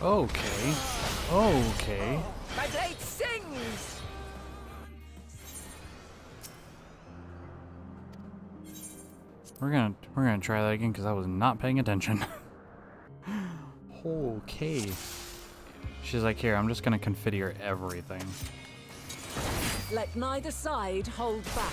Okay. Okay. My blade sings! We're gonna try that again because I was not paying attention. Okay. She's like, here, I'm just gonna configure everything. Let neither side hold back.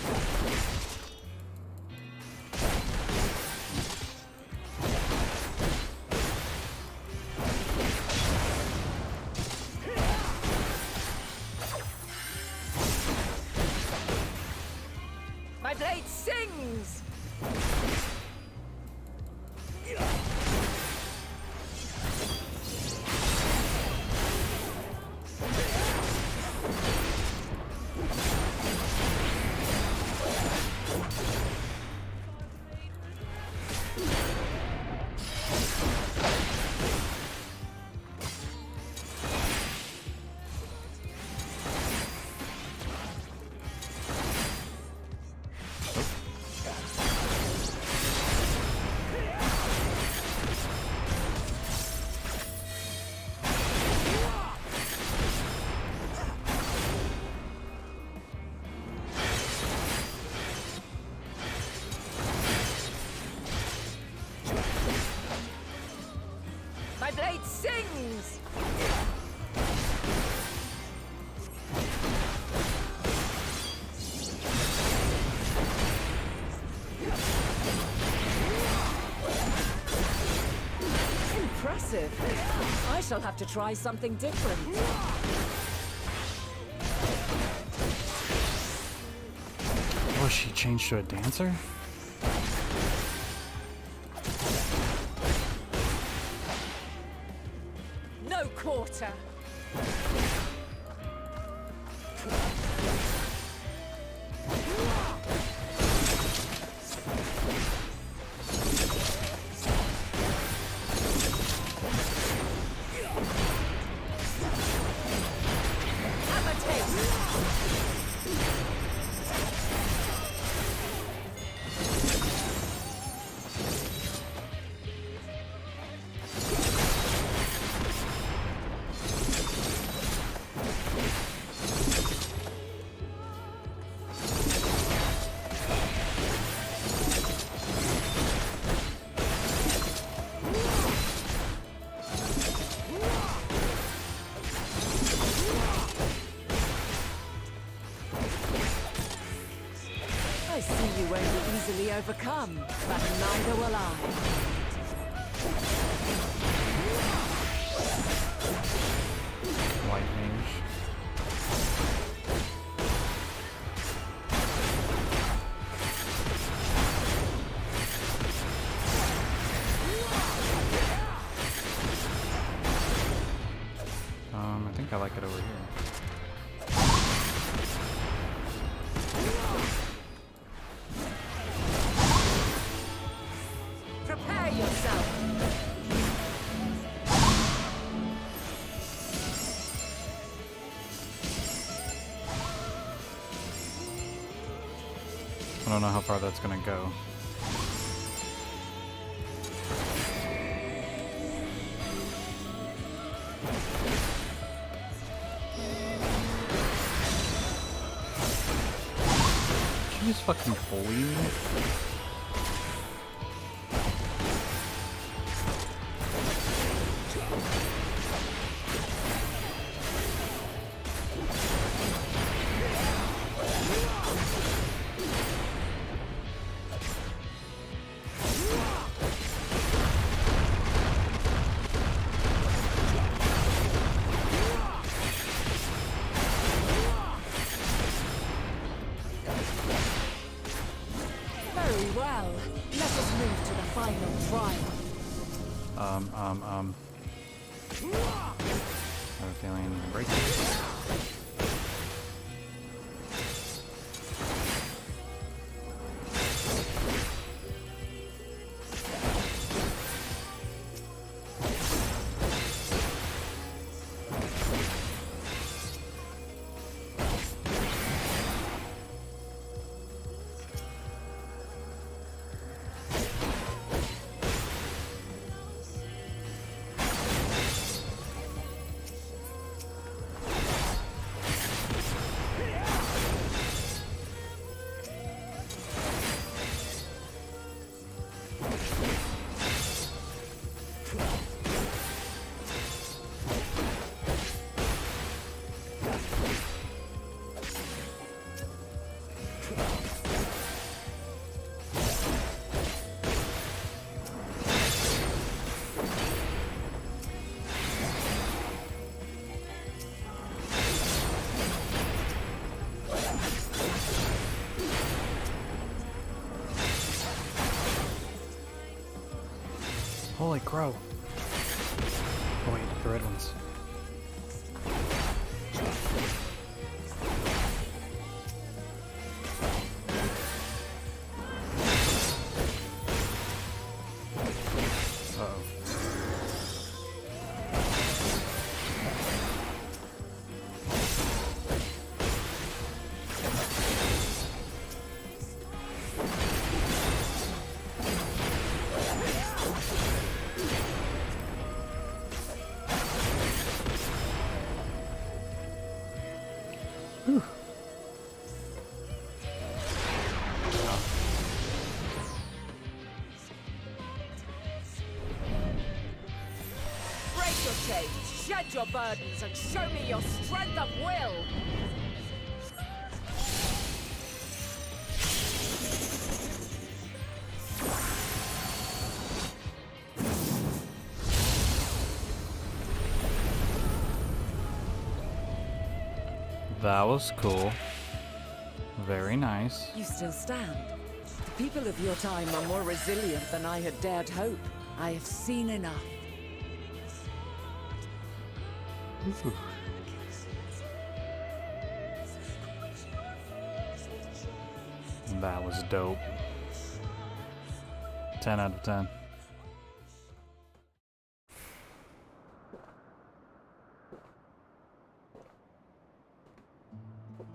My blade sings! My blade sings! Impressive. I shall have to try something different. Oh, she changed to a dancer? No quarter. Have a taste. I see you won't be easily overcome, but neither will I. White mage. I think I like it over here. Prepare yourself. I don't know how far that's gonna go. Can you just fucking bully me? trial. I have a feeling break it. Holy crow. Oh wait, the red ones. Uh-oh. Break your chains, shed your burdens, and show me your strength of will! That was cool. Very nice. You still stand. The people of your time are more resilient than I had dared hope. I have seen enough. That was dope. 10 out of 10.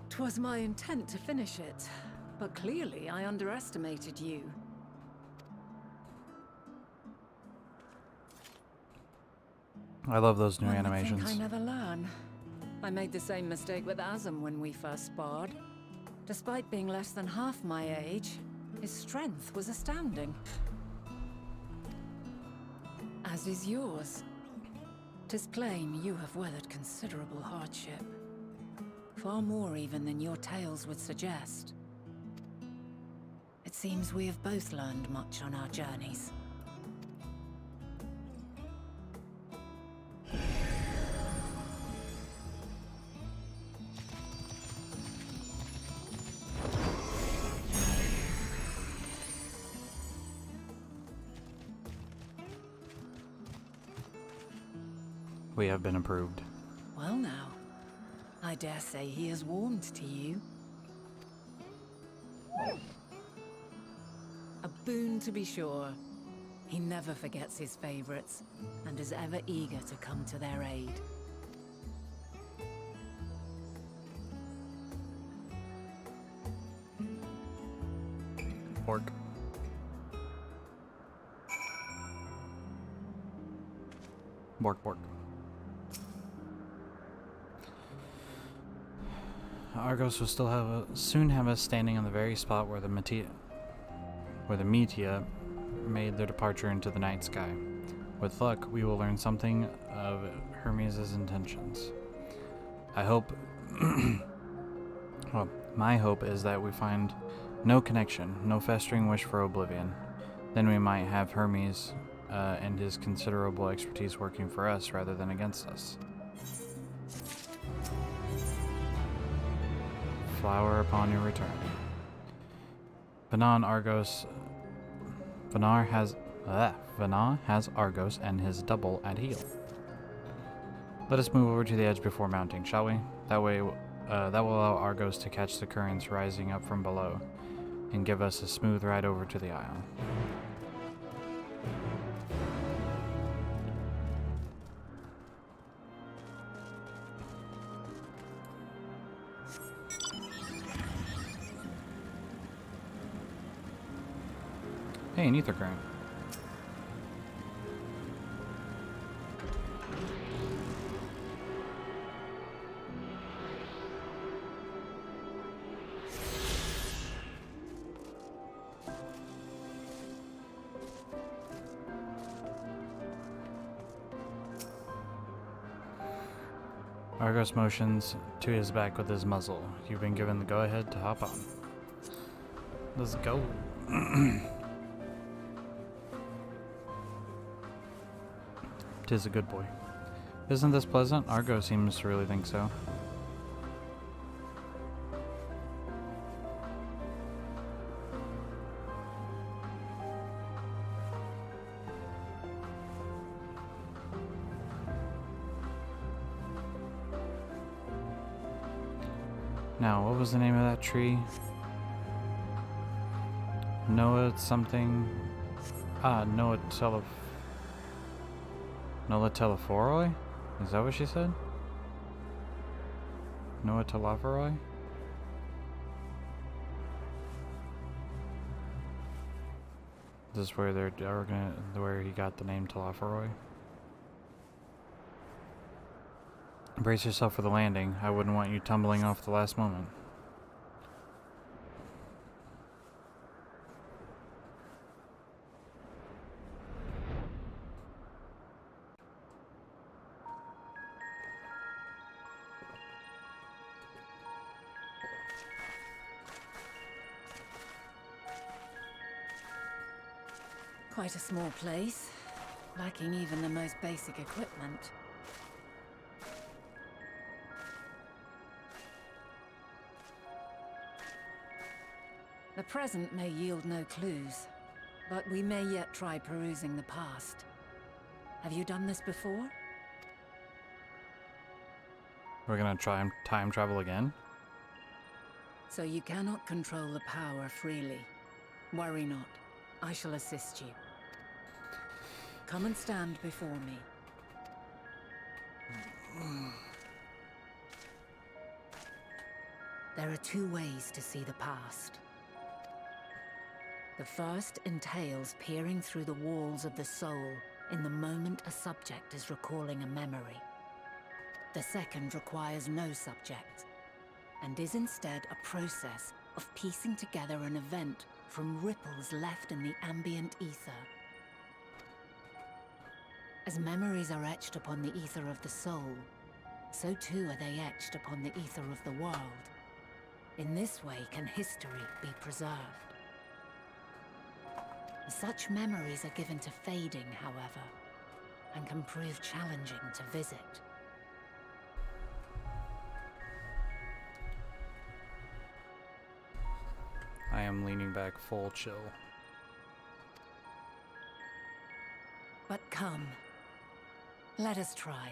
Twas my intent to finish it, but clearly I underestimated you. I love those new One would animations. think I never learn. I made the same mistake with Azam when we first sparred. Despite being less than half my age, his strength was astounding. As is yours. 'Tis plain you have weathered considerable hardship. Far more even than your tales would suggest. It seems we have both learned much on our journeys. We have been approved. Well now, I dare say he is warmed to you. A boon to be sure. He never forgets his favorites, and is ever eager to come to their aid. Pork. Bork, bork. Argos will soon have us standing on the very spot where the Metia made their departure into the night sky. With luck, we will learn something of Hermes' intentions. I hope... well, my hope is that we find no connection, no festering wish for oblivion. Then we might have Hermes and his considerable expertise working for us rather than against us. Flower upon your return. Banar Vana has Argos and his double at heel. Let us move over to the edge before mounting, shall we? That way, that will allow Argos to catch the currents rising up from below and give us a smooth ride over to the isle. Hey, an ether current. Argos motions to his back with his muzzle. You've been given the go-ahead to hop on. Let's go. Tis a good boy. Isn't this pleasant? Argo seems to really think so. Now, what was the name of that tree? Noah something. Noah Telephoroi? Is that what she said? Noah Telephoroi? Is this where where he got the name Telephoroi? Brace yourself for the landing. I wouldn't want you tumbling off the last moment. Quite a small place, lacking even the most basic equipment. The present may yield no clues, but we may yet try perusing the past. Have you done this before? We're gonna try time travel again? So you cannot control the power freely. Worry not. I shall assist you. Come and stand before me. There are two ways to see the past. The first entails peering through the walls of the soul in the moment a subject is recalling a memory. The second requires no subject, and is instead a process of piecing together an event from ripples left in the ambient ether. As memories are etched upon the ether of the soul, so too are they etched upon the ether of the world. In this way can history be preserved. Such memories are given to fading, however, and can prove challenging to visit. I am leaning back full chill. But come, let us try.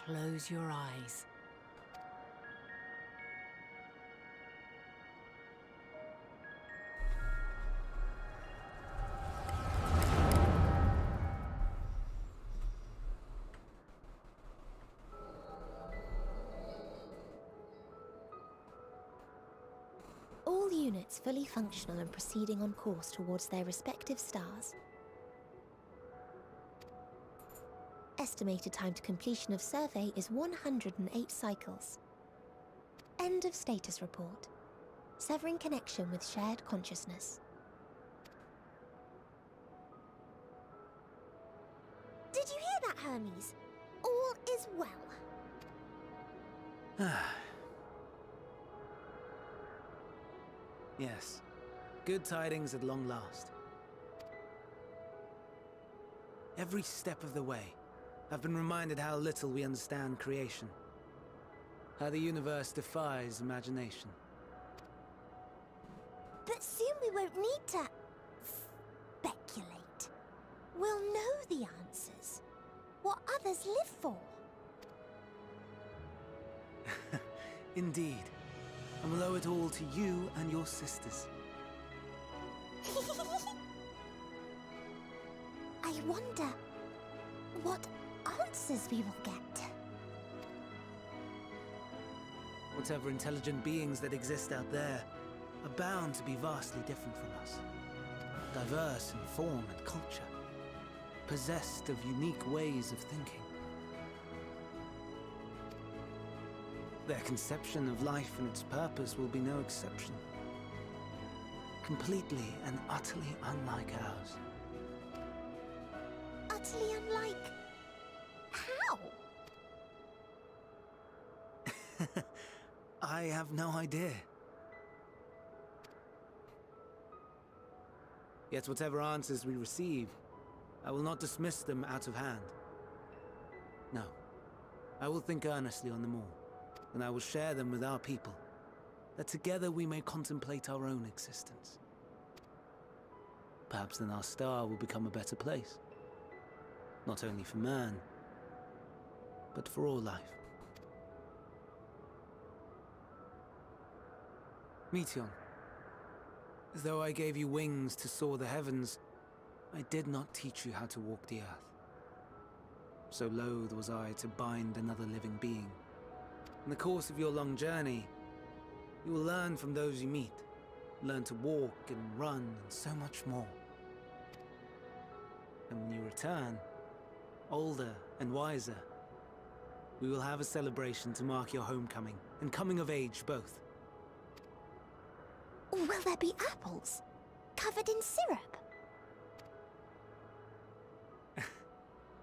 Close your eyes. All units fully functional and proceeding on course towards their respective stars. Estimated time to completion of survey is 108 cycles. End of status report. Severing connection with shared consciousness. Did you hear that, Hermes? All is well. Yes. Good tidings at long last. Every step of the way, I've been reminded how little we understand creation. How the universe defies imagination. But soon we won't need to speculate. We'll know the answers. What others live for. Indeed. And we'll owe it all to you and your sisters. I wonder what answers we will get. Whatever intelligent beings that exist out there are bound to be vastly different from us. Diverse in form and culture. Possessed of unique ways of thinking. Their conception of life and its purpose will be no exception. Completely and utterly unlike ours. Utterly unlike... how? I have no idea. Yet whatever answers we receive, I will not dismiss them out of hand. No. I will think earnestly on them all, and I will share them with our people, that together we may contemplate our own existence. Perhaps then our star will become a better place. Not only for man, but for all life. Meteon, though I gave you wings to soar the heavens, I did not teach you how to walk the earth. So loath was I to bind another living being. In the course of your long journey, you will learn from those you meet, learn to walk and run and so much more. And when you return, older and wiser, we will have a celebration to mark your homecoming and coming of age both. Will there be apples? Covered in syrup?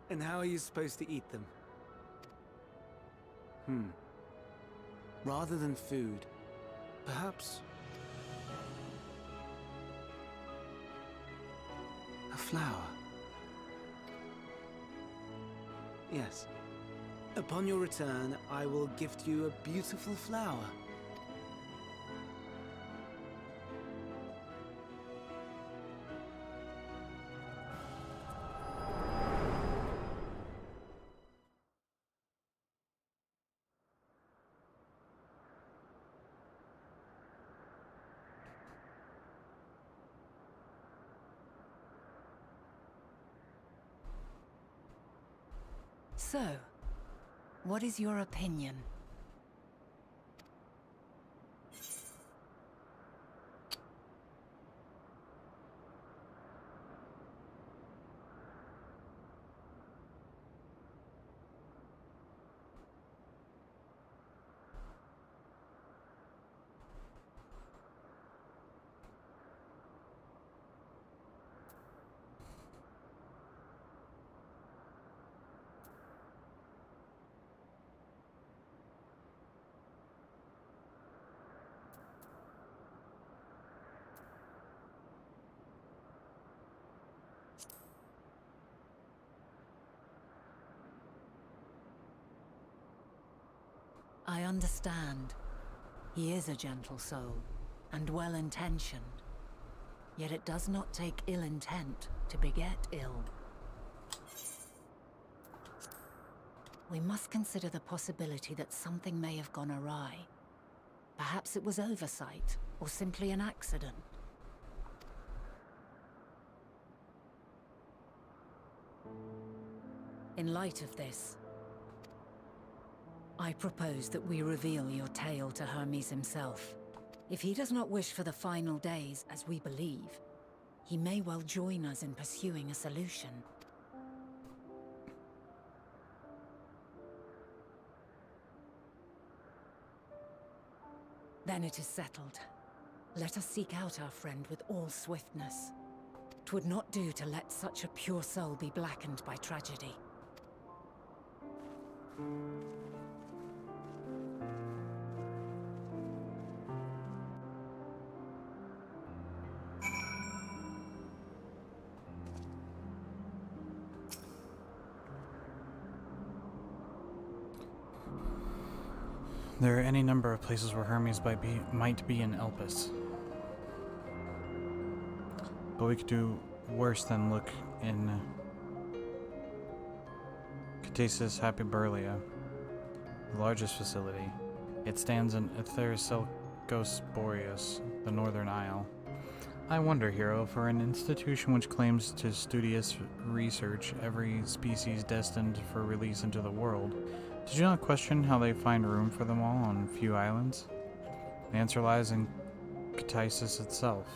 And how are you supposed to eat them? Rather than food, perhaps... a flower. Yes. Upon your return, I will gift you a beautiful flower. So, what is your opinion? I understand. He is a gentle soul, and well-intentioned. Yet it does not take ill intent to beget ill. We must consider the possibility that something may have gone awry. Perhaps it was oversight, or simply an accident. In light of this, I propose that we reveal your tale to Hermes himself. If he does not wish for the final days, as we believe, he may well join us in pursuing a solution. Then it is settled. Let us seek out our friend with all swiftness. 'Twould not do to let such a pure soul be blackened by tragedy. There are any number of places where Hermes might be in Elpis. But we could do worse than look in Catasis Hyperborea, the largest facility. It stands in Aethericelcos Boreas, the Northern Isle. I wonder, Hero, for an institution which claims to studious research every species destined for release into the world, did you not question how they find room for them all on few islands? The answer lies in Catasis itself.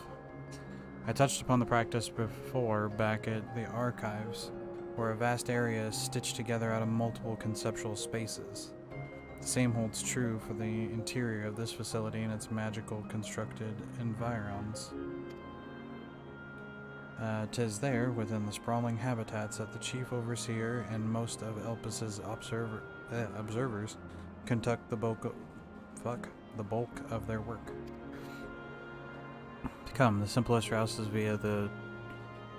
I touched upon the practice before back at the archives, where a vast area is stitched together out of multiple conceptual spaces. The same holds true for the interior of this facility and its magical constructed environs. 'Tis there, within the sprawling habitats, that the chief overseer and most of Elpis's observers conduct the bulk of their work. Come, the simplest route is via the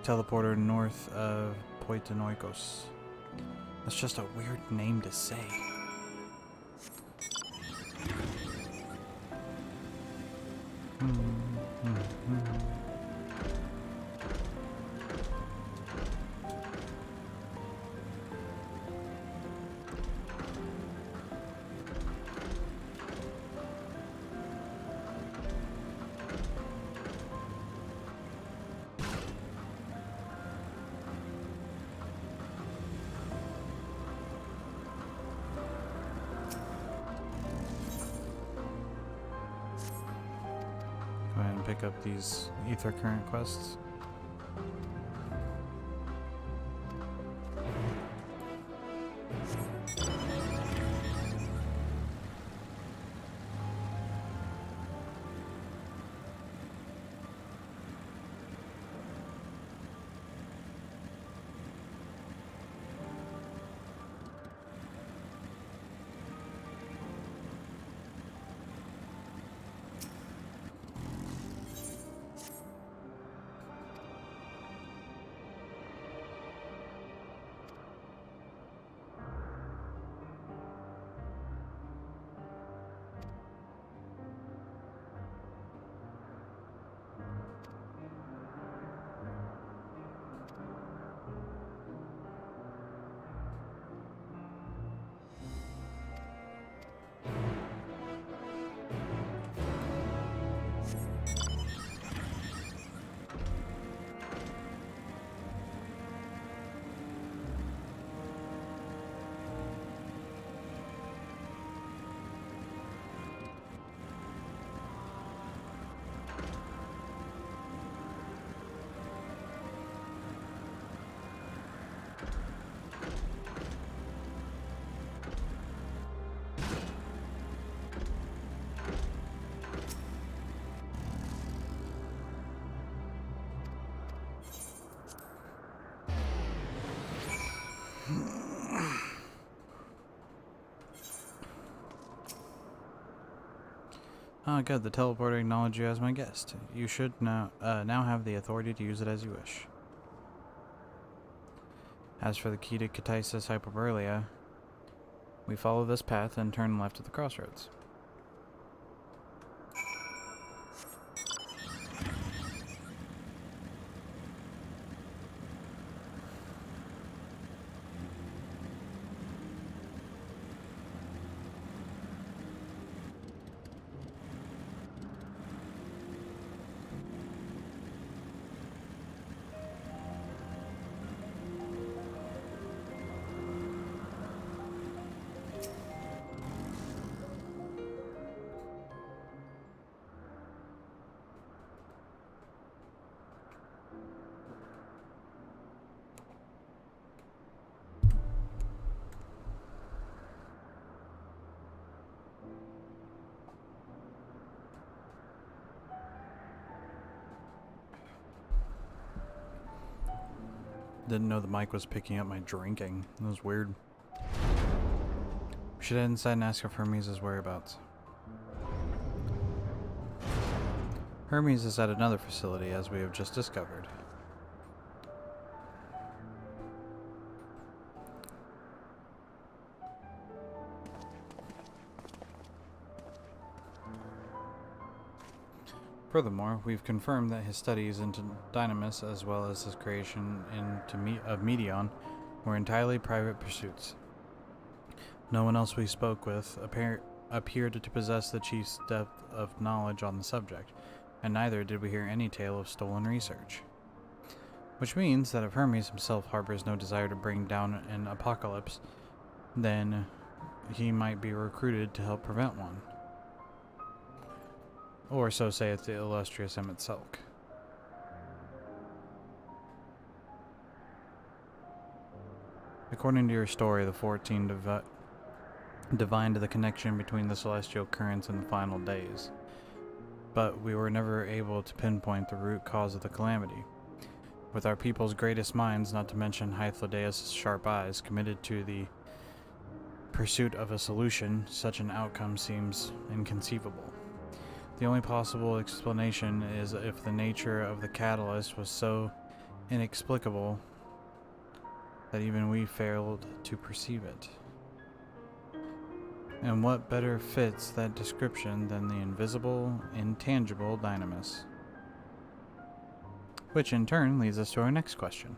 teleporter north of Poitonoikos. That's just a weird name to say. Go ahead and pick up these ether current quests. Ah, good. The teleporter acknowledged you as my guest. You should now have the authority to use it as you wish. As for the key to Catasis Hyperborea, we follow this path and turn left at the crossroads. Didn't know the mic was picking up my drinking. It was weird. We should head inside and ask if Hermes' whereabouts. Hermes is at another facility, as we have just discovered. Furthermore, we've confirmed that his studies into Dynamis, as well as his creation of Meteon, were entirely private pursuits. No one else we spoke with appeared to possess the chief's depth of knowledge on the subject, and neither did we hear any tale of stolen research. Which means that if Hermes himself harbors no desire to bring down an apocalypse, then he might be recruited to help prevent one. Or so saith the illustrious Emmett Selk. According to your story, the 14 divined the connection between the celestial currents and the final days. But we were never able to pinpoint the root cause of the calamity. With our people's greatest minds, not to mention Hythlodaeus' sharp eyes, committed to the pursuit of a solution, such an outcome seems inconceivable. The only possible explanation is if the nature of the catalyst was so inexplicable that even we failed to perceive it. And what better fits that description than the invisible, intangible dynamis? Which in turn leads us to our next question.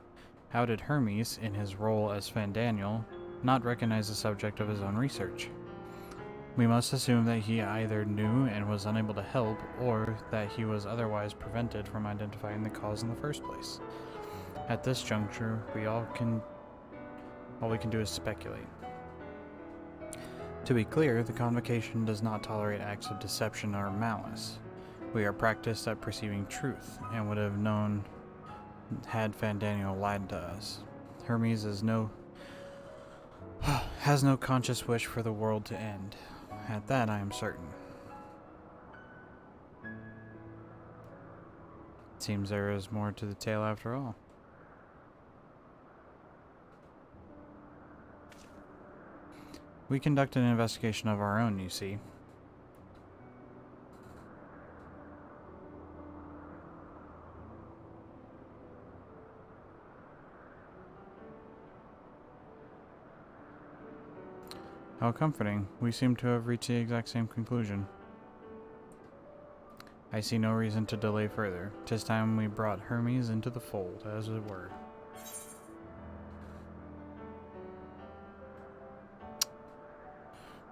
How did Hermes, in his role as Fandaniel, not recognize the subject of his own research? We must assume that he either knew and was unable to help, or that he was otherwise prevented from identifying the cause in the first place. At this juncture, all we can do is speculate. To be clear, the Convocation does not tolerate acts of deception or malice. We are practiced at perceiving truth, and would have known had Fandaniel lied to us. Hermes has no conscious wish for the world to end. At that I am certain. It seems there is more to the tale after all. We conducted an investigation of our own, you see. How comforting. We seem to have reached the exact same conclusion. I see no reason to delay further. 'Tis time we brought Hermes into the fold, as it were.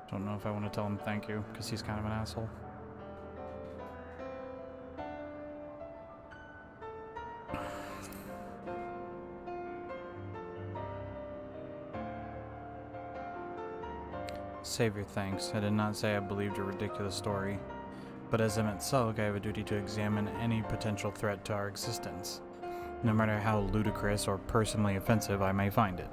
Don't know if I want to tell him thank you, because he's kind of an asshole. Save your thanks. I did not say I believed your ridiculous story. But as Emmett Selk, I have a duty to examine any potential threat to our existence, no matter how ludicrous or personally offensive I may find it.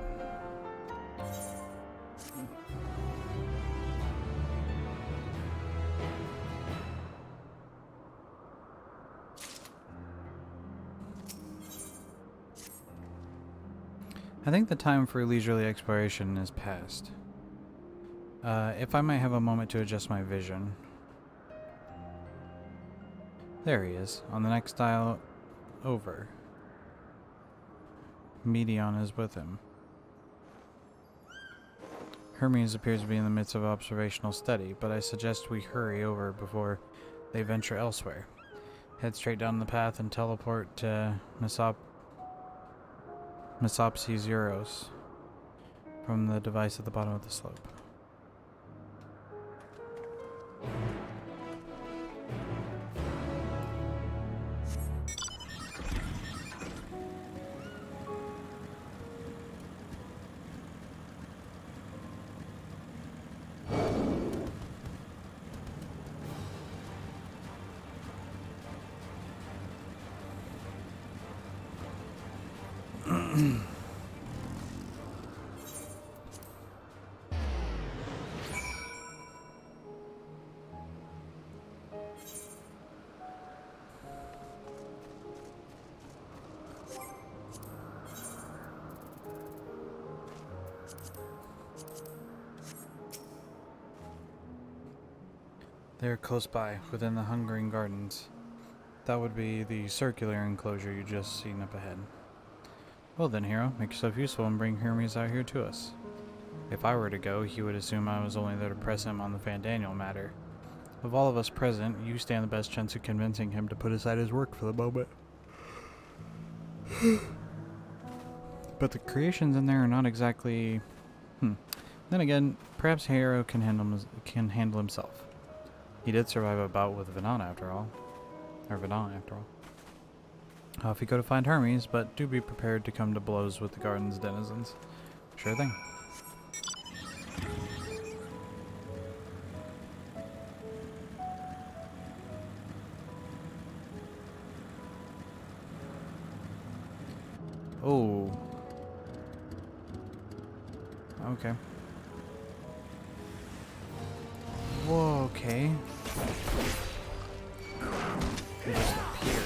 I think the time for leisurely exploration is past. If I might have a moment to adjust my vision. There he is, on the next dial over. Medion is with him. Hermes appears to be in the midst of observational study, but I suggest we hurry over before they venture elsewhere. Head straight down the path and teleport to Mesopsis Euros from the device at the bottom of the slope. They are close by, within the Hungering Gardens. That would be the circular enclosure you just seen up ahead. Well then, hero, make yourself useful and bring Hermes out here to us. If I were to go, he would assume I was only there to press him on the Fandaniel matter. Of all of us present, you stand the best chance of convincing him to put aside his work for the moment. But the creations in there are not exactly... Then again, perhaps Hero can handle himself. He did survive a bout with Venon after all. Off you go to find Hermes, but do be prepared to come to blows with the garden's denizens. Sure thing. Oh. Okay. Whoa, okay. They just appear.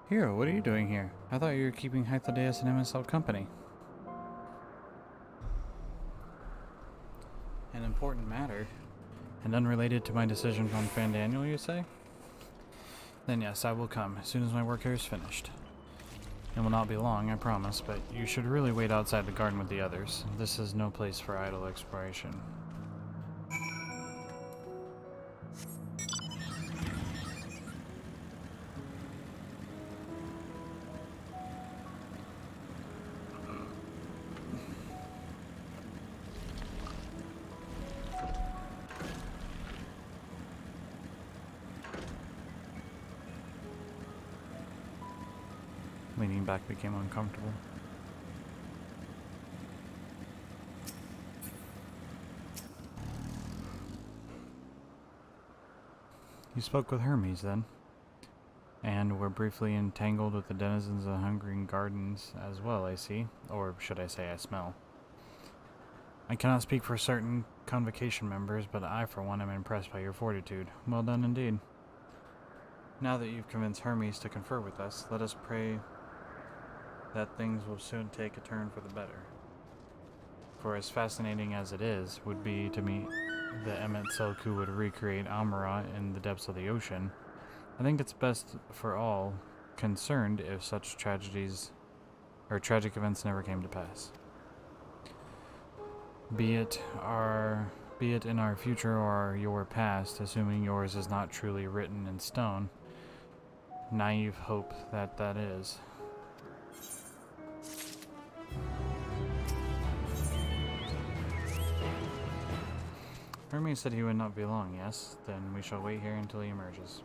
Hero, what are you doing here? I thought you were keeping Hythlodaeus and MSL company. An important matter. And unrelated to my decision on Fandaniel, you say? Then yes, I will come, as soon as my work here is finished. It will not be long, I promise, but you should really wait outside the garden with the others. This is no place for idle exploration. Leaning back became uncomfortable. You spoke with Hermes, then? And were briefly entangled with the denizens of the Hungering Gardens as well, I see. Or should I say I smell. I cannot speak for certain Convocation members, but I, for one, am impressed by your fortitude. Well done indeed. Now that you've convinced Hermes to confer with us, let us pray that things will soon take a turn for the better. For as fascinating as it is would be to meet the Emmet Selk who would recreate Amara in the depths of the ocean, I think it's best for all concerned if such tragedies or tragic events never came to pass. Be it in our future or your past, assuming yours is not truly written in stone, naive hope that is. Hermes said he would not be long, yes? Then we shall wait here until he emerges.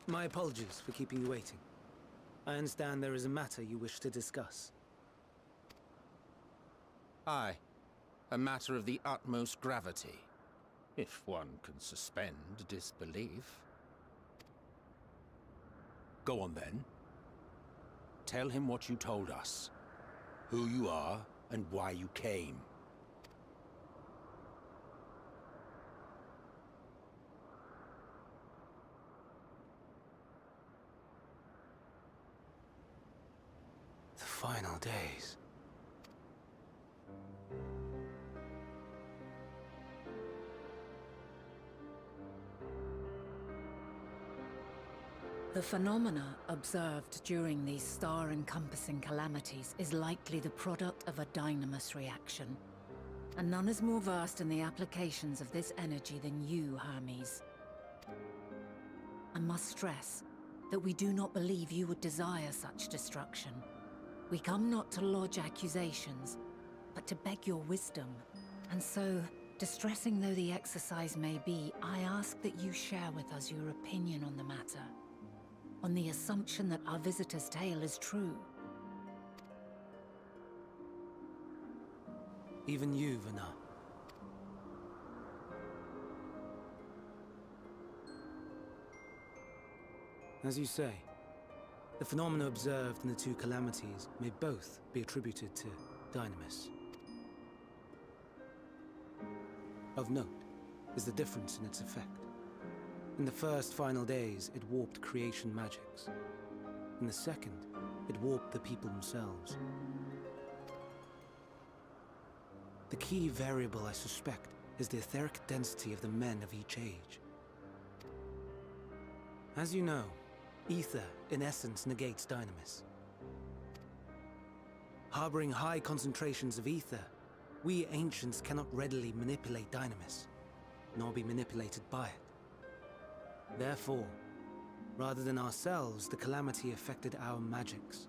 My apologies for keeping you waiting. I understand there is a matter you wish to discuss. Aye. A matter of the utmost gravity, if one can suspend disbelief. Go on then. Tell him what you told us, who you are, and why you came. The final days. The phenomena observed during these star-encompassing calamities is likely the product of a dynamis reaction. And none is more versed in the applications of this energy than you, Hermes. I must stress that we do not believe you would desire such destruction. We come not to lodge accusations, but to beg your wisdom. And so, distressing though the exercise may be, I ask that you share with us your opinion on the matter, on the assumption that our visitor's tale is true. Even you, Vana. As you say, the phenomena observed in the two calamities may both be attributed to dynamis. Of note is the difference in its effect. In the first final days, it warped creation magics. In the second, it warped the people themselves. The key variable, I suspect, is the etheric density of the men of each age. As you know, ether, in essence, negates dynamis. Harboring high concentrations of ether, we ancients cannot readily manipulate dynamis, nor be manipulated by it. Therefore, rather than ourselves, the calamity affected our magics.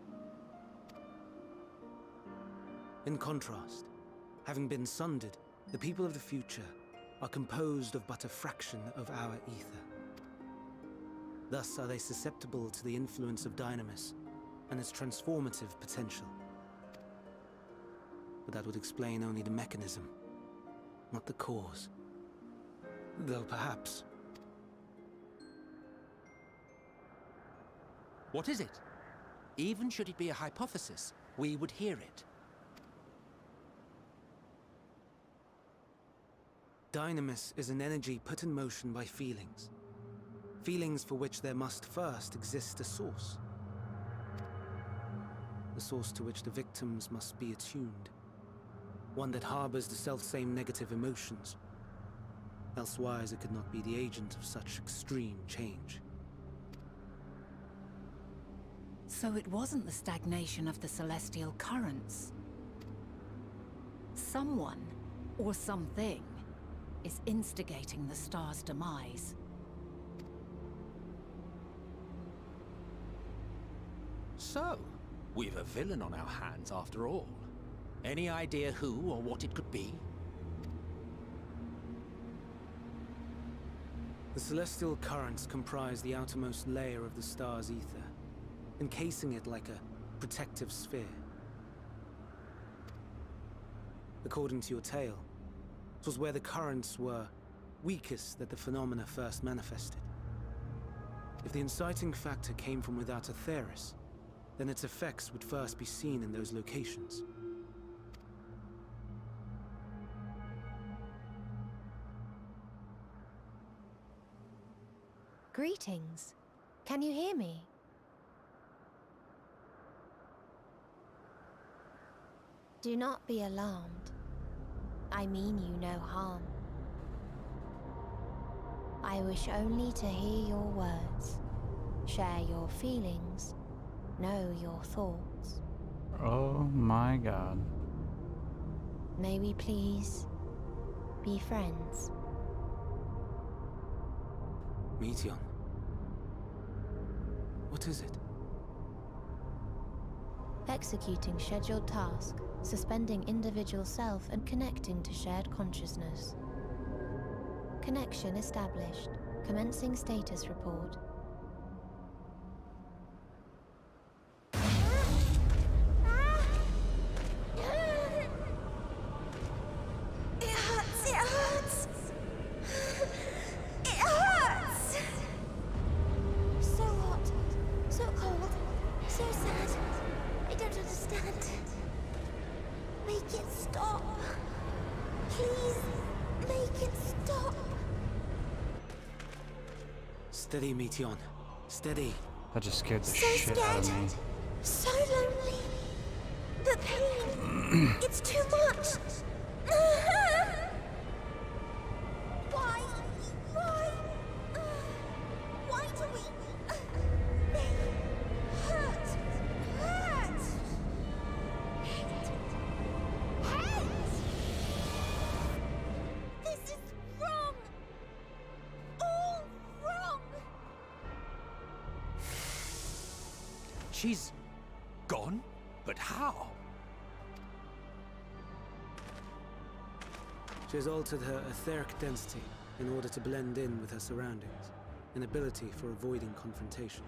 In contrast, having been sundered, the people of the future are composed of but a fraction of our ether. Thus are they susceptible to the influence of dynamis and its transformative potential. But that would explain only the mechanism, not the cause. Though perhaps... What is it? Even should it be a hypothesis, we would hear it. Dynamis is an energy put in motion by feelings. Feelings for which there must first exist a source. The source to which the victims must be attuned. One that harbors the selfsame negative emotions. Elsewise it could not be the agent of such extreme change. So it wasn't the stagnation of the celestial currents. Someone, or something, is instigating the star's demise. So, we've a villain on our hands after all. Any idea who or what it could be? The celestial currents comprise the outermost layer of the star's ether, encasing it like a protective sphere. According to your tale, it was where the currents were weakest that the phenomena first manifested. If the inciting factor came from without Aetheris, then its effects would first be seen in those locations. Greetings. Can you hear me? Do not be alarmed. I mean you no harm. I wish only to hear your words, share your feelings, know your thoughts. Oh my god. May we please be friends? Meteion. What is it? Executing scheduled task, suspending individual self and connecting to shared consciousness. Connection established. Commencing status report. Steady, Meteion. Steady. That just scared the So shit out of me. scared. So lonely. The pain. It's too much. Why? Why do we... She's gone? But how? She has altered her etheric density in order to blend in with her surroundings, an ability for avoiding confrontation.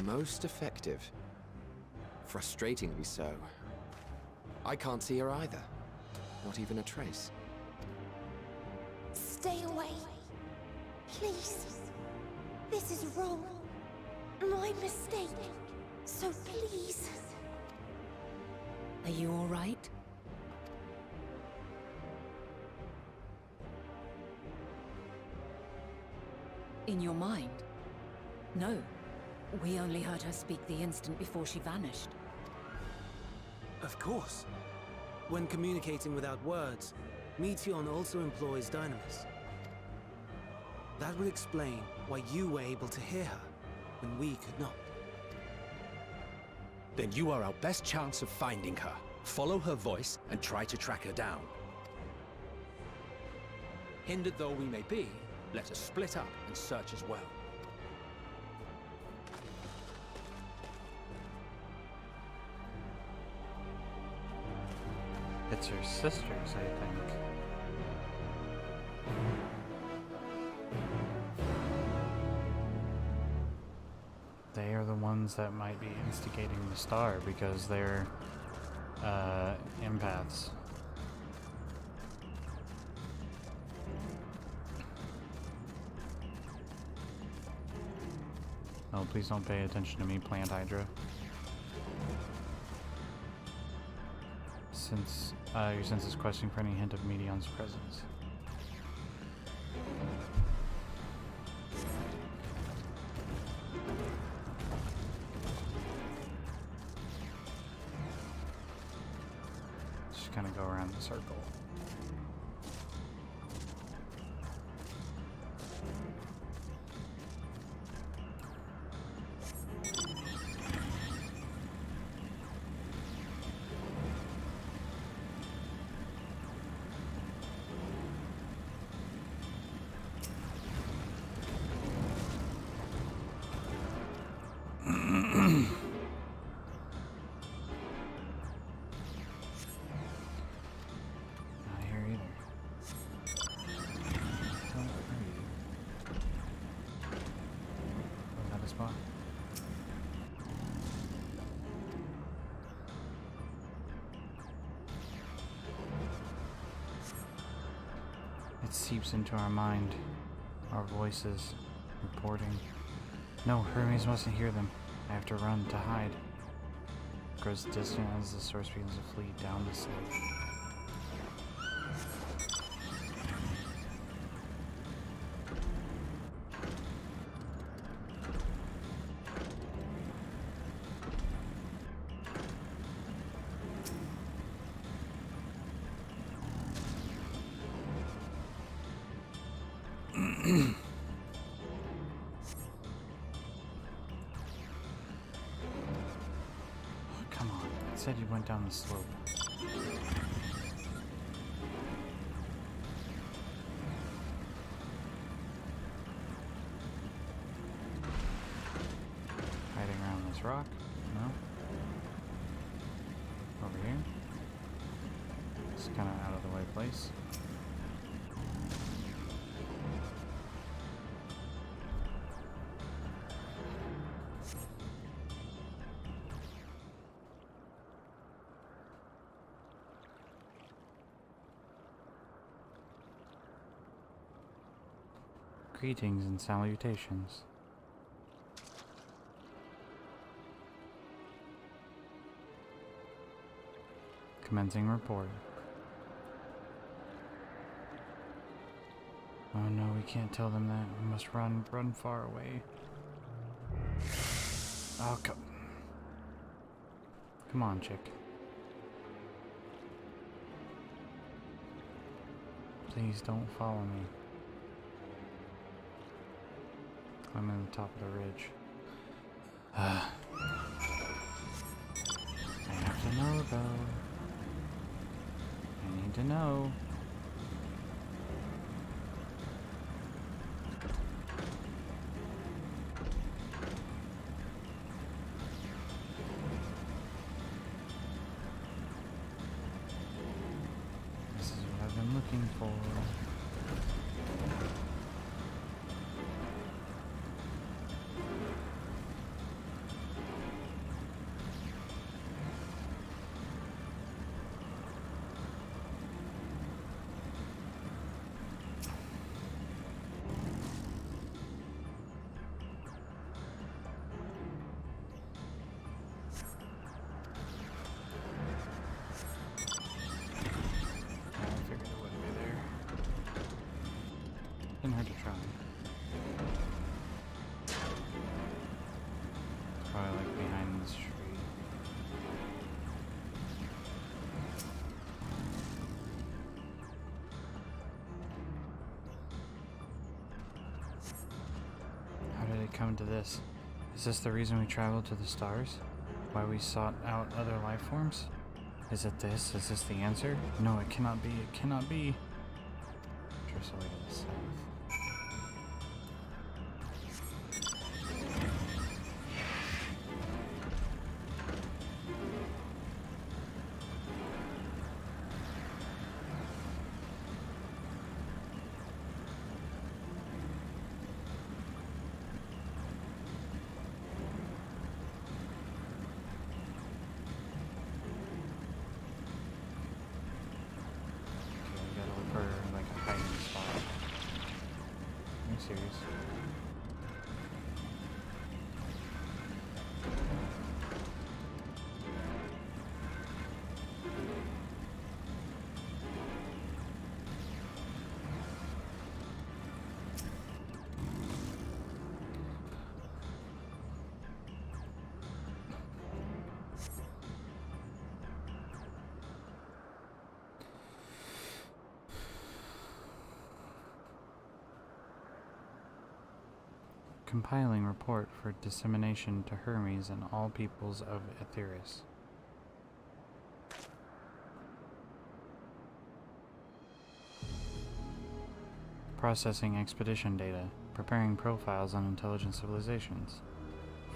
Most effective. Frustratingly so. I can't see her either. Not even a trace. Stay away. Please. This is wrong. My mistake. So please. Are you all right? In your mind? No. We only heard her speak the instant before she vanished. Of course. When communicating without words, Meteion also employs Dynamis. That would explain why you were able to hear her, when we could not. Then you are our best chance of finding her. Follow her voice and try to track her down. Hindered though we may be, let us split up and search as well. It's her sisters, I think. They are the ones that might be instigating the star because they're empaths. Oh, please don't pay attention to me, Plant Hydra. Since your sense is questioning for any hint of Meteion's presence. Just kind of go around the circle. Not here either. Where are you? Was that a spot? It seeps into our mind, our voices, reporting. No, Hermes mustn't hear them. I have to run to hide. Grows distant as the source begins to flee down the slope. Come on, it said you went down the slope. Hiding around this rock? No? Over here? It's kind of out of the way place. Greetings and salutations. Commencing report. Oh no, we can't tell them that. We must run far away. Oh, come on, chick. Please don't follow me. I'm in the top of the ridge. I have to know, though. I need to know. looking for? Didn't hurt to try. Probably like behind this tree. How did it come to this? Is this the reason we traveled to the stars? Why we sought out other life forms? Is it this? Is this the answer? No, it cannot be. It cannot be. Just away to the south. Serious. Compiling report for dissemination to Hermes and all peoples of Aetheris. Processing expedition data, preparing profiles on intelligent civilizations,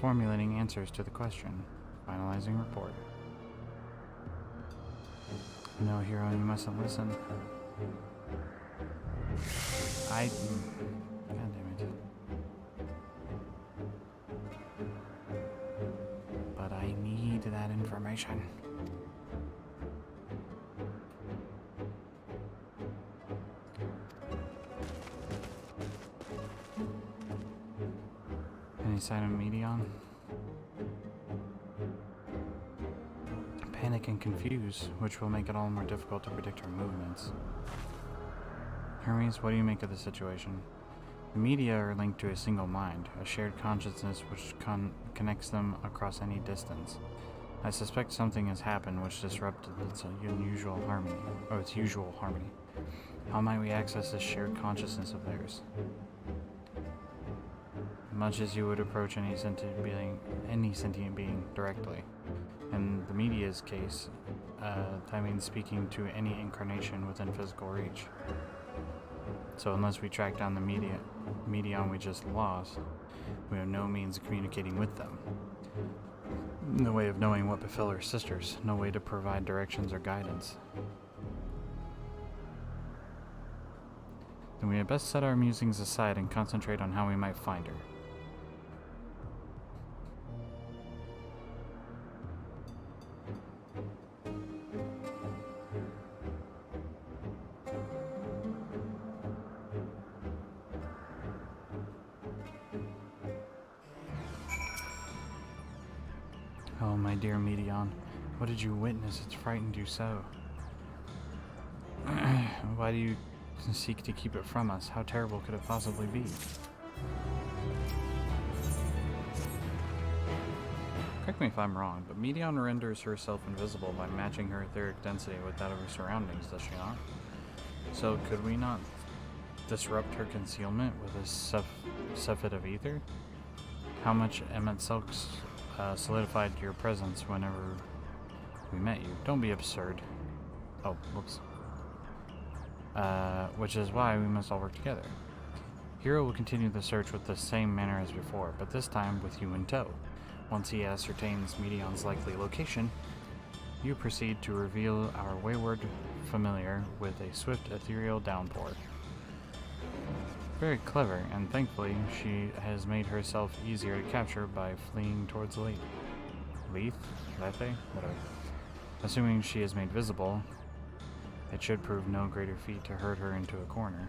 formulating answers to the question, finalizing report. No, hero, you mustn't listen. God damn it. But I need that information. Any sign of Medion? Panic and confuse, which will make it all more difficult to predict her movements. Hermes, what do you make of the situation? The media are linked to a single mind, a shared consciousness which connects them across any distance. I suspect something has happened which disrupted its unusual harmony, or its usual harmony. How might we access this shared consciousness of theirs? Much as you would approach any sentient being directly. In the media's case, that means speaking to any incarnation within physical reach. So unless we track down the medium we just lost, we have no means of communicating with them. No way of knowing what befell our sisters. No way to provide directions or guidance. Then we had best set our musings aside and concentrate on how we might find her. Oh, my dear Medion, what did you witness that frightened you so? Why do you seek to keep it from us? How terrible could it possibly be? Correct me if I'm wrong, but Medion renders herself invisible by matching her etheric density with that of her surroundings, does she not? So could we not disrupt her concealment with a suffit of ether? How much Emmett Silks solidified your presence whenever we met you? Don't be absurd. Oh, whoops. Which is why we must all work together. Hero will continue the search with the same manner as before, but this time with you in tow. Once he ascertains Medion's likely location, you proceed to reveal our wayward familiar with a swift ethereal downpour. Very clever, and thankfully she has made herself easier to capture by fleeing towards Lethe? Whatever. Assuming she is made visible, it should prove no greater feat to herd her into a corner.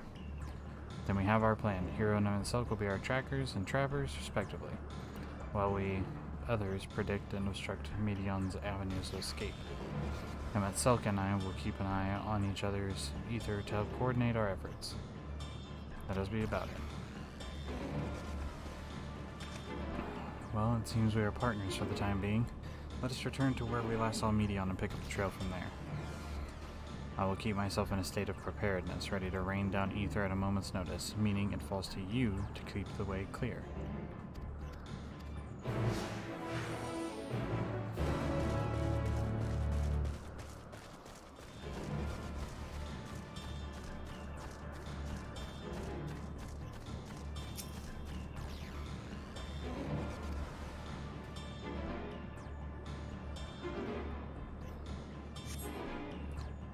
Then we have our plan. Hero and Silk will be our trackers and trappers, respectively, while we others predict and obstruct Medion's avenues of escape. Silk and I will keep an eye on each other's ether to help coordinate our efforts. Let us be about it. Well, it seems we are partners for the time being. Let us return to where we last saw Medion and pick up the trail from there. I will keep myself in a state of preparedness, ready to rain down ether at a moment's notice, meaning it falls to you to keep the way clear.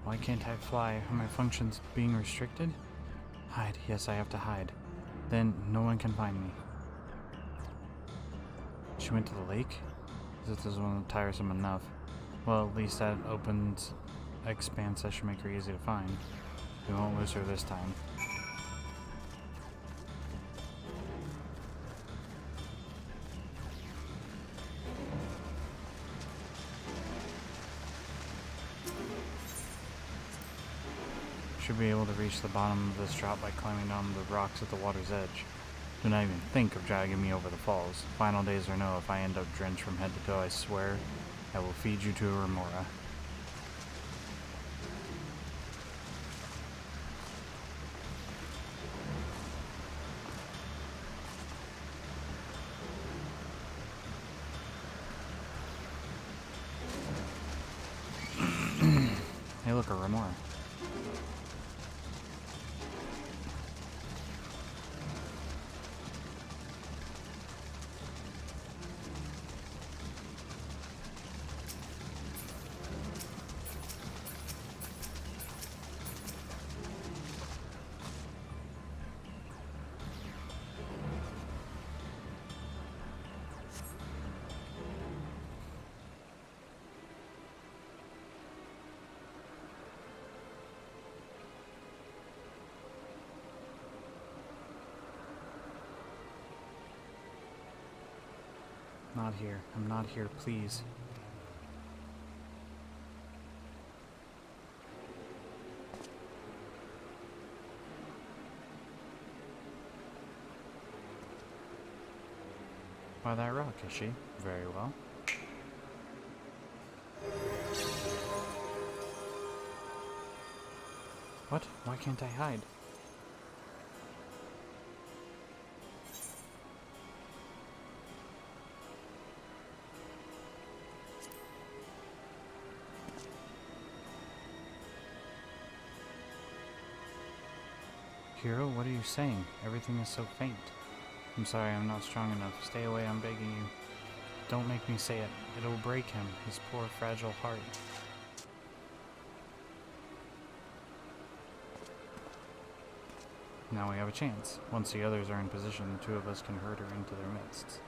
Why can't I fly? Are my functions being restricted? Hide. Yes, I have to hide. Then no one can find me. She went to the lake? This isn't tiresome enough. Well, at least that opens expanse that should make her easy to find. We won't lose her this time. Should be able to reach the bottom of this drop by climbing down the rocks at the water's edge. Do not even think of dragging me over the falls. Final days or no, if I end up drenched from head to toe, I swear I will feed you to a remora. Hey look, a remora. Not here. I'm not here, please. By that rock, is she? Very well. What? Why can't I hide? Hero, what are you saying? Everything is so faint. I'm sorry, I'm not strong enough. Stay away, I'm begging you. Don't make me say it. It'll break him, his poor fragile heart. Now we have a chance. Once the others are in position, the two of us can herd her into their midst.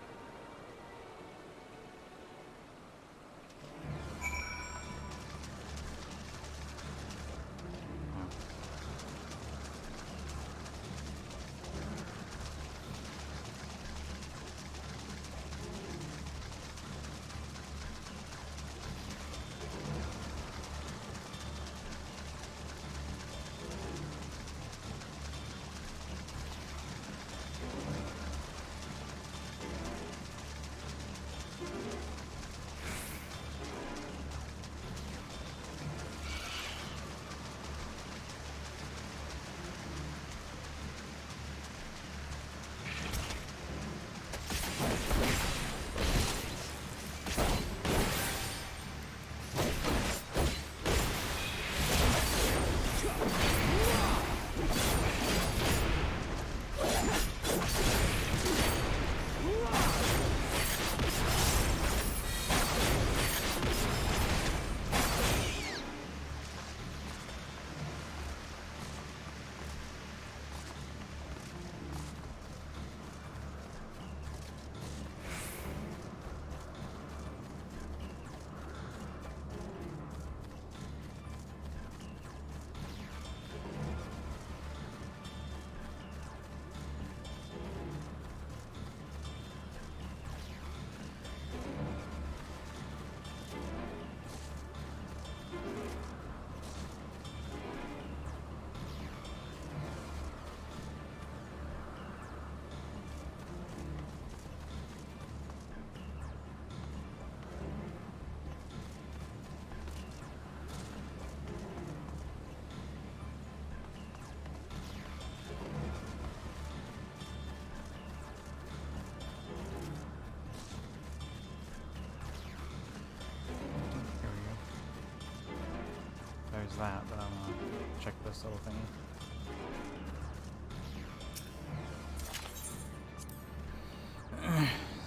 use that, but I'm gonna check this little thingy.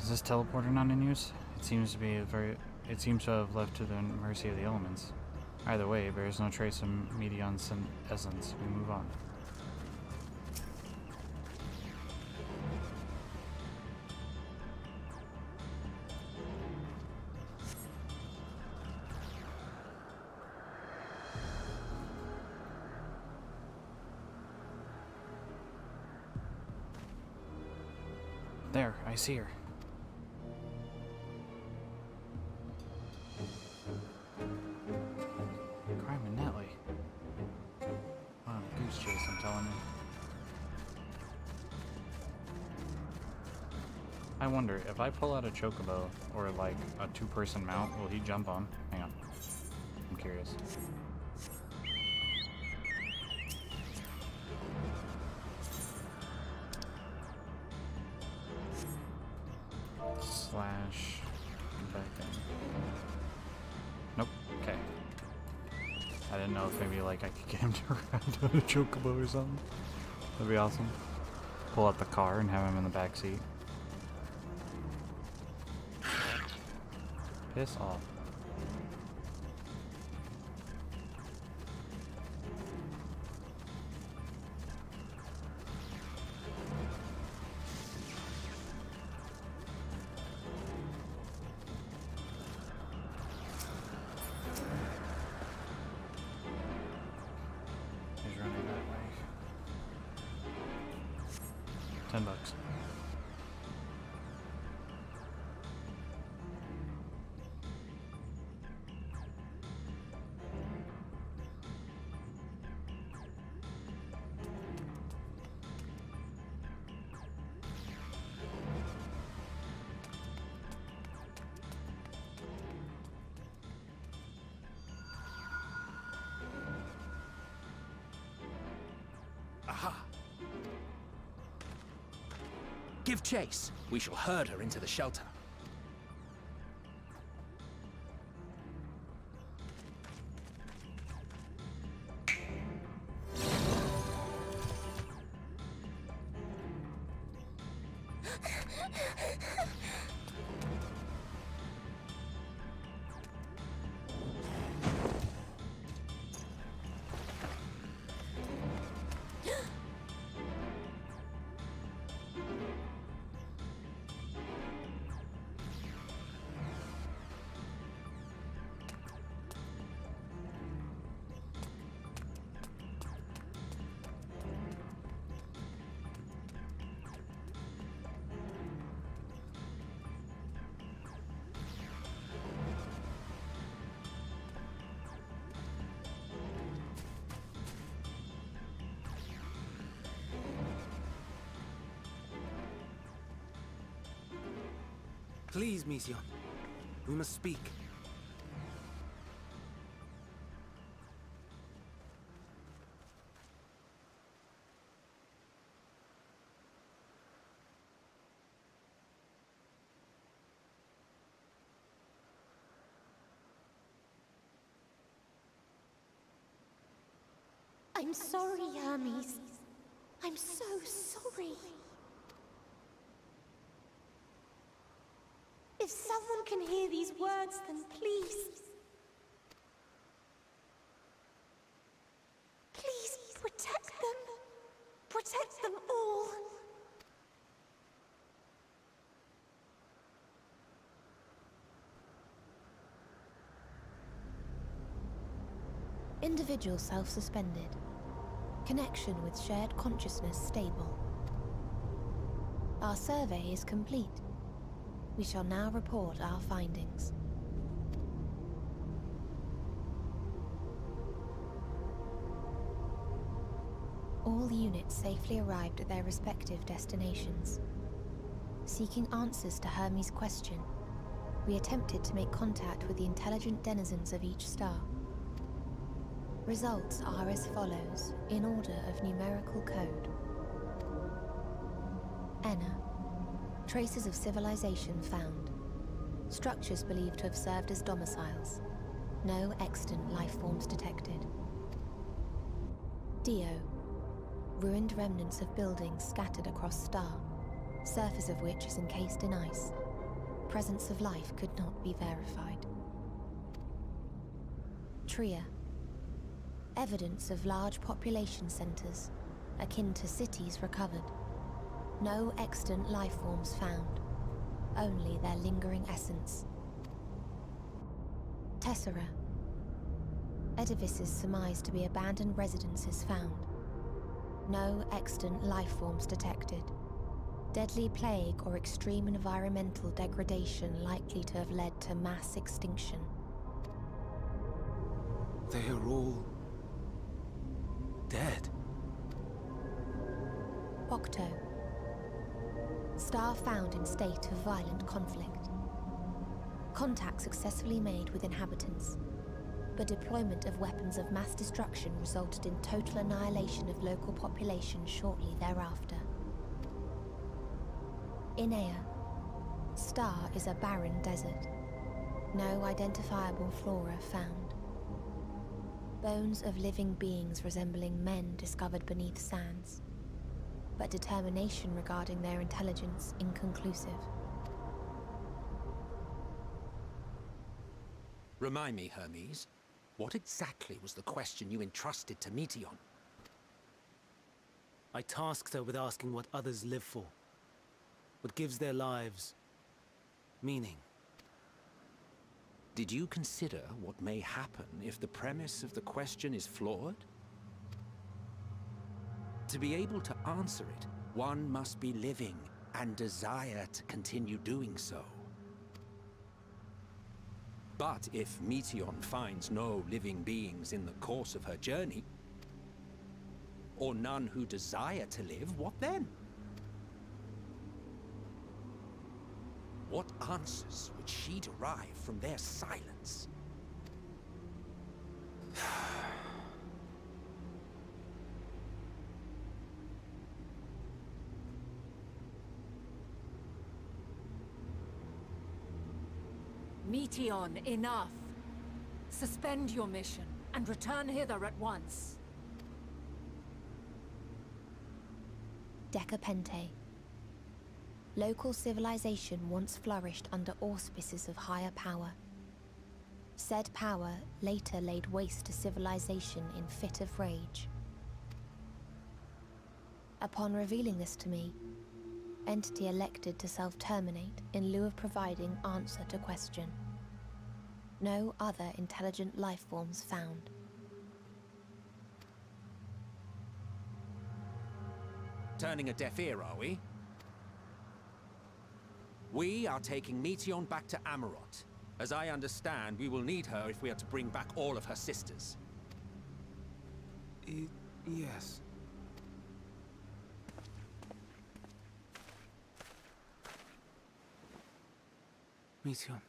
Is this teleporter not in use? It seems to be it seems to have left to the mercy of the elements. Either way, it bears no trace of Medion's essence. We move on. There, I see her. Crime and Netley. Wow, goose chase, I'm telling you. I wonder, if I pull out a chocobo, or like a two-person mount, will he jump on? Hang on. I'm curious. Slash back in. Nope. Okay. I didn't know if maybe like I could get him to ride on a chocobo or something. That'd be awesome. Pull out the car and have him in the back seat. Piss off. He's running that way. $10. Aha! Give chase. We shall herd her into the shelter. Please, Mission. We must speak. I'm sorry, Hermes. I'm so sorry. If someone can hear these words, then please... please protect them. Protect them all. Individual self-suspended. Connection with shared consciousness stable. Our survey is complete. We shall now report our findings. All units safely arrived at their respective destinations. Seeking answers to Hermes' question, we attempted to make contact with the intelligent denizens of each star. Results are as follows, in order of numerical code. Enna. Traces of civilization found. Structures believed to have served as domiciles. No extant life forms detected. Dio. Ruined remnants of buildings scattered across Star, surface of which is encased in ice. Presence of life could not be verified. Tria. Evidence of large population centers, akin to cities recovered. No extant life forms found, only their lingering essence. Tessera. Edifices surmised to be abandoned residences found. No extant life forms detected. Deadly plague or extreme environmental degradation likely to have led to mass extinction. They are all dead. Octo. Star found in state of violent conflict. Contact successfully made with inhabitants, but deployment of weapons of mass destruction resulted in total annihilation of local population shortly thereafter. Inea. Star is a barren desert. No identifiable flora found. Bones of living beings resembling men discovered beneath sands, but determination regarding their intelligence inconclusive. Remind me, Hermes, what exactly was the question you entrusted to Meteion? I tasked her with asking what others live for. What gives their lives meaning. Did you consider what may happen if the premise of the question is flawed? To be able to answer it, one must be living and desire to continue doing so. But if Meteion finds no living beings in the course of her journey, or none who desire to live, what then? What answers would she derive from their silence? Meteion, enough! Suspend your mission and return hither at once. Decapente. Local civilization once flourished under auspices of higher power. Said power later laid waste to civilization in fit of rage. Upon revealing this to me, entity elected to self-terminate in lieu of providing answer to question. No other intelligent life forms found. Turning a deaf ear, are we? We are taking Meteion back to Amarot. As I understand, we will need her if we are to bring back all of her sisters. Yes. Meteion.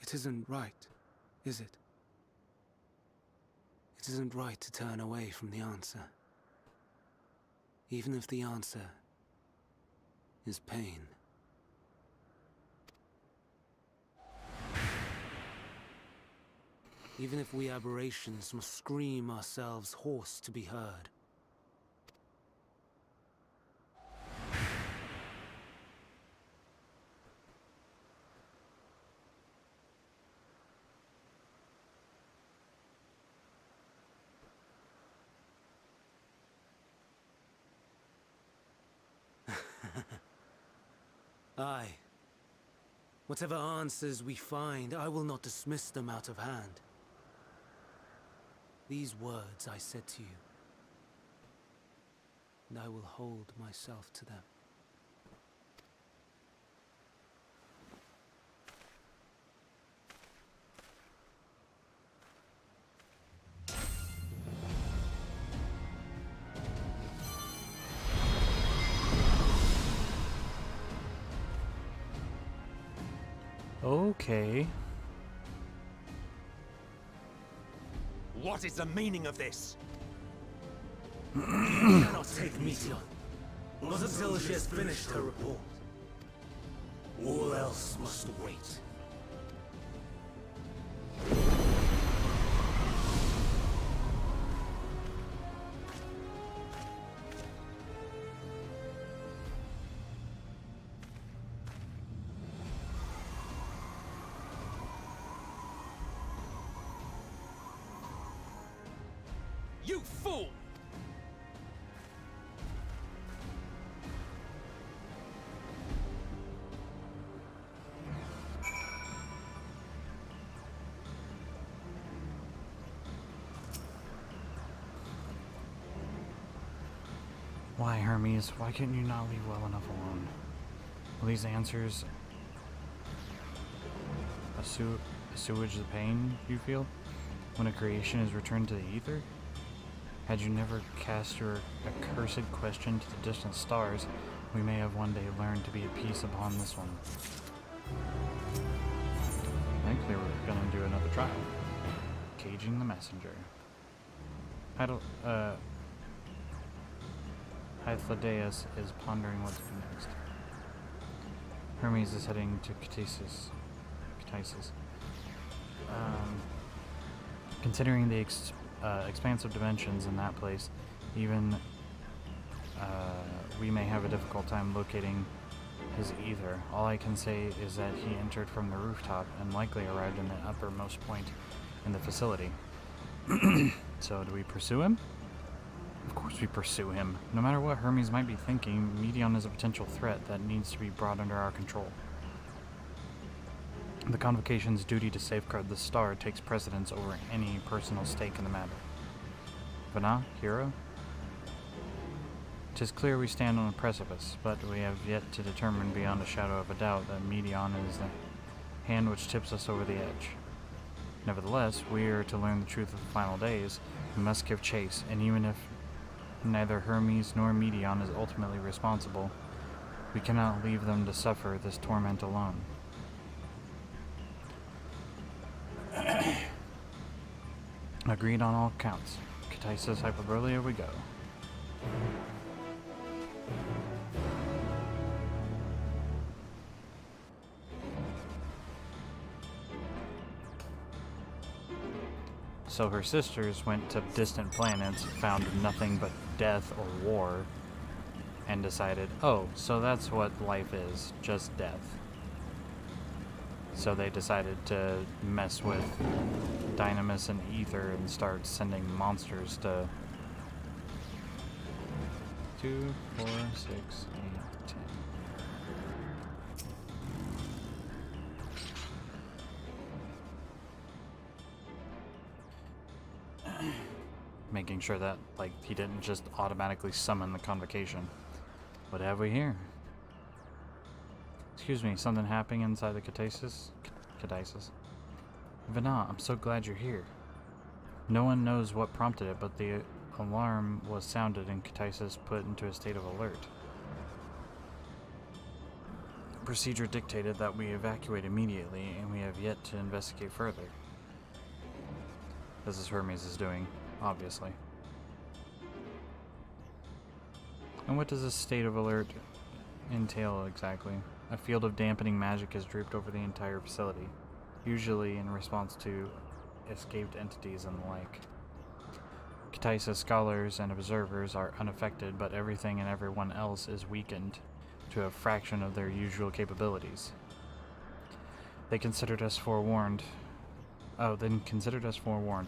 It isn't right, is it? It isn't right to turn away from the answer. Even if the answer is pain. Even if we aberrations must scream ourselves hoarse to be heard. Aye. Whatever answers we find, I will not dismiss them out of hand. These words I said to you, and I will hold myself to them. Okay. What is the meaning of this? You cannot take Meteor. Not until she has finished her report. All else must wait. You fool! Why, Hermes? Why couldn't you not leave well enough alone? Will these answers assuage the pain you feel when a creation is returned to the ether? Had you never cast your accursed question to the distant stars, we may have one day learned to be at peace upon this one. Thankfully, we're gonna do another trial. Caging the messenger. Hythlodaeus is pondering what to do next. Hermes is heading to Ctesias. Considering the expansive dimensions in that place, even we may have a difficult time locating his ether. All I can say is that he entered from the rooftop and likely arrived in the uppermost point in the facility. So do we pursue him? Of course we pursue him. No matter what Hermes might be thinking, Medion is a potential threat that needs to be brought under our control. The Convocation's duty to safeguard the star takes precedence over any personal stake in the matter. Vana, hero? 'Tis clear we stand on a precipice, but we have yet to determine beyond a shadow of a doubt that Medion is the hand which tips us over the edge. Nevertheless, we are to learn the truth of the final days. We must give chase, and even if neither Hermes nor Medion is ultimately responsible, we cannot leave them to suffer this torment alone. Agreed on all counts. Ctesias Hyperborea we go. So her sisters went to distant planets, found nothing but death or war, and decided, oh, so that's what life is, just death. So they decided to mess with Dynamis and Ether and start sending monsters to 2, 4, 6, 8, 10. Making sure that, like, he didn't just automatically summon the Convocation. What have we here? Excuse me, something happening inside the Ctesias? Vana, I'm so glad you're here. No one knows what prompted it, but the alarm was sounded and Ctesias put into a state of alert. Procedure dictated that we evacuate immediately, and we have yet to investigate further. This is Hermes is doing, obviously. And what does this state of alert entail exactly? A field of dampening magic has drooped over the entire facility, usually in response to escaped entities and the like. Ctesias scholars and observers are unaffected, but everything and everyone else is weakened to a fraction of their usual capabilities. They considered us forewarned.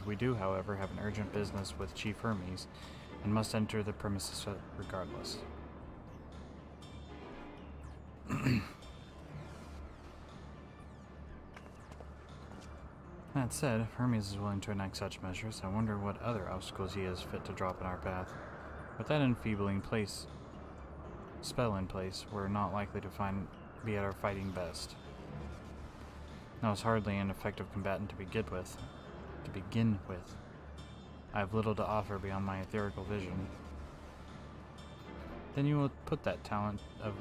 We do, however, have an urgent business with Chief Hermes, and must enter the premises regardless. That said, if Hermes is willing to enact such measures, I wonder what other obstacles he is fit to drop in our path. With that enfeebling spell in place, we're not likely to be at our fighting best. I was hardly an effective combatant to begin with. I have little to offer beyond my etherical vision. Then you will put that talent of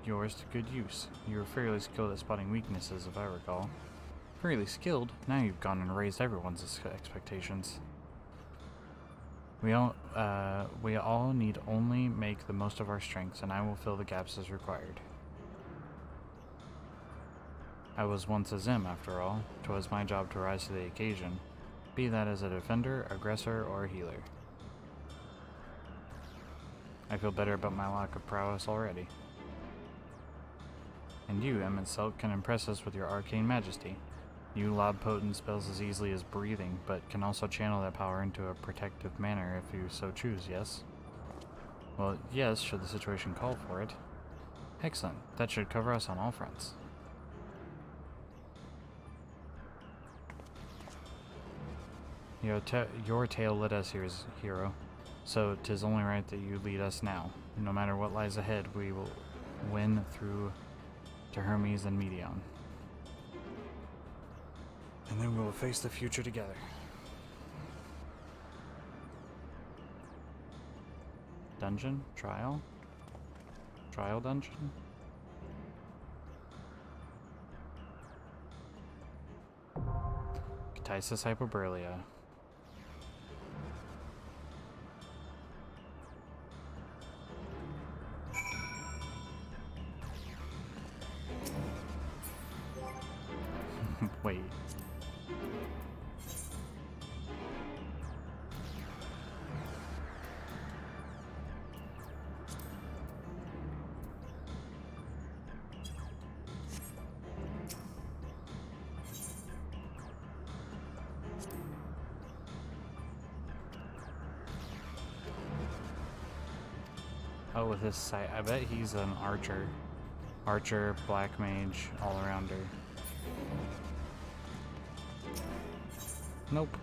yours to good use. You were fairly skilled at spotting weaknesses, if I recall. Fairly skilled? Now you've gone and raised everyone's expectations. We all need only make the most of our strengths, and I will fill the gaps as required. I was once a Zim, after all. 'Twas my job to rise to the occasion, be that as a defender, aggressor, or a healer. I feel better about my lack of prowess already. And you, Emmett Selk, can impress us with your arcane majesty. You lob potent spells as easily as breathing, but can also channel that power into a protective manner if you so choose, yes? Well, yes, should the situation call for it. Excellent. That should cover us on all fronts. Your tale led us here, hero, so 'tis only right that you lead us now. No matter what lies ahead, we will win through to Hermes and Meteon. And then we will face the future together. Dungeon? Trial? Trial dungeon? Ctisis Hyperborea. Wait. Oh, with his sight, I bet he's an archer. Archer, black mage, all-arounder. Nope.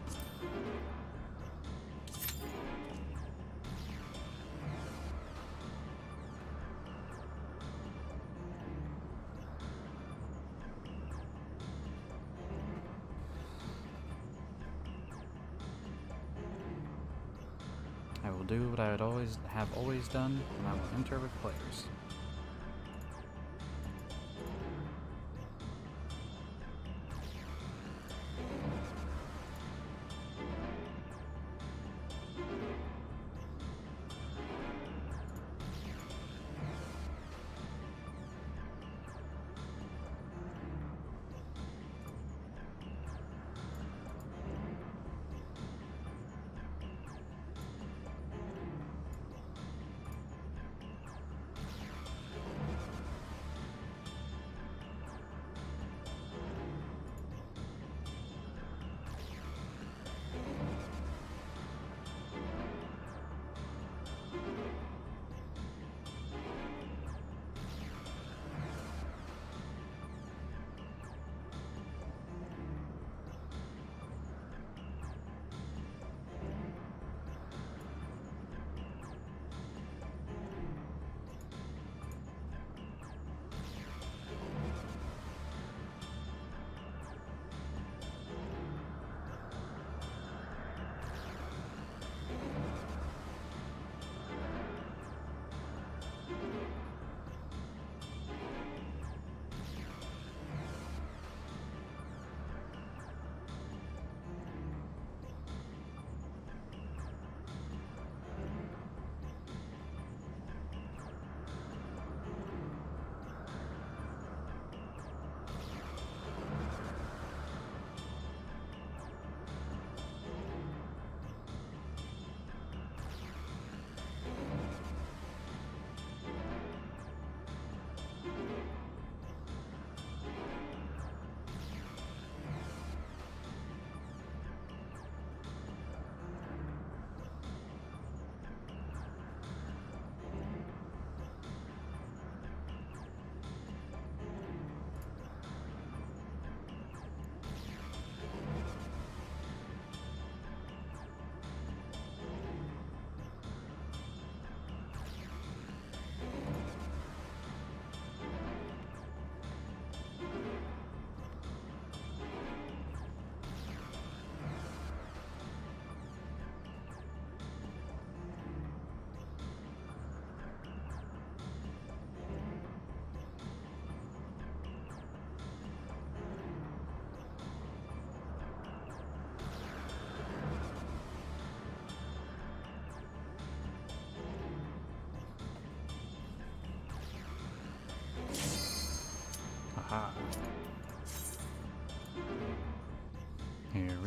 I will do what I would have always done, and I will enter with players.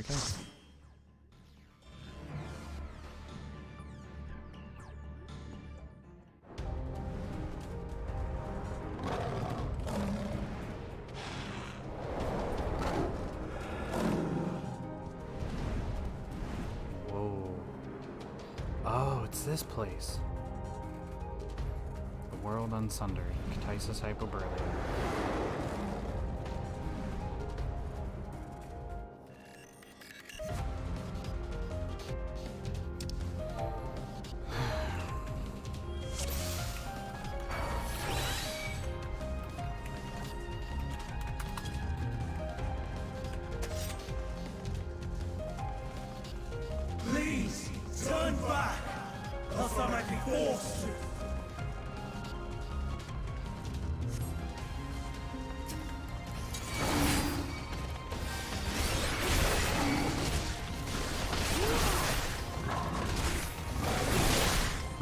go. Whoa. Oh, it's this place. The World Unsundered, Ctisis Hypoberlia. Please, turn back, else I might be forced to.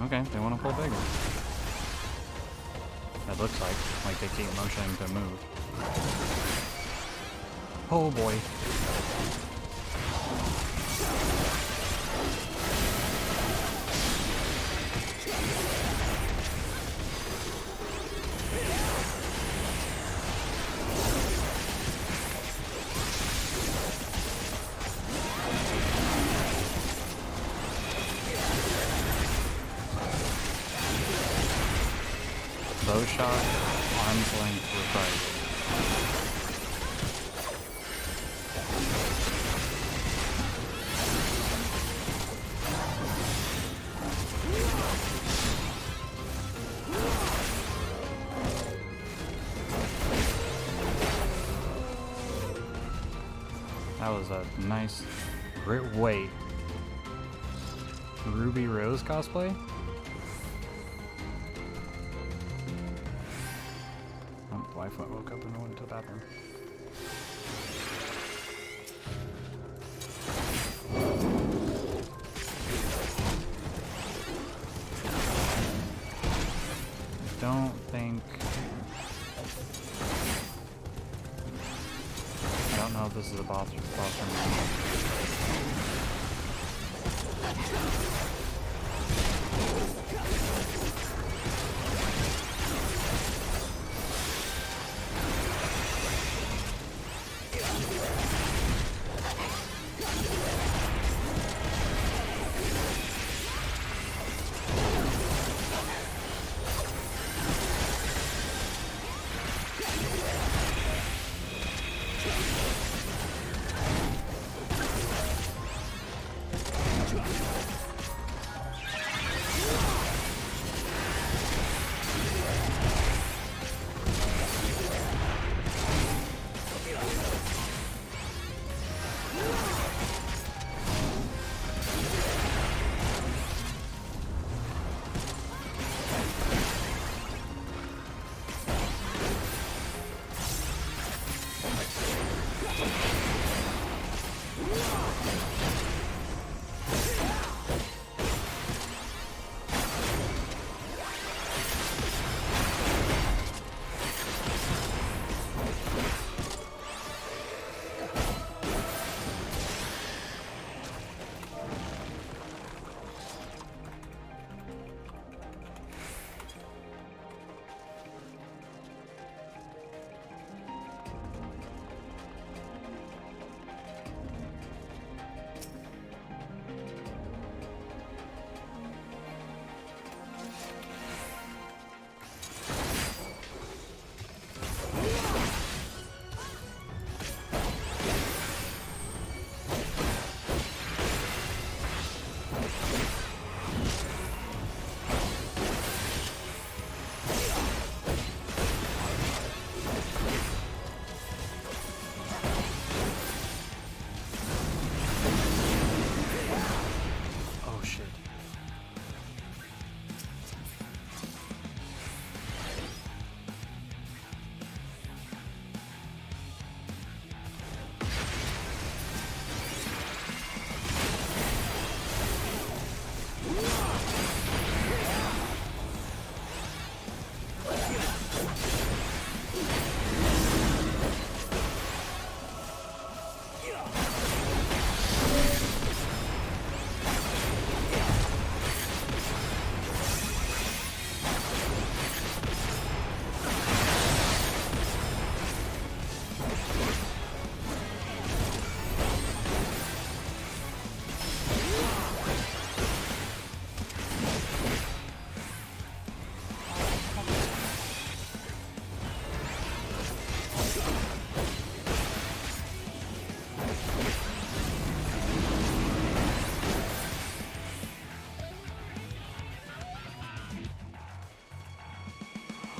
Okay, they want to pull bigger. That looks like they keep motioning to move. Oh boy. Bow shot, arm's length required. That was a nice, wait. Ruby Rose cosplay? Oh, wife woke up and went to the bathroom. Don't think... I don't know if this is a boss or not.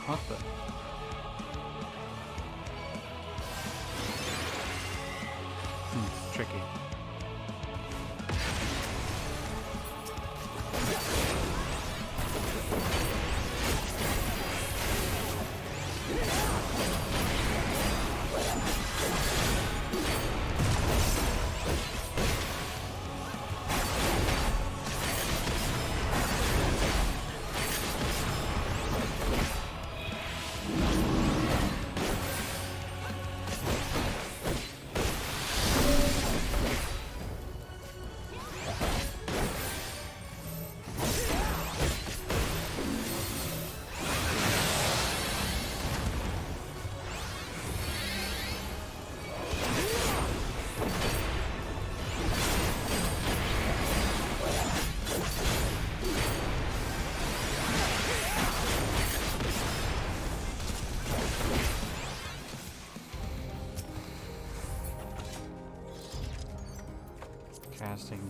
What the? Tricky.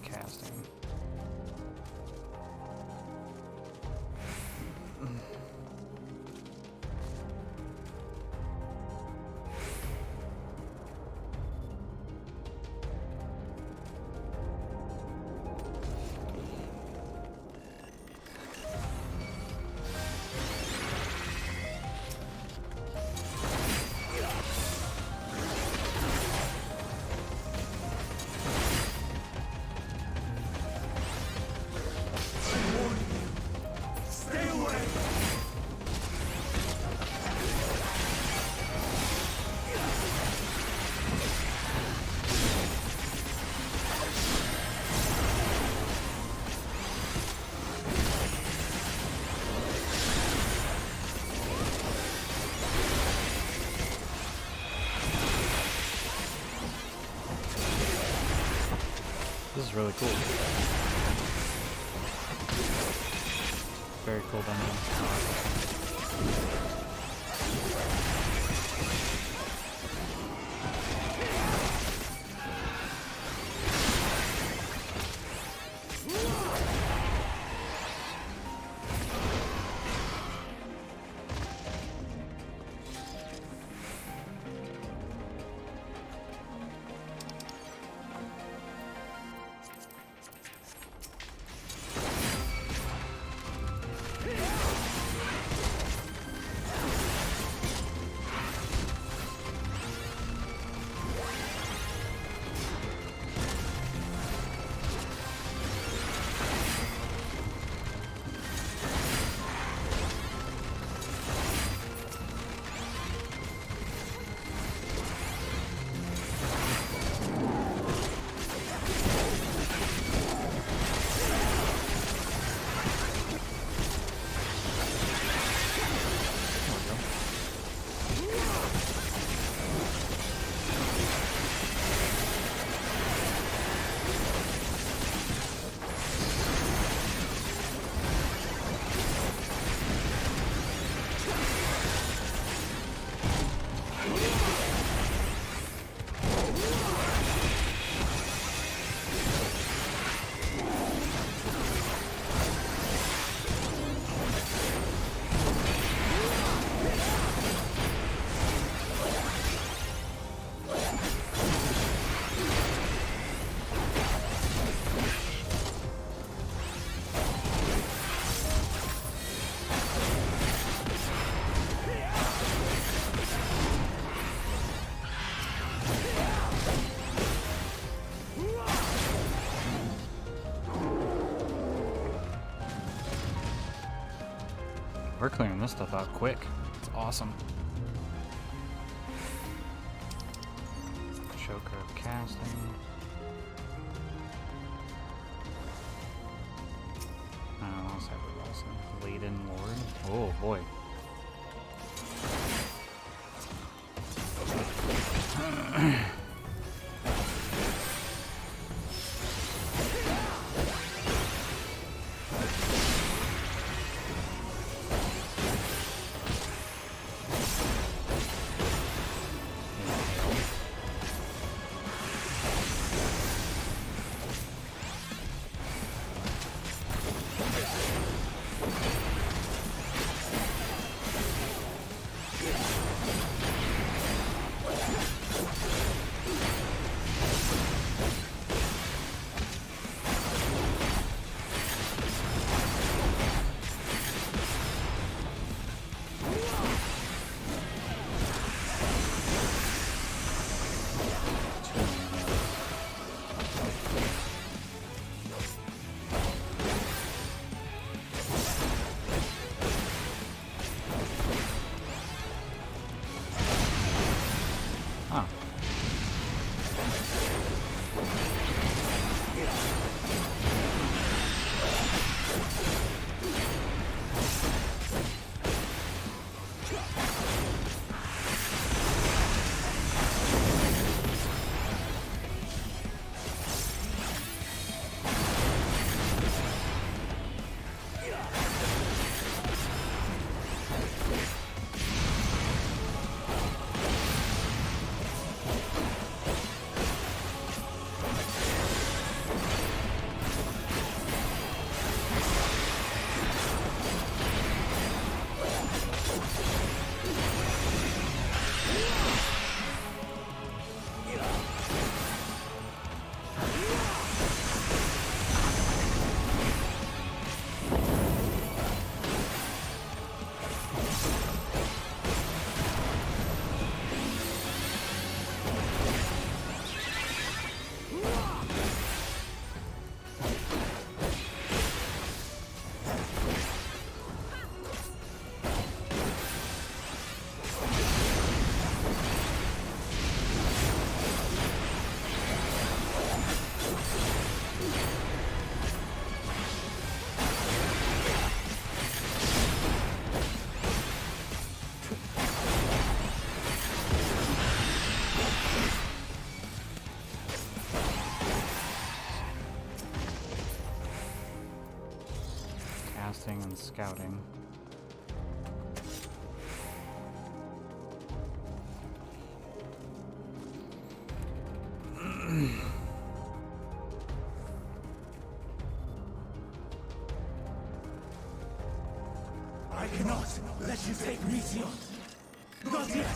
Casting. This is really cool. Very cool dungeon. We're clearing this stuff out quick. It's awesome. Show curve casting. Let's have it also. Laden Lord. Oh boy. casting and scouting. I cannot let you take Meteor. Not yet.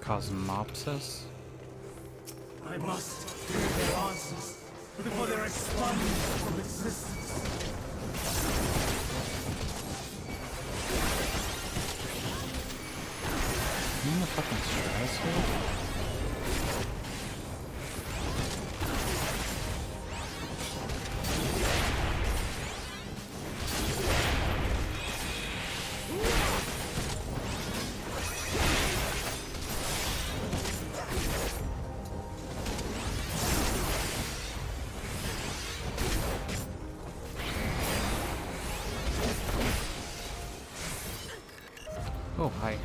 Cosmopsis? I must hear their answers before they're expunged from existence. You in the fucking stratosphere? Oh, hi.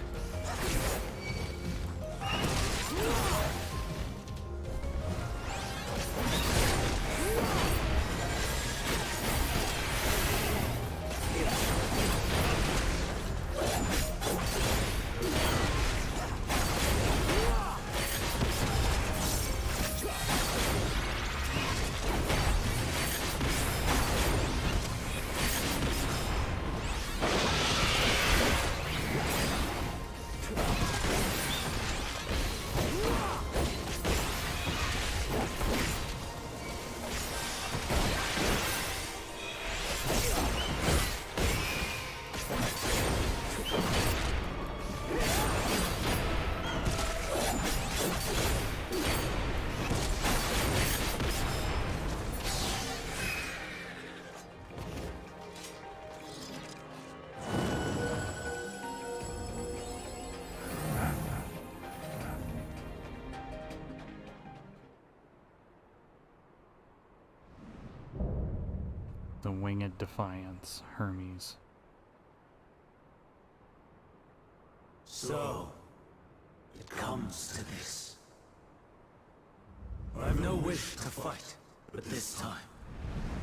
The Winged Defiance, Hermes. So, it comes to this. I have no wish to fight, but this time,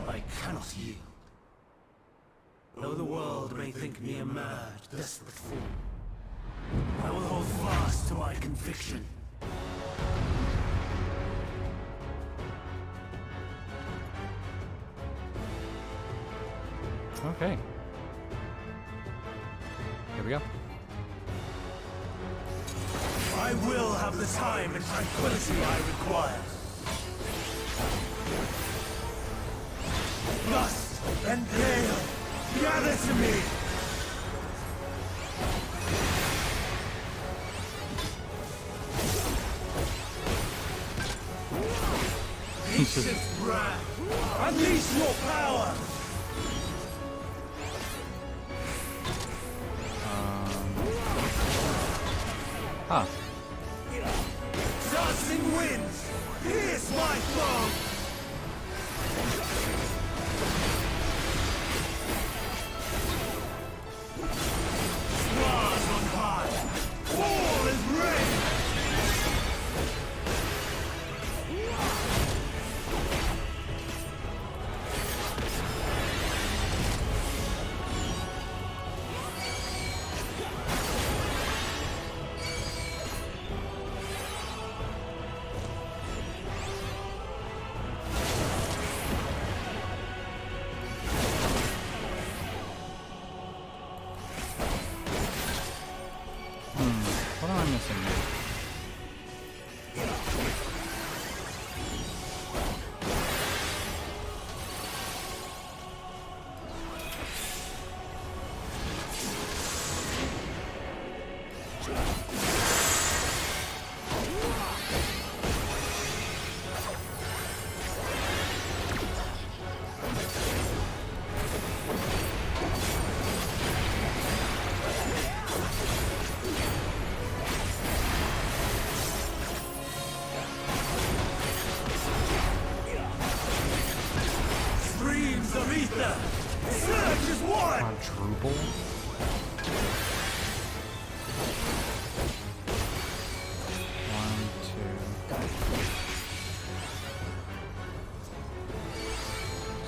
I cannot yield. Though the world may think me a mad, desperate fool, I will hold fast to my conviction. Okay. Here we go. I will have the time and tranquility I require. Gust and gale, gather to me! Ancient Brand, unleash your power! Ah. Dancing winds, pierce my foe! Stars on high, all is ready! What am I missing here? Streams of ether! Surge is one! Quadruple? One, two.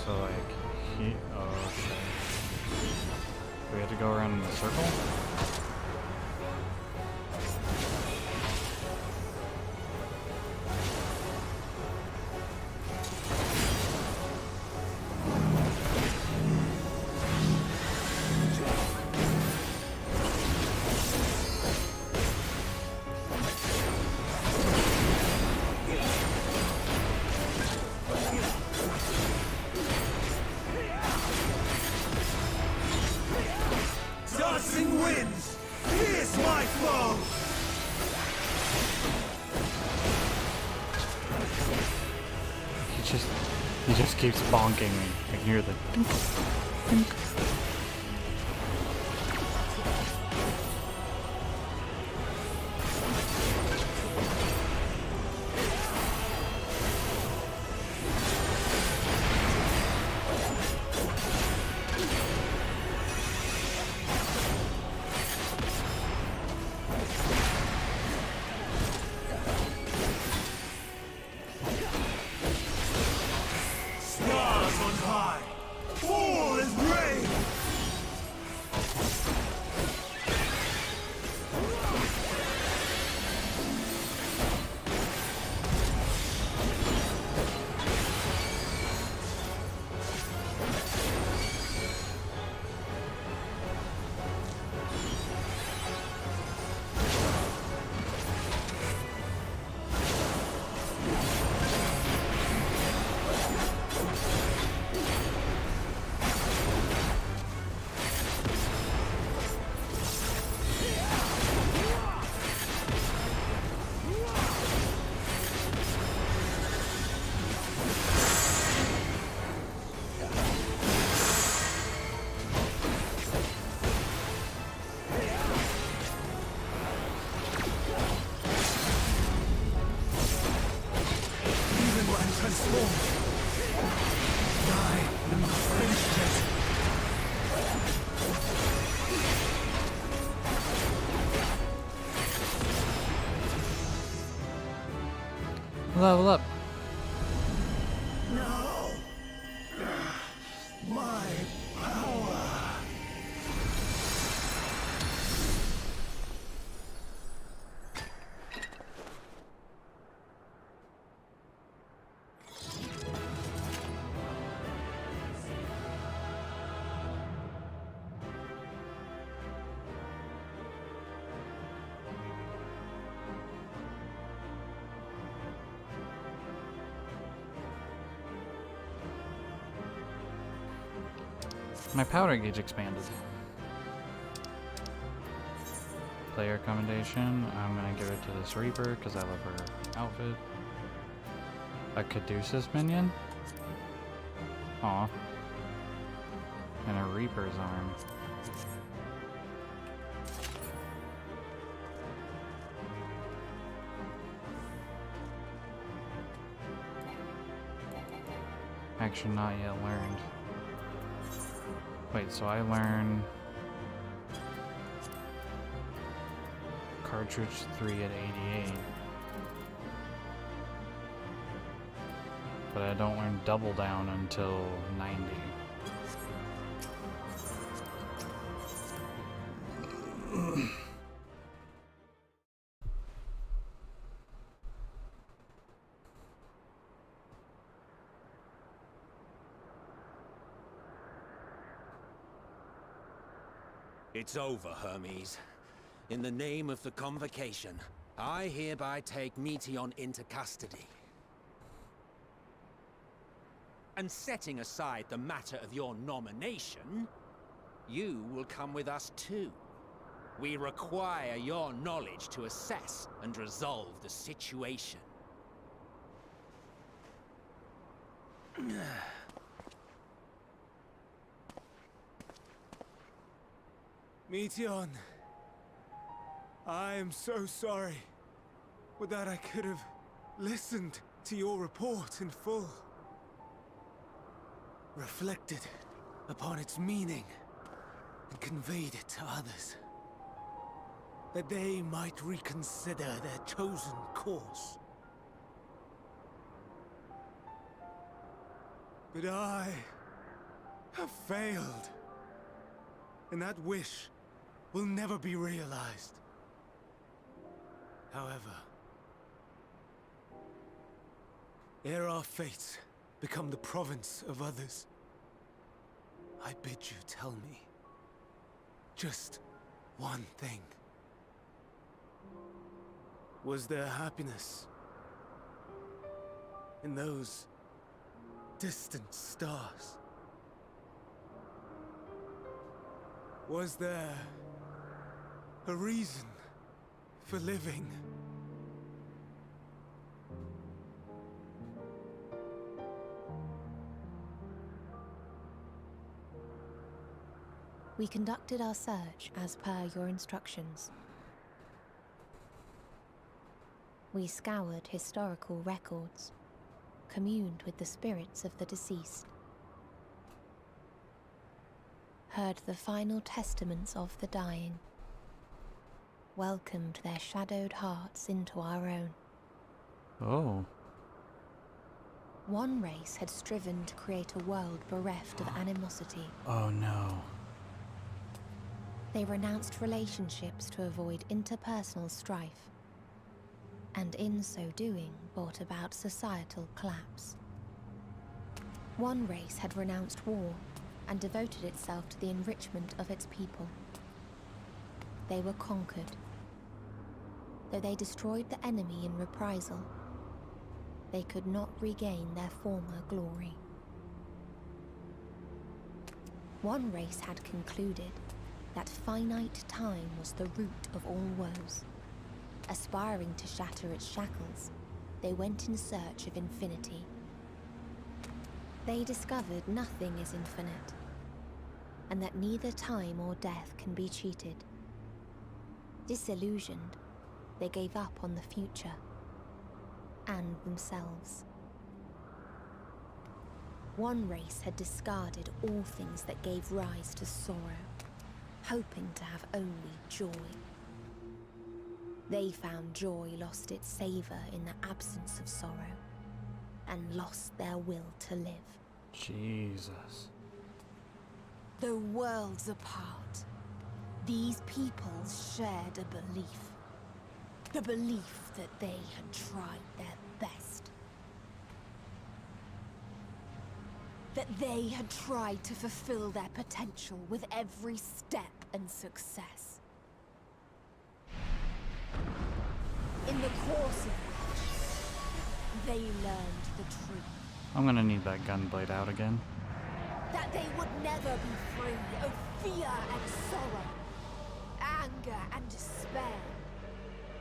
So like he okay. We have to go around in a circle? Dancing winds, pierce my foe! He just keeps bonking me. I can hear the dink, dink. Stars on high, all is ready! Even when transformed, I am not finished yet. Level up. No! My power! My powder gauge expanded. Player commendation. I'm gonna give it to this Reaper because I love her outfit. A Caduceus minion? Aw. And a Reaper's arm. Actually, not yet learned. Wait, so I learn cartridge 3 at 88. But I don't learn double down until 90. It's over, Hermes. In the name of the Convocation, I hereby take Meteion into custody. And setting aside the matter of your nomination, you will come with us too. We require your knowledge to assess and resolve the situation. Meteion, I am so sorry. Would that I could have listened to your report in full. Reflected upon its meaning and conveyed it to others. That they might reconsider their chosen course. But I have failed. And that wish will never be realized. However, ere our fates become the province of others, I bid you tell me just one thing. Was there happiness in those distant stars? Was there a reason for living? We conducted our search as per your instructions. We scoured historical records, communed with the spirits of the deceased, heard the final testaments of the dying, welcomed their shadowed hearts into our own. Oh. One race had striven to create a world bereft of animosity. Oh no. They renounced relationships to avoid interpersonal strife, and in so doing brought about societal collapse. One race had renounced war and devoted itself to the enrichment of its people. They were conquered. Though they destroyed the enemy in reprisal, they could not regain their former glory. One race had concluded that finite time was the root of all woes. Aspiring to shatter its shackles, they went in search of infinity. They discovered nothing is infinite, and that neither time or death can be cheated. Disillusioned, they gave up on the future and themselves. One race had discarded all things that gave rise to sorrow, hoping to have only joy. They found joy lost its savor in the absence of sorrow, and lost their will to live. Jesus. Though worlds apart, these peoples shared a belief. The belief that they had tried their best. That they had tried to fulfill their potential with every step and success. In the course of which, they learned the truth. I'm gonna need that gunblade out again. That they would never be free of fear and sorrow, anger and despair,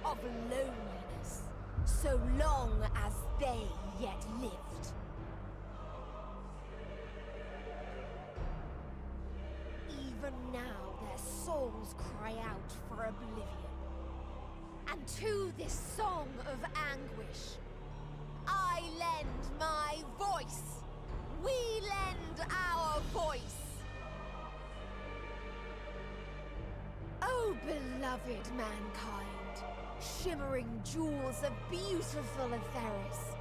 of loneliness, so long as they yet lived. Even now their souls cry out for oblivion. And to this song of anguish, I lend my voice, we lend our voice. Oh, beloved mankind, shimmering jewels of beautiful Aetheris,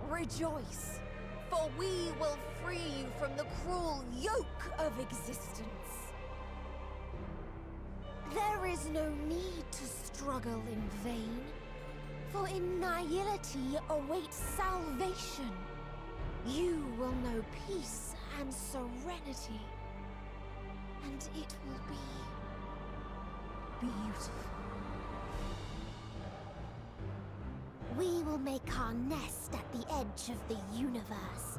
rejoice, for we will free you from the cruel yoke of existence. There is no need to struggle in vain, for in nihility awaits salvation. You will know peace and serenity, and it will be beautiful. We will make our nest at the edge of the universe,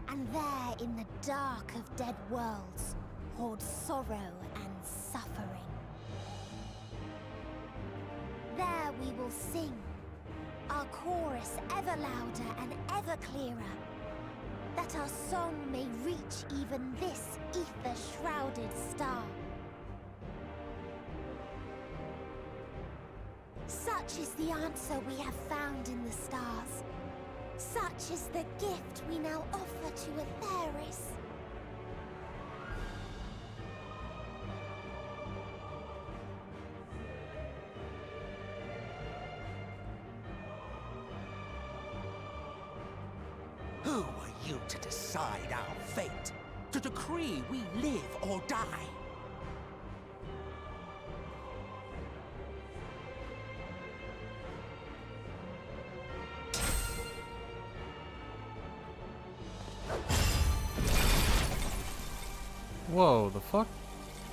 and there in the dark of dead worlds hoard sorrow and suffering. There we will sing, our chorus ever louder and ever clearer, that our song may reach even this ether-shrouded star. Such is the answer we have found in the stars. Such is the gift we now offer to Aetheris. Who are you to decide our fate? To decree we live or die? Whoa, the fuck?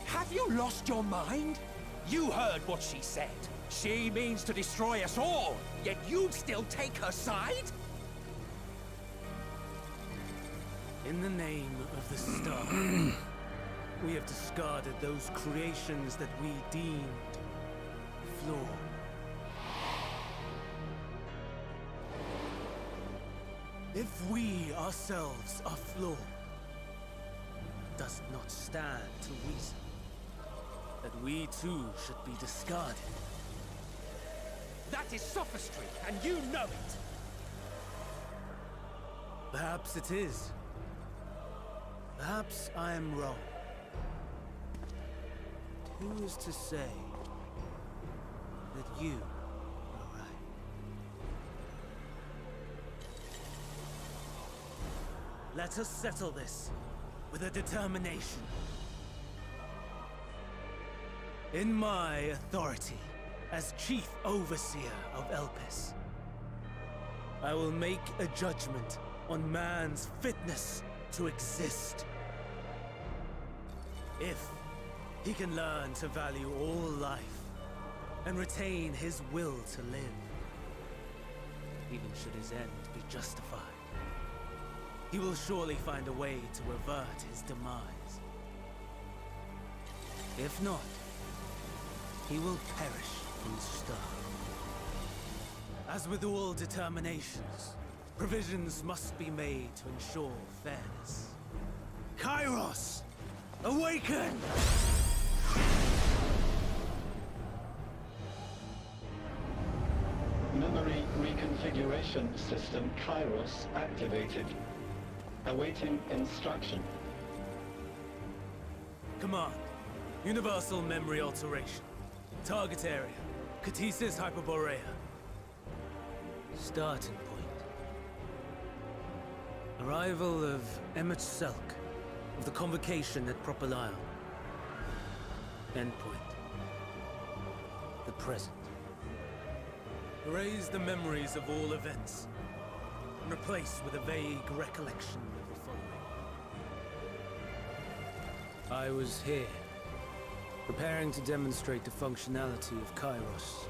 Have you lost your mind? You heard what she said. She means to destroy us all, yet you'd still take her side? In the name of the star, we have discarded those creations that we deemed flawed. If we ourselves are flawed, does it not stand to reason that we too should be discarded? That is sophistry, and you know it! Perhaps it is. Perhaps I am wrong. Who is to say that you are right? Let us settle this with a determination. In my authority as Chief Overseer of Elpis, I will make a judgment on man's fitness to exist. If he can learn to value all life and retain his will to live, even should his end be justified, he will surely find a way to avert his demise. If not, he will perish in the star. As with all determinations, provisions must be made to ensure fairness. Kairos! Awaken! Memory reconfiguration system Kairos activated. Awaiting instruction. Command. Universal memory alteration. Target area. Catesis Hyperborea. Starting point. Arrival of Emmet Selk of the Convocation at Propylion. Endpoint. The present. Erase the memories of all events and replace with a vague recollection of the following. I was here, preparing to demonstrate the functionality of Kairos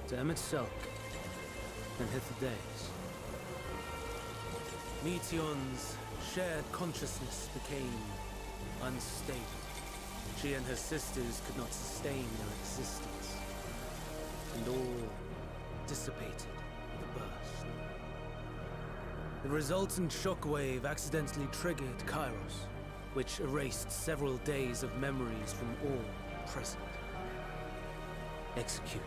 to Emmet Selk and Hitherdays. Meteon's shared consciousness became unstable. She and her sisters could not sustain their existence, and all dissipated with a burst. The resultant shockwave accidentally triggered Kairos, which erased several days of memories from all present. Execute.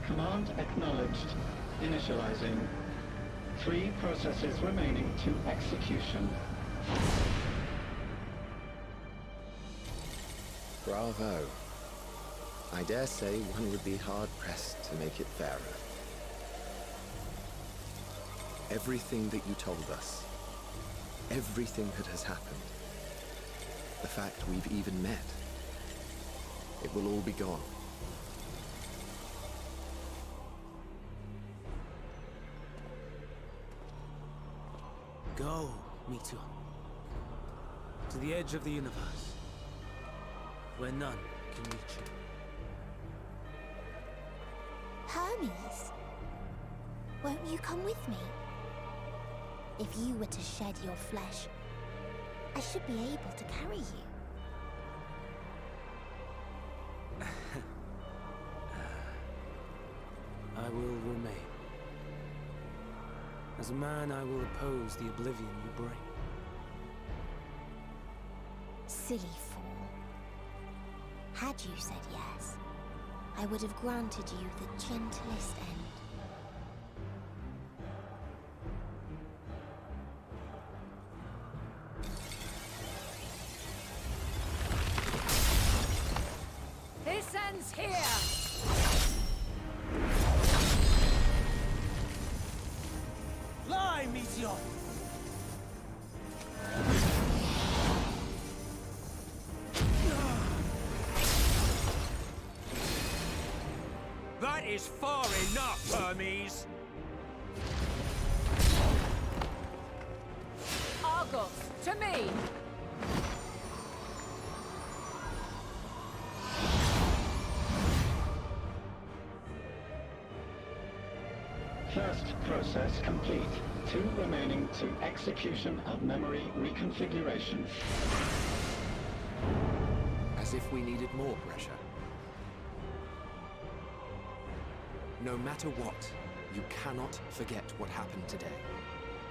Command acknowledged. Initializing. 3 processes remaining to execution. Bravo. I dare say one would be hard-pressed to make it fairer. Everything that you told us, everything that has happened, the fact we've even met, it will all be gone. Go, Meteor. To the edge of the universe, where none can reach you. Hermes, won't you come with me? If you were to shed your flesh, I should be able to carry you. I will remain. As a man, I will oppose the oblivion you bring. Silly fool. Had you said yes, I would have granted you the gentlest end. This ends here! Fly, Meteor! That is far enough, Hermes! Argos, to me! First process complete. 2 remaining to execution of memory reconfiguration. As if we needed more pressure. No matter what, you cannot forget what happened today.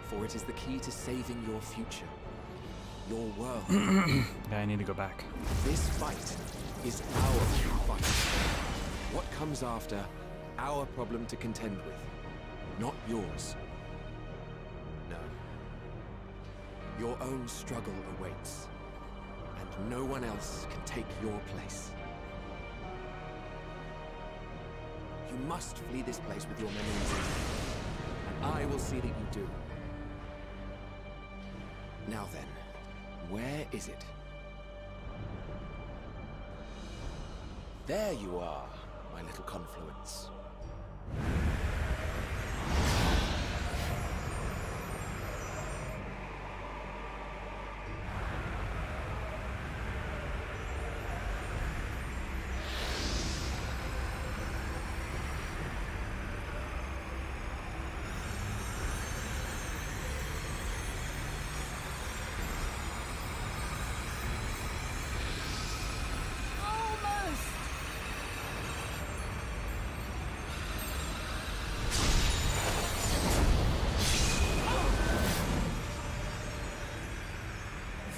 For it is the key to saving your future. Your world. Yeah, I need to go back. This fight is our fight. What comes after, our problem to contend with. Not yours. No. Your own struggle awaits. And no one else can take your place. You must flee this place with your memories intact. And I will see that you do. Now then, where is it? There you are, my little confluence.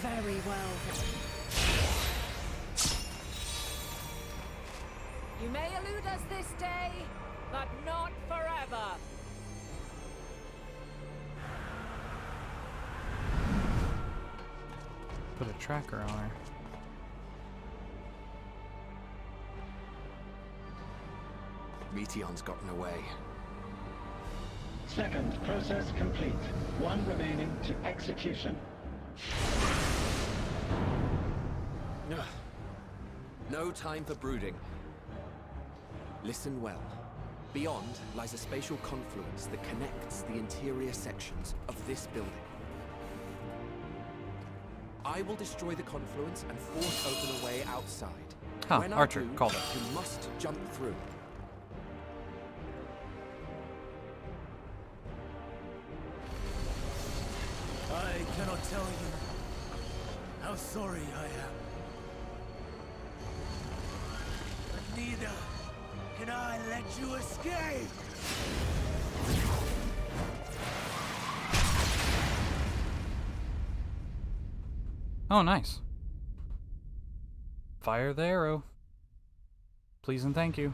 Very well then. You may elude us this day, but not forever. Put a tracker on her. Meteon's gotten away. Second process complete. 1 remaining to execution. Ugh. No time for brooding. Listen well. Beyond lies a spatial confluence that connects the interior sections of this building. I will destroy the confluence and force open a way outside. Huh, When Archer, I do, called it. you must jump through. I cannot tell you how sorry I am. But neither can I let you escape! Oh, nice. Fire the arrow. Please and thank you.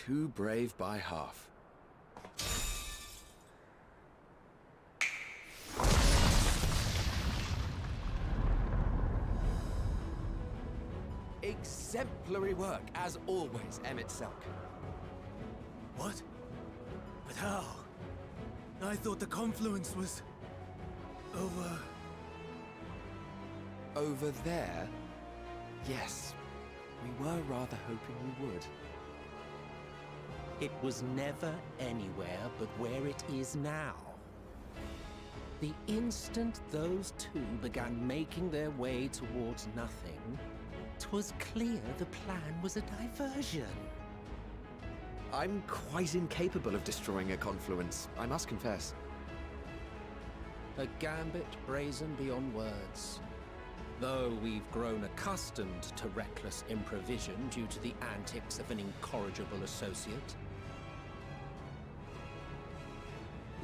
Too brave by half. Exemplary work, as always, Emmett Selk. What? But how? I thought the confluence was... over... Over there? Yes. We were rather hoping you would. It was never anywhere but where it is now. The instant those two began making their way towards nothing, 'twas clear the plan was a diversion. I'm quite incapable of destroying a confluence, I must confess. A gambit brazen beyond words. Though we've grown accustomed to reckless improvision due to the antics of an incorrigible associate.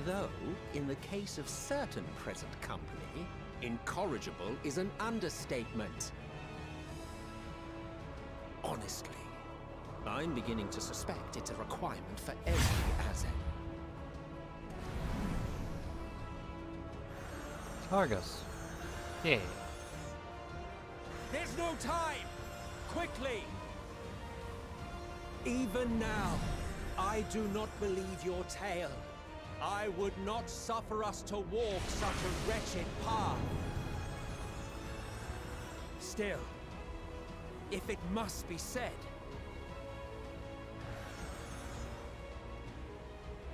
Though, in the case of certain present company, incorrigible is an understatement. Honestly, I'm beginning to suspect it's a requirement for every Azen. Targus. Yeah. There's no time! Quickly! Even now, I do not believe your tale. I would not suffer us to walk such a wretched path. Still, if it must be said,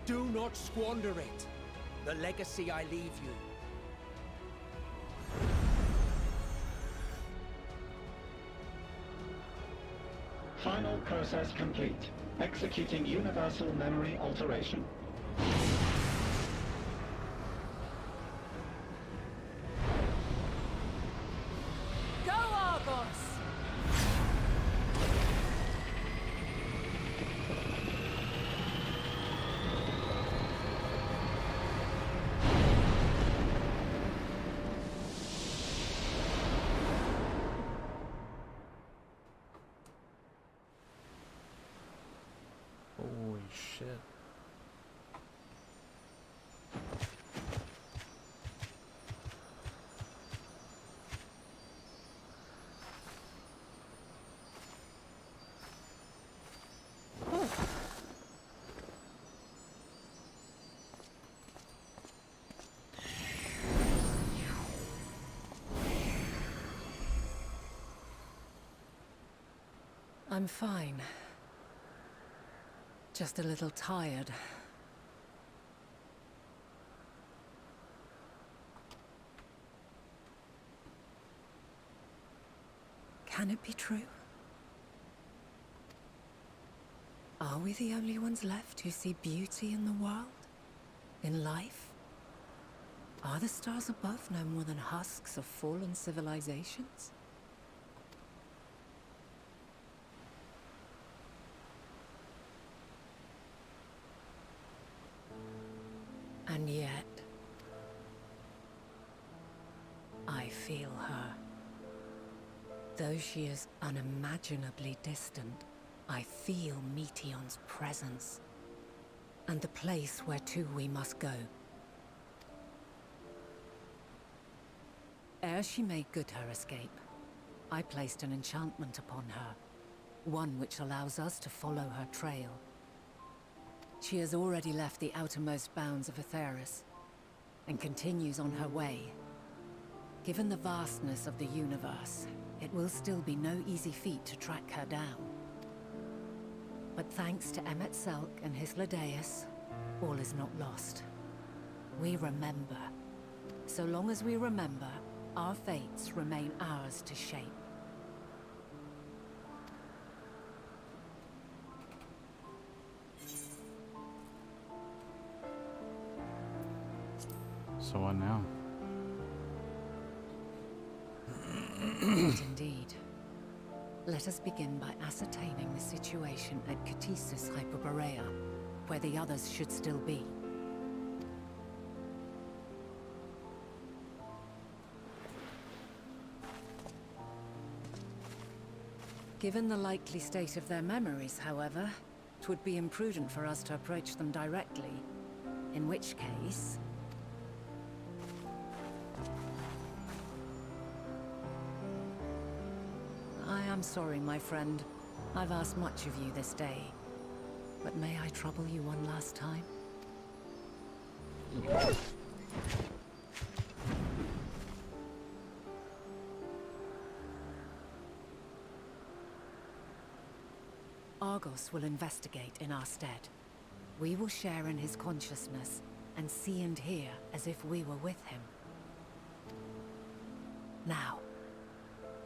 do not squander it. The legacy I leave you. Final process complete. Executing universal memory alteration. Go, Argos! Holy shit. I'm fine. Just a little tired. Can it be true? Are we the only ones left who see beauty in the world? In life? Are the stars above no more than husks of fallen civilizations? And yet, I feel her. Though she is unimaginably distant, I feel Meteion's presence, and the place where to we must go. Ere she made good her escape, I placed an enchantment upon her, one which allows us to follow her trail. She has already left the outermost bounds of Aetheris, and continues on her way. Given the vastness of the universe, it will still be no easy feat to track her down. But thanks to Emmett Selk and his Ladeus, all is not lost. We remember. So long as we remember, our fates remain ours to shape. So what now? Indeed. Let us begin by ascertaining the situation at Catesis Hyperborea, where the others should still be. Given the likely state of their memories, however, 'Twould be imprudent for us to approach them directly. In which case... I am sorry, my friend. I've asked much of you this day. But may I trouble you one last time? Argos will investigate in our stead. We will share in his consciousness and see and hear as if we were with him. Now,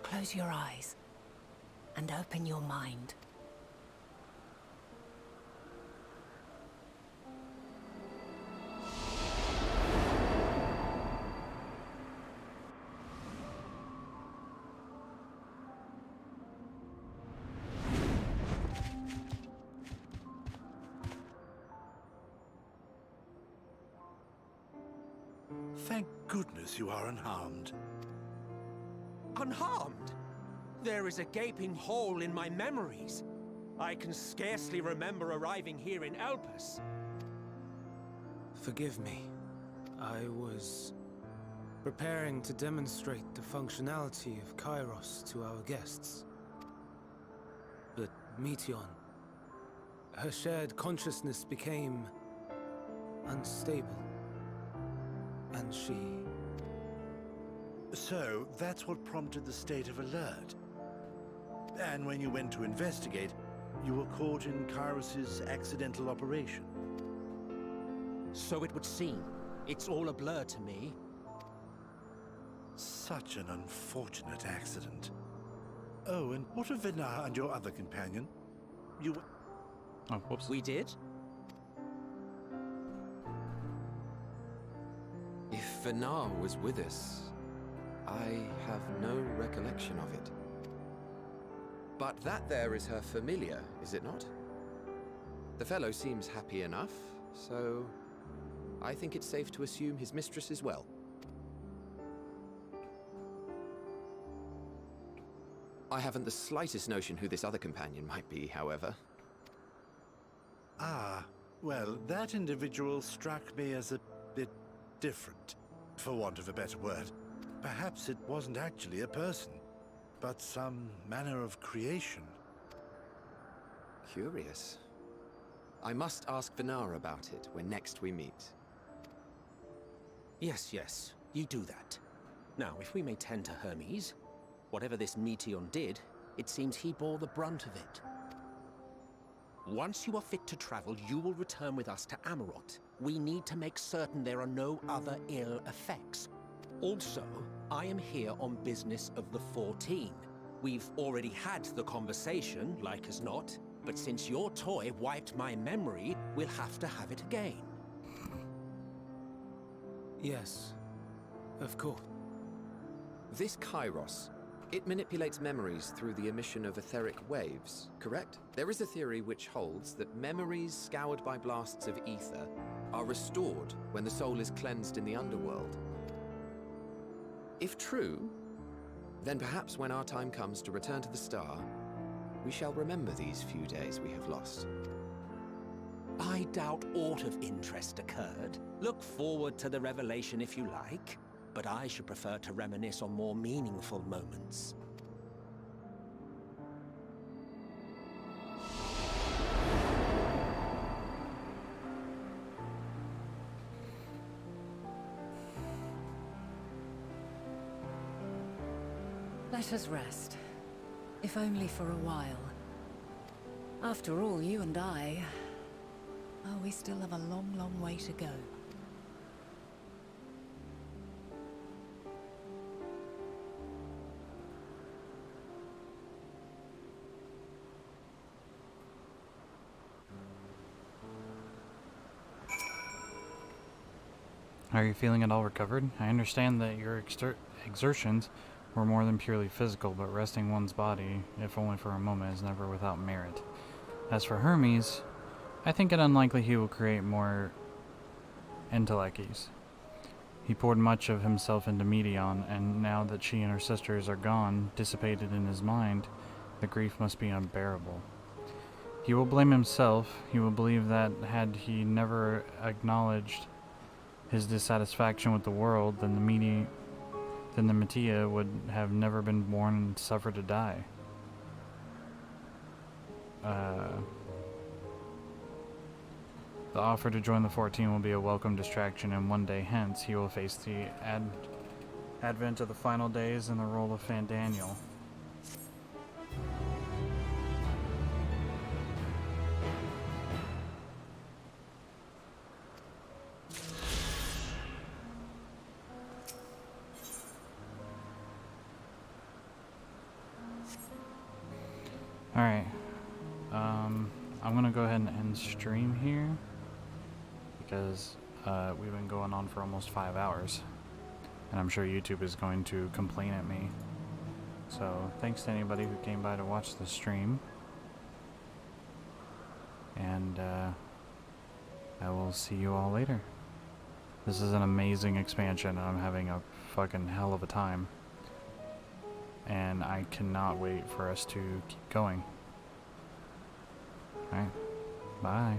close your eyes and open your mind. Thank goodness you are unharmed. Unharmed? There is a gaping hole in my memories. I can scarcely remember arriving here in Elpis. Forgive me. I was preparing to demonstrate the functionality of Kairos to our guests. But Meteion, her shared consciousness became unstable. And she... So, that's what prompted the state of alert. And when you went to investigate, you were caught in Kairos's accidental operation. So it would seem. It's all a blur to me. Such an unfortunate accident. Oh, and what of Venar and your other companion? You... Oh, whoops. We did? If Venar was with us, I have no recollection of it. But that there is her familiar, is it not? The fellow seems happy enough, so I think it's safe to assume his mistress as well. I haven't the slightest notion who this other companion might be, however. Ah, well, that individual struck me as a bit different, for want of a better word. Perhaps it wasn't actually a person, but some manner of creation. Curious. I must ask Venar about it when next we meet. Yes, you do that. Now, if we may tend to Hermes, whatever this Meteion did, it seems he bore the brunt of it. Once you are fit to travel, you will return with us to Amarot. We need to make certain there are no other ill effects. Also, I am here on business of the 14. We've already had the conversation, like as not, but since your toy wiped my memory, we'll have to have it again. Yes, of course. This Kairos, it manipulates memories through the emission of etheric waves, correct? There is a theory which holds that memories scoured by blasts of ether are restored when the soul is cleansed in the underworld. If true, then perhaps when our time comes to return to the star, we shall remember these few days we have lost. I doubt aught of interest occurred. Look forward to the revelation if you like, but I should prefer to reminisce on more meaningful moments. Let us rest. If only for a while. After all, you and I... Oh, we still have a long, long way to go. Are you feeling at all recovered? I understand that your exertions were more than purely physical, but resting one's body, if only for a moment, is never without merit. As for Hermes, I think it unlikely he will create more Endwalkers. He poured much of himself into Meteion, and now that she and her sisters are gone, dissipated in his mind, the grief must be unbearable. He will blame himself. He will believe that had he never acknowledged his dissatisfaction with the world, then the Metia would have never been born and suffered to die. The offer to join the 14 will be a welcome distraction, and one day hence he will face the advent of the final days in the role of Fandaniel. Alright, I'm gonna go ahead and end stream here, because we've been going on for almost 5 hours, and I'm sure YouTube is going to complain at me. So, thanks to anybody who came by to watch the stream, and I will see you all later. This is an amazing expansion, and I'm having a fucking hell of a time. And I cannot wait for us to keep going. Alright, bye.